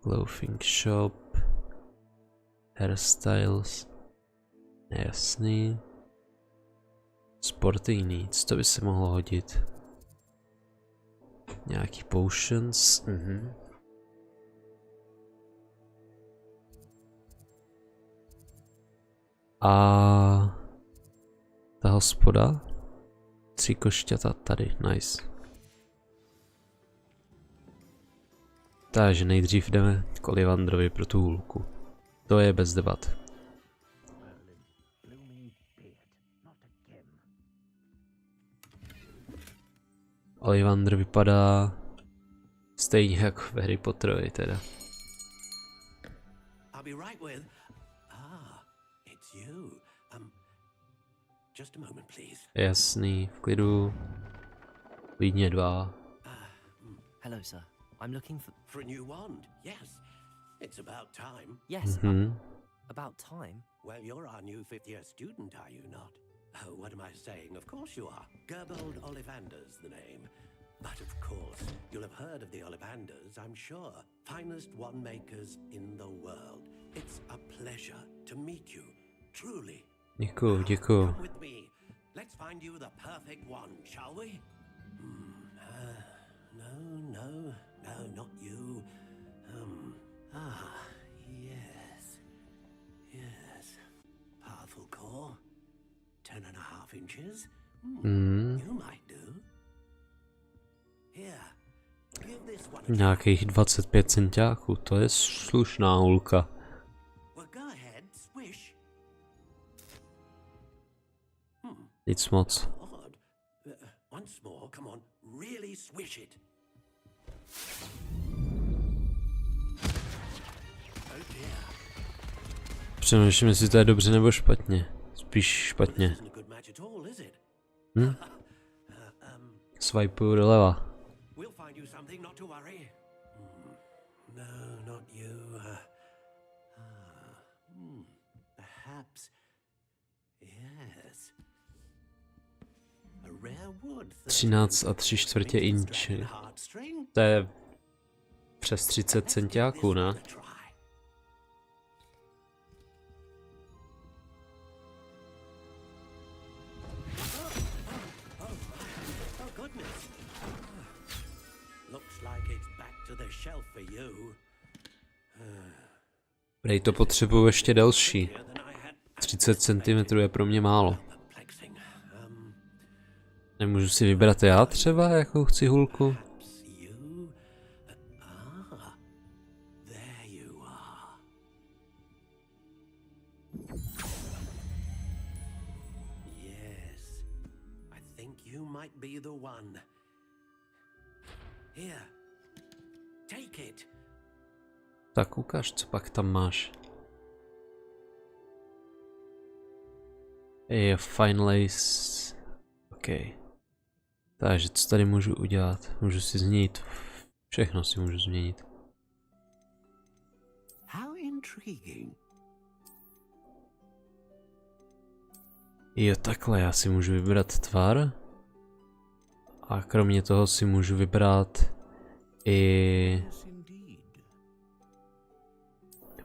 Clothing Shop, Hairstyles, nejasný. Sporting Needs, to by se mohlo hodit. Nějaký potions, A ta hospoda, 3 košťata tady, nice. Takže nejdřív jdeme k Olivandrovi pro tu hůlku. To je bez debat. Ollivander vypadá stejně jako v Harry Potterovi teda. I'll be right with... it's you. Just a moment, please. Jasný, v klidu. Klidně 2. Hello, sir. I'm looking for a new wand. Yes. It's about time. Yes. About time? Well, you're our new 5th year student, are you not? Oh, what am I saying? Of course you are. Gerbold Ollivander's the name. But of course, you'll have heard of the Ollivanders, I'm sure. Finest wand makers in the world. It's a pleasure to meet you. Truly. Děkuju, děkuju. Come with me. Let's find you the perfect wand, shall we? no, not you. Yes. Yes. Powerful core. 10.5 inches. You might do. Here. Give this one. Nějakých 25 centiáků, to je slušná hulka. Well, go ahead, swish. Nic moc. Once more, come on, really swish it. Oh dear. Přemýšlím, jestli to je dobře nebo špatně. Spíš špatně. Swipuju doleva. We'll find you something, not to worry. No, not you. Perhaps. Yes. A rare wood. 13 a 3/4 inči. To je přes 30 centiáků, ne? Prej to potřebuju ještě delší. 30 cm je pro mě málo. Nemůžu si vybrat já třeba, jakou chci hulku? Tak ukaž, co pak tam máš. Je fine lace. OK. Takže co tady můžu udělat? Můžu si změnit. Všechno si můžu změnit. How intriguing. Jo, takhle, já si můžu vybrat tvar. A kromě toho si můžu vybrat i...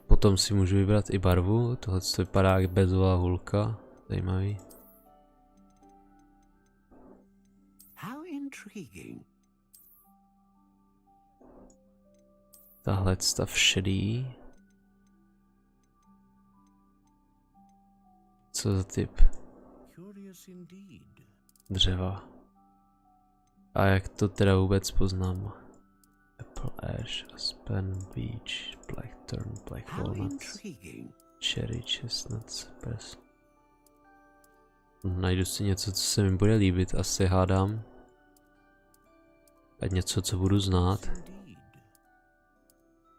Potom si můžu vybrat i barvu. Tohle to vypadá jak bezová hulka. Zajímavý. How intriguing. Tahle stav šedý. Co za typ? Dřeva. A jak to teda vůbec poznám? Apple Ash, Aspen, Beech, Blackthorn, Black Walnut, Cherry, Chestnut, Cypress. Najdu si něco, co se mi bude líbit, asi hádám. A něco, co budu znát.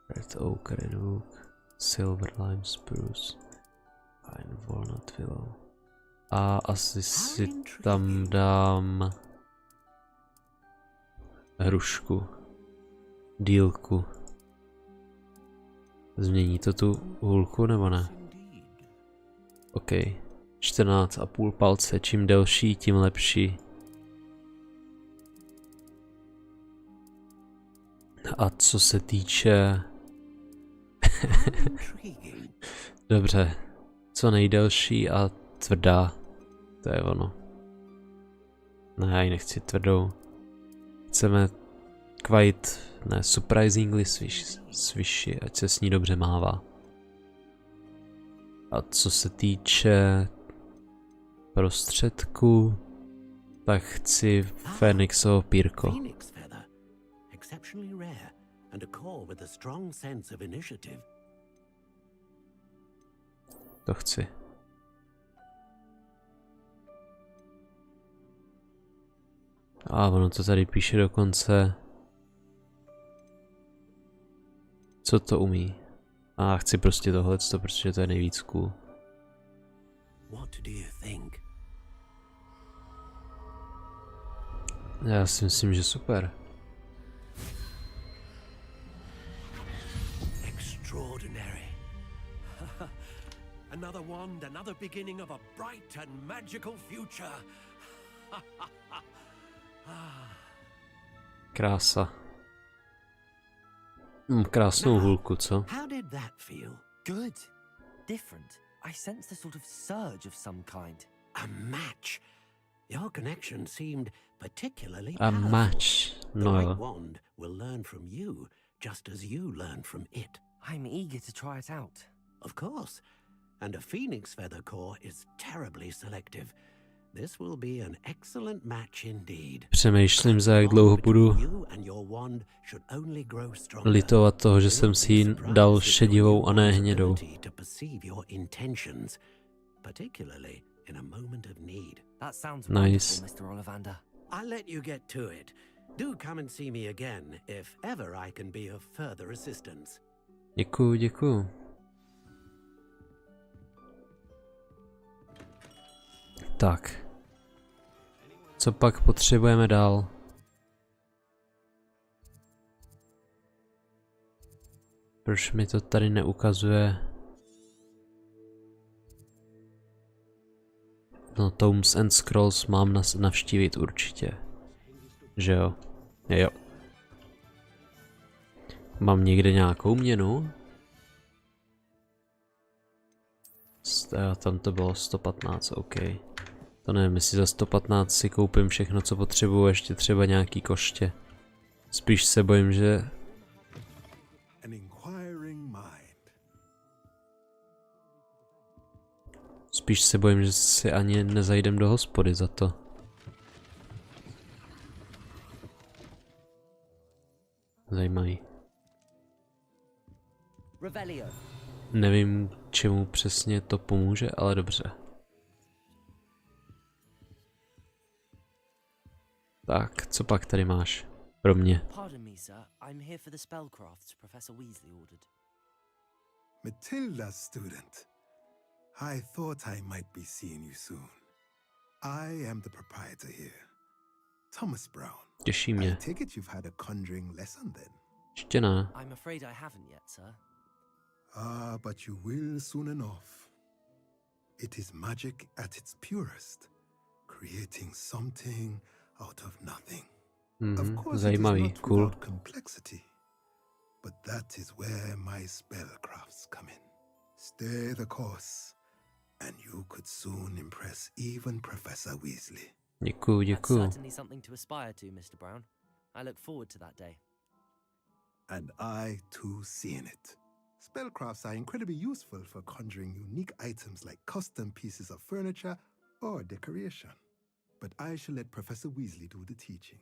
Red Oak, Red Oak, Silver Lime Spruce, Pine Walnut Willow. A asi si tam dám hrušku. Dílku. Změní to tu hůlku nebo ne? OK. 14,5 palce. Čím delší, tím lepší. A co se týče... Dobře. Co nejdelší a tvrdá. To je ono. Ne, já ji nechci tvrdou. Chceme quite, ne, surprisingly swishy, ať se s ní dobře mává. A co se týče prostředku, tak chci Fénixovo pírko. To chci. A ono to tady píše dokonce. Co to umí? A chci prostě tohleto, protože to je nejvíc cool. Já si myslím, že super. Extraordinary. Another wand, another beginning of a bright and magical future. Krása. Krásnou hůlku, co? How did that feel? Good. Different. I sensed a sort of surge of some kind. A match. Your connection seemed particularly A powerful. match. The No right jo. wand will learn from you, just as you learn from it. I'm eager to try it out. Of course. And a phoenix feather core is terribly selective. This will be an excellent match indeed. Přemýšlím, za jak dlouho budu You and your wand should only grow stronger. litovat toho, že jsem si ji dal šedivou a ne hnědou. To perceive your intentions, particularly in a moment of need. That sounds Nice. wonderful, Mr. Ollivander. I'll let you get to it. Do come and see me again if ever I can be of further assistance. Děkuju, děkuju. Tak. Co pak potřebujeme dál? Proč mi to tady neukazuje? No, Tomes and Scrolls mám navštívit určitě. Že jo? Jo. Mám někde nějakou měnu? Tam to bylo 115, OK. To nevím, jestli za 115 si koupím všechno, co potřebuju, ještě třeba nějaký koště. Spíš se bojím, že... Spíš se bojím, že si ani nezajdem do hospody za to. Zajímavý. Nevím, čemu přesně to pomůže, ale dobře. Tak, co pak tady máš pro mě? Pardon me, sir. I'm here for the spellcrafts Professor Weasley ordered. Matilda, student. I thought I might be seeing you soon. I am the proprietor here, Thomas Brown. Těší mě. I take it you've had a conjuring lesson then? Ještě ne. I'm afraid I haven't yet, sir. Ah, but you will soon enough. It is magic at its purest, creating something out of nothing. Of course, zajímavý, it is not cool. without complexity, but that is where my spellcrafts come in. Stay the course, and you could soon impress even Professor Weasley. Děkuju, děkuju. That's certainly something to aspire to, Mr. Brown. I look forward to that day. And I too seen it. Spellcrafts are incredibly useful for conjuring unique items like custom pieces of furniture or decoration. But I shall let Professor Weasley do the teaching.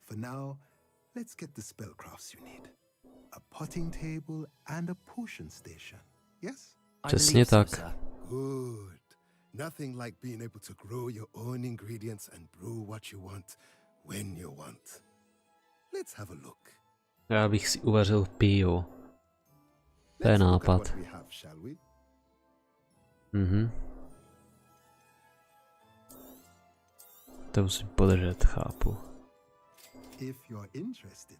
For now, let's get the spellcrafts you need. A potting table and a potion station. Yes? Přesně tak. Good. Nothing like being able to grow your own ingredients and brew what you want when you want. Let's have a look. Já bych si uvařil pivo. To je nápad. To musím podržet, chápu. If you're interested,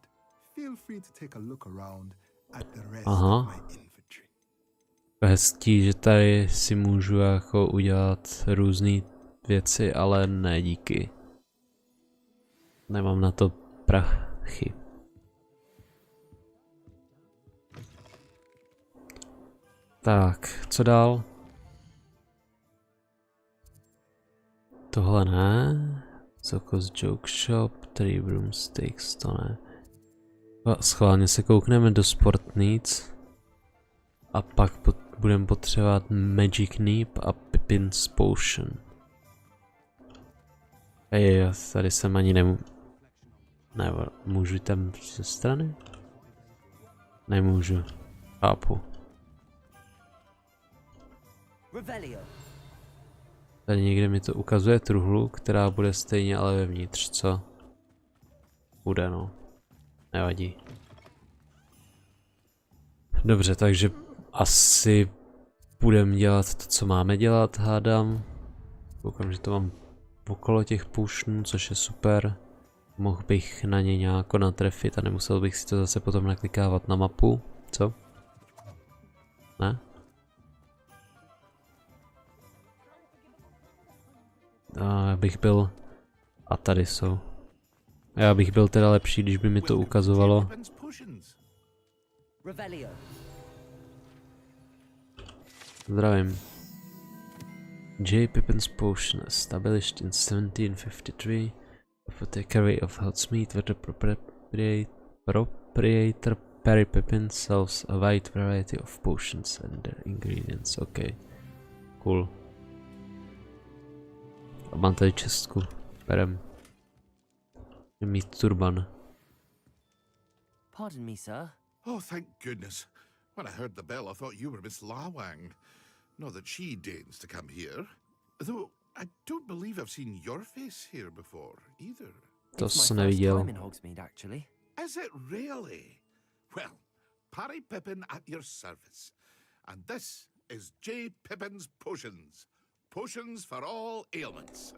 feel free to take a look around at the rest Aha. of my inventory. Hezký, že tady si můžu jako udělat různé věci, ale ne díky. Nemám na to prachy. Tak, co dál? Tohle ne. Zokos Joke Shop, 3 Broomsticks, to ne. A schválně se koukneme do Sport Needs. A pak budeme potřebovat Magic Nip a Pippin's Potion. Hej, tady jsem ani nebo můžu tam ze strany? Nemůžu. Chápu. Tady někde mi to ukazuje truhlu, která bude stejně ale vevnitř, co? Bude, no. Nevadí. Dobře, takže asi budeme dělat to, co máme dělat, hádám. Koukám, že to mám okolo těch půšnů, což je super. Mohl bych na ně nějak natrefit a nemusel bych si to zase potom naklikávat na mapu, co? Ne? Já bych byl... A tady jsou. Já bych byl teda lepší, když by mi to ukazovalo. Zdravím. J. Pippin's potion, established in 1753, apothecary of Hogsmeade, where the proprietor Perry Pippin sells a wide variety of potions and their ingredients. Okay, cool. A mám tady čestku. Berem. Mít turban. Pardon me, sir. Oh, thank goodness. When I heard the bell, I thought you were Miss Lawang. Not that she deigns to come here. Though I don't believe I've seen your face here before, either. To It's my jsem first neviděl. time in Hogsmeade, actually. Is it really? Well, Parry Pippin at your service. And this is J. Pippin's Potions. Potions for all ailments.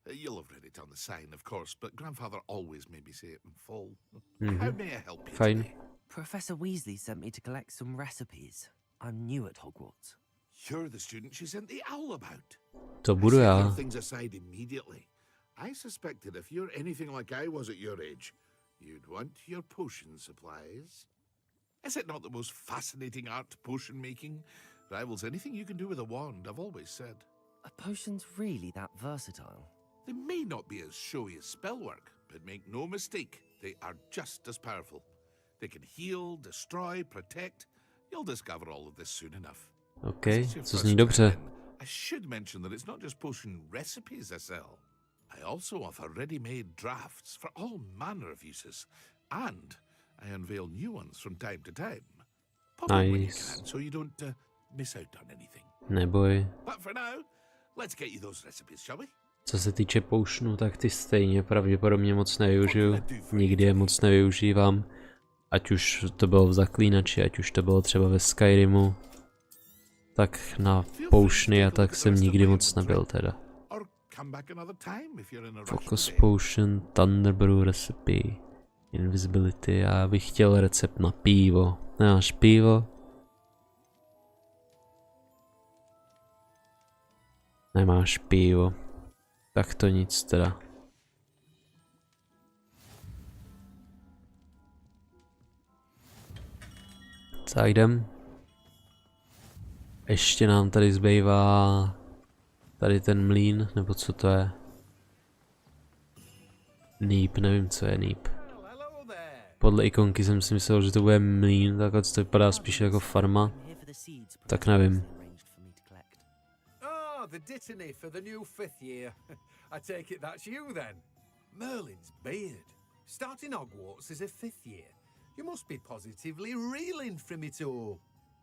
You'll have read it on the sign, of course, but Grandfather always made me say it in full. How may I help you Fine. today? Professor Weasley sent me to collect some recipes. I'm new at Hogwarts. You're the student she sent the owl about. To budu já. Setting things aside immediately. I suspected if you're anything like I was at your age, you'd want your potion supplies. Is it not the most fascinating art, potion making? Rivals anything you can do with a wand, I've always said. Are potions really that versatile? They may not be as showy as spellwork, but make no mistake, they are just as powerful. They can heal, destroy, protect. You'll discover all of this soon enough. OK, Since your co first zní time dobře. in, I should mention that it's not just potion recipes I sell. I also offer ready-made drafts for all manner of uses, and I unveil new ones from time to time. Pop in when you Nice. can, so you don't miss out on anything. Neboj. But for now, let's get you those recipes, shall we? Co se týče potionů, tak ty stejně pravděpodobně moc nevyužiju. Nikdy je moc nevyužívám. Ať už to bylo v Zaklínači, ať už to bylo třeba ve Skyrimu. Tak na potiony a tak jsem nikdy moc nebyl teda. Or come back another time if you're in a rush Focus today. Potion, Thunderbrew recipe, Invisibility. Já bych chtěl recept na pivo. Nemáš pivo? Nemáš pivo. Tak to nic teda. Tak jdem. Ještě nám tady zbývá tady ten mlýn, nebo co to je? Nýp, nevím co je nýp. Podle ikonky jsem si myslel, že to bude mlýn, takhle to vypadá spíš jako farma. Tak nevím. Ah, the dittany for the new 5th year. I take it that's you then. Merlin's beard. Starting Hogwarts as a 5th year. You must be positively reeling from it all.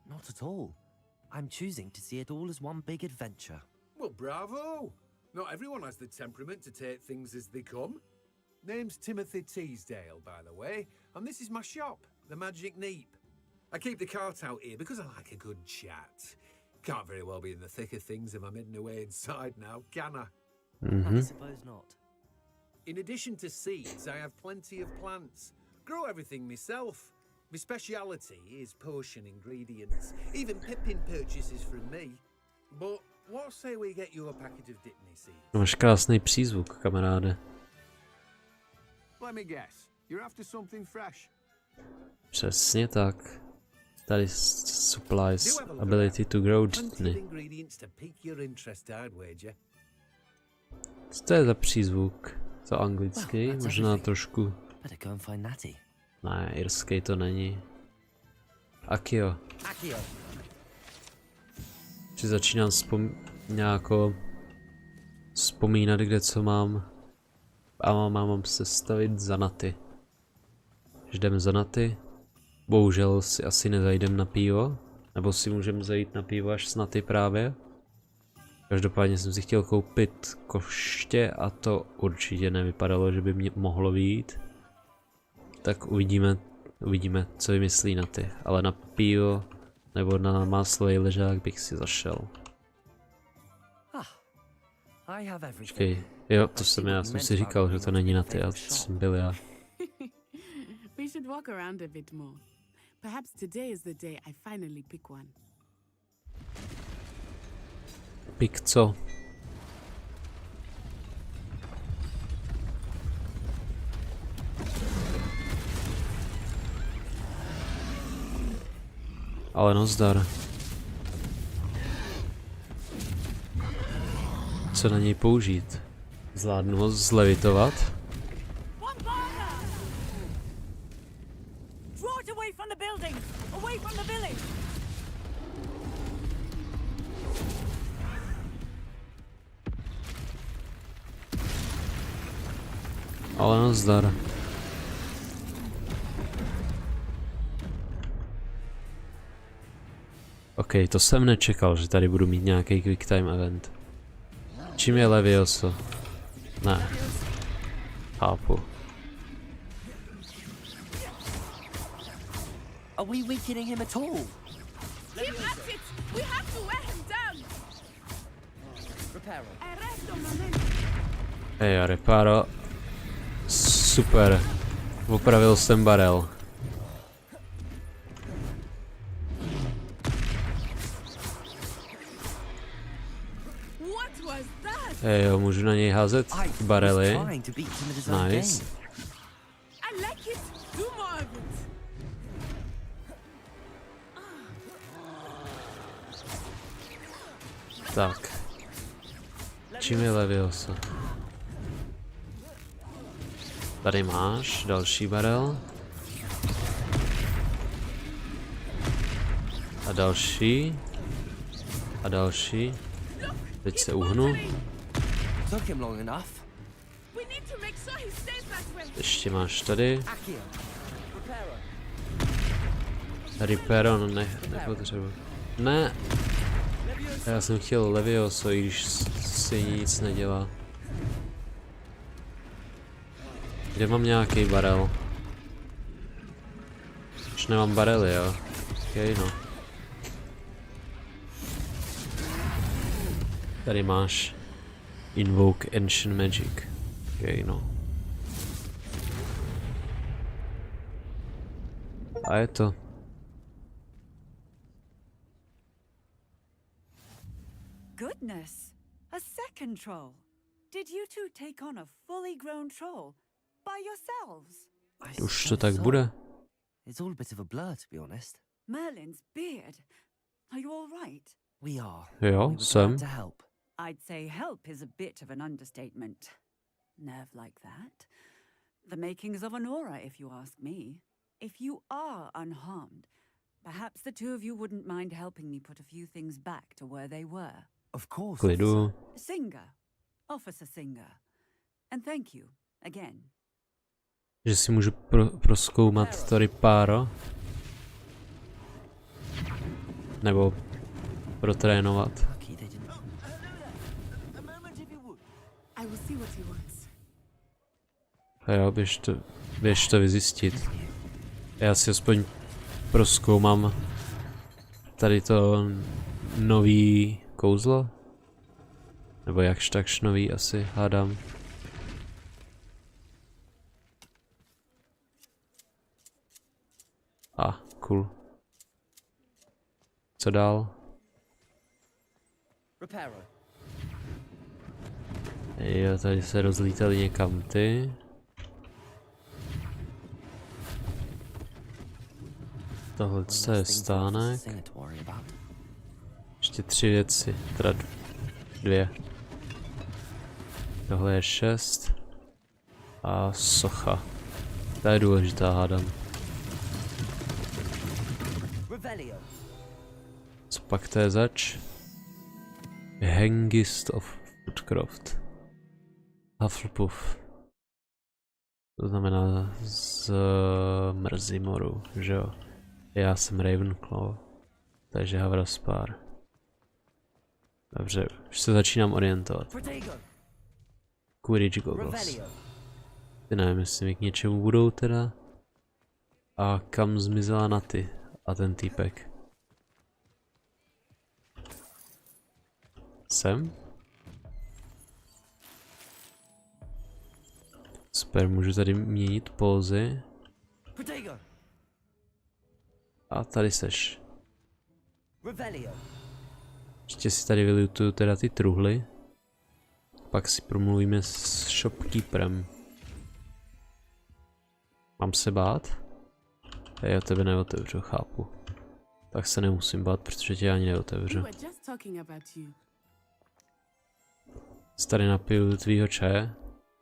Not at all. I'm choosing to see it all as one big adventure. Well, bravo. Not everyone has the temperament to take things as they come. Name's Timothy Teasdale, by the way, and this is my shop, the Magic Neep. I keep the cart out here because I like a good chat. Can't very well be in the thick of things if I'm hidden away inside now, can I? I suppose not. In addition to seeds, I have plenty of plants. Grow everything myself. My speciality is potion ingredients. Even Pippin purchases from me. But what say we get you a packet of dittany seeds? Máš krásný přízvuk, kamaráde. Let me guess. You're after something fresh. Přesně tak. Tady supplies ability to grow dittany. Ingredients to pique your interest, I'd wager. Co to je za přízvuk? To anglický? Možná trošku. Better go and find Natty. Ne, irský to není. Akio. Akio. Či začínám nějako vzpomínat, kde co mám. A mám se stavit za Naty. Když jdeme za Naty. Bohužel si asi nezajdem na pivo. Nebo si můžeme zajít na pivo až s Naty právě. Každopádně jsem si chtěl koupit koště a to určitě nevypadalo, že by mě mohlo vyjít. Tak uvidíme, co vymyslí Naty. Ale na pivo nebo na máslový ležák bych si zašel. Počkej, jo, to jsem já jsem si říkal, že to není Naty, a to jsem byl já. We should walk around a bit more. Perhaps today is the day I finally pick one. Pik co? Ale nazdar. Co na něj použít? Zvládnu ho zlevitovat? Ale nazdar. OK, to jsem nečekal, že tady budu mít nějaký quick time event. Čím je Levioso? Ne. Chápu. Are we weakening him at all? Keep at it! We have to wear him down! Reparo. Hej, Reparo. Super. Opravil jsem barel. Hej, jo, můžu na něj házet barely. Nice. Tak. Čím je Levioso? Tady máš další barel. A další. A další. Teď se uhnu. Ještě máš tady. Reparo, no nepotřebuji. Ne. Já jsem chtěl Levioso, i když si nic nedělá. Kde mám nějaký barel? Už nemám barely, jo? Okay, no. Tady máš Invoke Ancient Magic. Okay, no. A je to. Goodness, a second troll. Did you two take on a fully grown troll by yourselves? Už to tak bude. It's all a bit of a blur, to be honest. Merlin's beard. Are you all right? We are. Jo, jsem. To help. I'd say help is a bit of an understatement. Nerve like that. The makings of an aura, if you ask me. If you are unharmed, perhaps the two of you wouldn't mind helping me put a few things back to where they were. Of course. Klidu. Singer. Officer Singer. And thank you, again. Že si můžu prozkoumat to Reparo. Nebo protrénovat. A jo, běž to vyzjistit. Já si aspoň prozkoumám tady to nový kouzlo. Nebo jakž takž nový asi, hádám. Cool. Co dál? Jo, tady se rozlítali někam ty. Tohle je stánek. Ještě 3 věci, teda 2. Tohle je 6. A socha. Ta je důležitá, hádám. Co pak to je zač? Hengist of Woodcroft. Hufflepuff. To znamená z Mrzimoru, že jo? Já jsem Ravenclaw. Takže Havraspár. Dobře, už se začínám orientovat. Quidditch goggles. Ty nevím, jestli mi k něčemu budou teda. A kam zmizela Naty a ten týpek? Sem? Super, můžu tady měnit pózy. A tady seš. Ještě si tady vylutuju teda ty truhly. Pak si promluvíme s shopkeeperem. Mám se bát? Já tebe neotevřu, chápu. Tak se nemusím bát, protože tě ani neotevřu. Tady napiju tvýho čaje.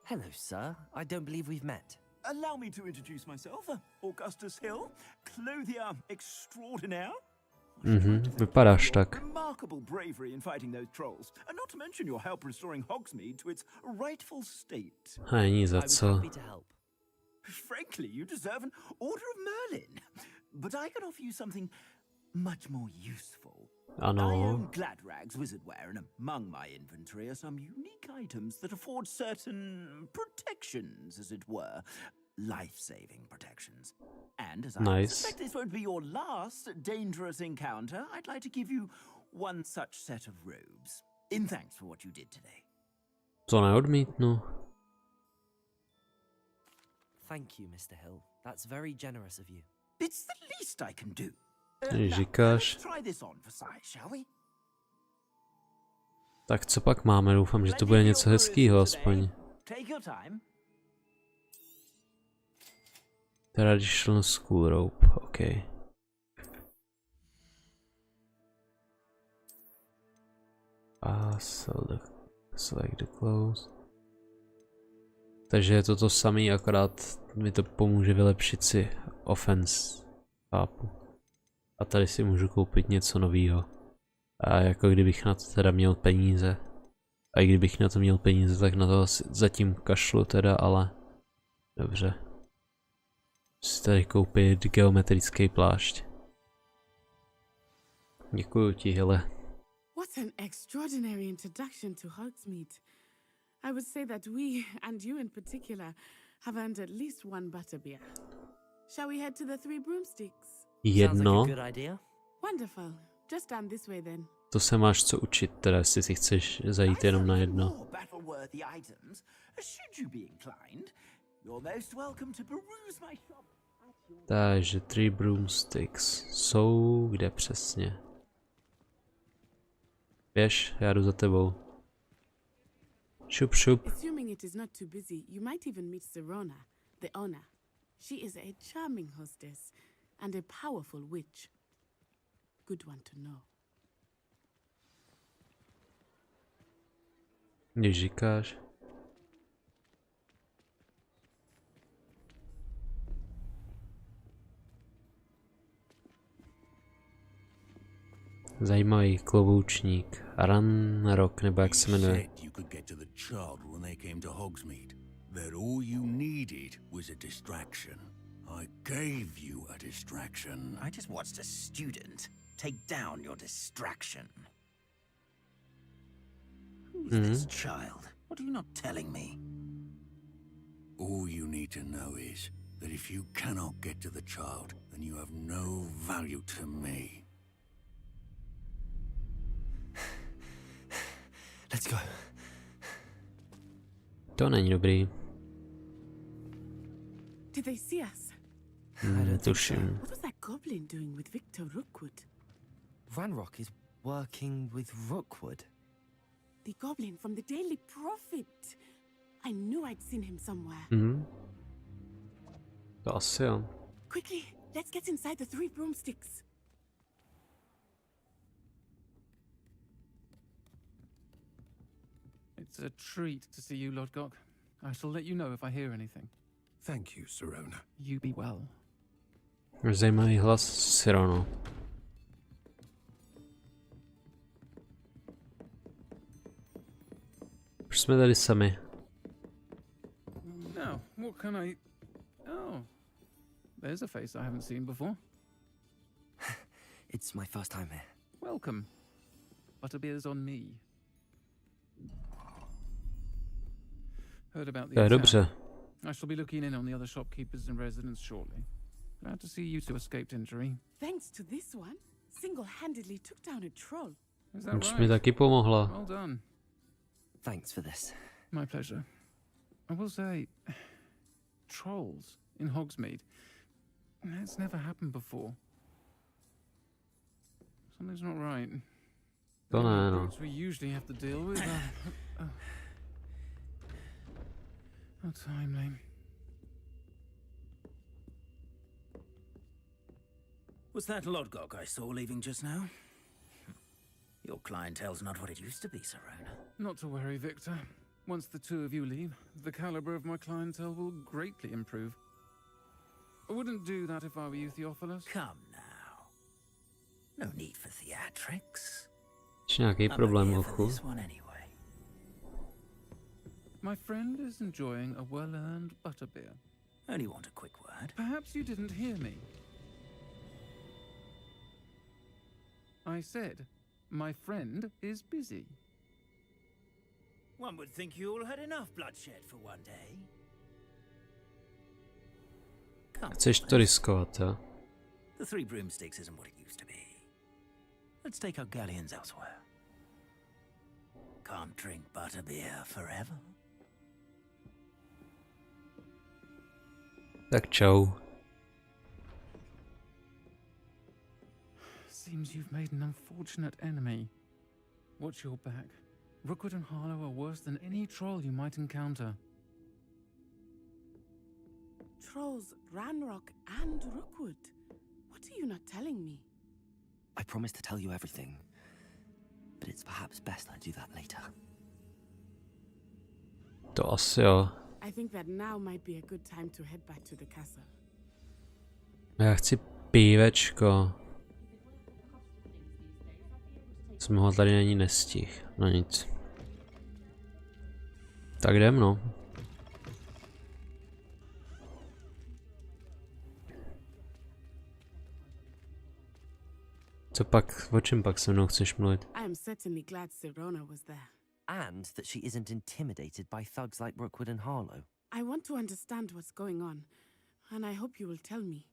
Hello, sir. I don't believe we've met. Allow me to introduce myself. Augustus Hill, clothier extraordinaire. Vypadáš tak. Remarkable bravery in fighting those trolls, and not to mention your help restoring Hogsmeade to its rightful state. Není za I was co. happy to help. Frankly, you deserve an Order of Merlin. But I can offer you something much more useful. Ano. I own Gladrag's wizardware, and among my inventory are some unique items that afford certain protections, as it were. Life-saving protections. And as I suspect this won't be your last dangerous encounter, I'd like to give you one such set of robes. In thanks for what you did today. To neodmítnu. Thank you, Mr. Hill. That's very generous of you. It's the least I can do. Říkáš. Let's try this on for size, shall we? Tak co pak máme? Doufám, že to bude něco hezkýho aspoň. Take your time. Traditional school robe, OK. A select the clothes. Takže je to to samý, akorát mi to pomůže vylepšit si offense. Chápu. A tady si můžu koupit něco novýho. A jako kdybych na to teda měl peníze. A i kdybych na to měl peníze, tak na to zatím kašlu teda, ale... Dobře. Si tady koupit geometrický plášť. Děkuju ti, hele. What an extraordinary introduction to Hogsmeade. I would say that we, and you in particular, have earned at least one butterbeer. Shall we head to the Three Broomsticks? Jedno. Wonderful. Just down this way then. To se máš co učit, teda jestli si chceš zajít jenom na jedno. Takže Three Broomsticks jsou kde přesně? Běž, já jdu za tebou. Šup, šup. Assuming it is not too busy, you might even meet Serona, the owner. She is a charming hostess and a powerful witch. Good one to know. Když říkáš. Zajímavý kloboučník. Ranrock, nebo jak se jmenuje. That all you needed was a distraction. I gave you a distraction. I just watched a student take down your distraction. Who's this child? What are you not telling me? All you need to know is that if you cannot get to the child, then you have no value to me. Let's go. To není dobrý. Did they see us? Netuším. What was that goblin doing with Victor Rookwood? Ranrock is working with Rookwood. The goblin from the Daily Prophet. I knew I'd seen him somewhere. To asi jo. Quickly, let's get inside the Three Broomsticks. It's a treat to see you, Lodgok. I shall let you know if I hear anything. Thank you, Serona. You be well. Zajímavý hlas Sirono. Už jsme tady sami. Now, what can I... Oh, there's a face I haven't seen before. It's my first time here. Welcome. Butterbeer's on me. Heard about the attack. I shall be looking in on the other shopkeepers and residents shortly. Glad to see you two escaped injury. Thanks to this one, single-handedly took down a troll. Is that right? Mi taky pomohla. Well done. Thanks for this. My pleasure. I will say, trolls in Hogsmeade. That's never happened before. Something's not right. To ne, no. We usually have to deal with. How timely. Was that Lodgok I saw leaving just now? Your clientele's not what it used to be, Sirona. Not to worry, Victor. Once the two of you leave, the caliber of my clientele will greatly improve. I wouldn't do that if I were you, Theophilus. Come now. No need for theatrics. Nějaký problém, hochu. My friend is enjoying a well-earned butterbeer. Only want a quick word. Perhaps you didn't hear me. I said, my friend is busy. One would think you all had enough bloodshed for one day. Chceš to riskovat, jo? The Three Broomsticks isn't what it used to be. Let's take our galleons elsewhere. Can't drink butterbeer forever. Tak čau. Seems you've made an unfortunate enemy. Watch your back. Rookwood and Harlow are worse than any troll you might encounter. Trolls, Ranrock, and Rookwood. What are you not telling me? I promised to tell you everything, but it's perhaps best I do that later. To asi jo. I think that now might be a good time to head back to the castle. Já chci pívečko. Jsem ho tady ani nestih. No nic. Tak jdem, no. Co pak, o čem pak se mnou chceš mluvit? I am certainly glad Sirona was there. And that she isn't intimidated by thugs like Rookwood and Harlow. I want to understand what's going on, and I hope you will tell me.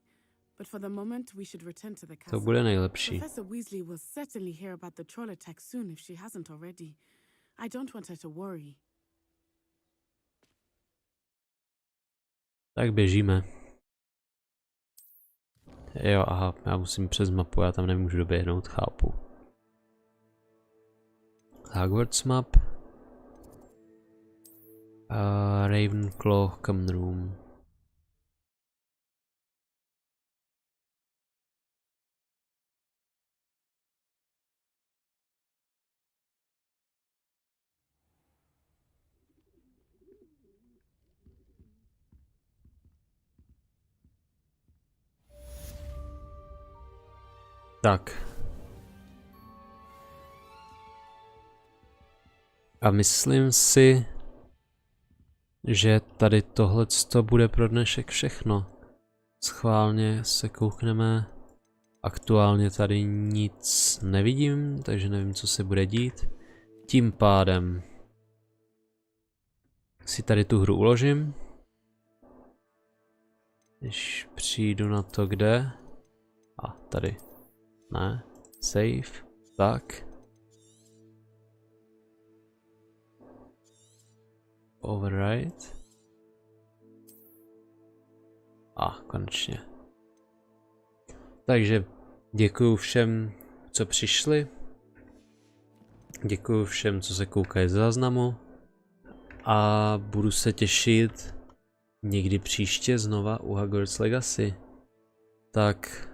But for the moment, we should return to the castle. To bude nejlepší. Professor Weasley will certainly hear about the troll attack soon if she hasn't already. I don't want her to worry. Tak běžíme. Jo, aha, já musím přes mapu, já tam nemůžu doběhnout, chápu. Hogwarts map. Ravenclaw Common Room. Tak. A myslím si, že tady tohleto bude pro dnešek všechno. Schválně se koukneme. Aktuálně tady nic nevidím, takže nevím, co se bude dít. Tím pádem si tady tu hru uložím. Když přijdu na to, kde. A tady. Ne. Save. Tak. Override. A konečně. Takže děkuju všem, co přišli. Děkuju všem, co se koukají z záznamu. A budu se těšit někdy příště znova u Hogwarts Legacy. Tak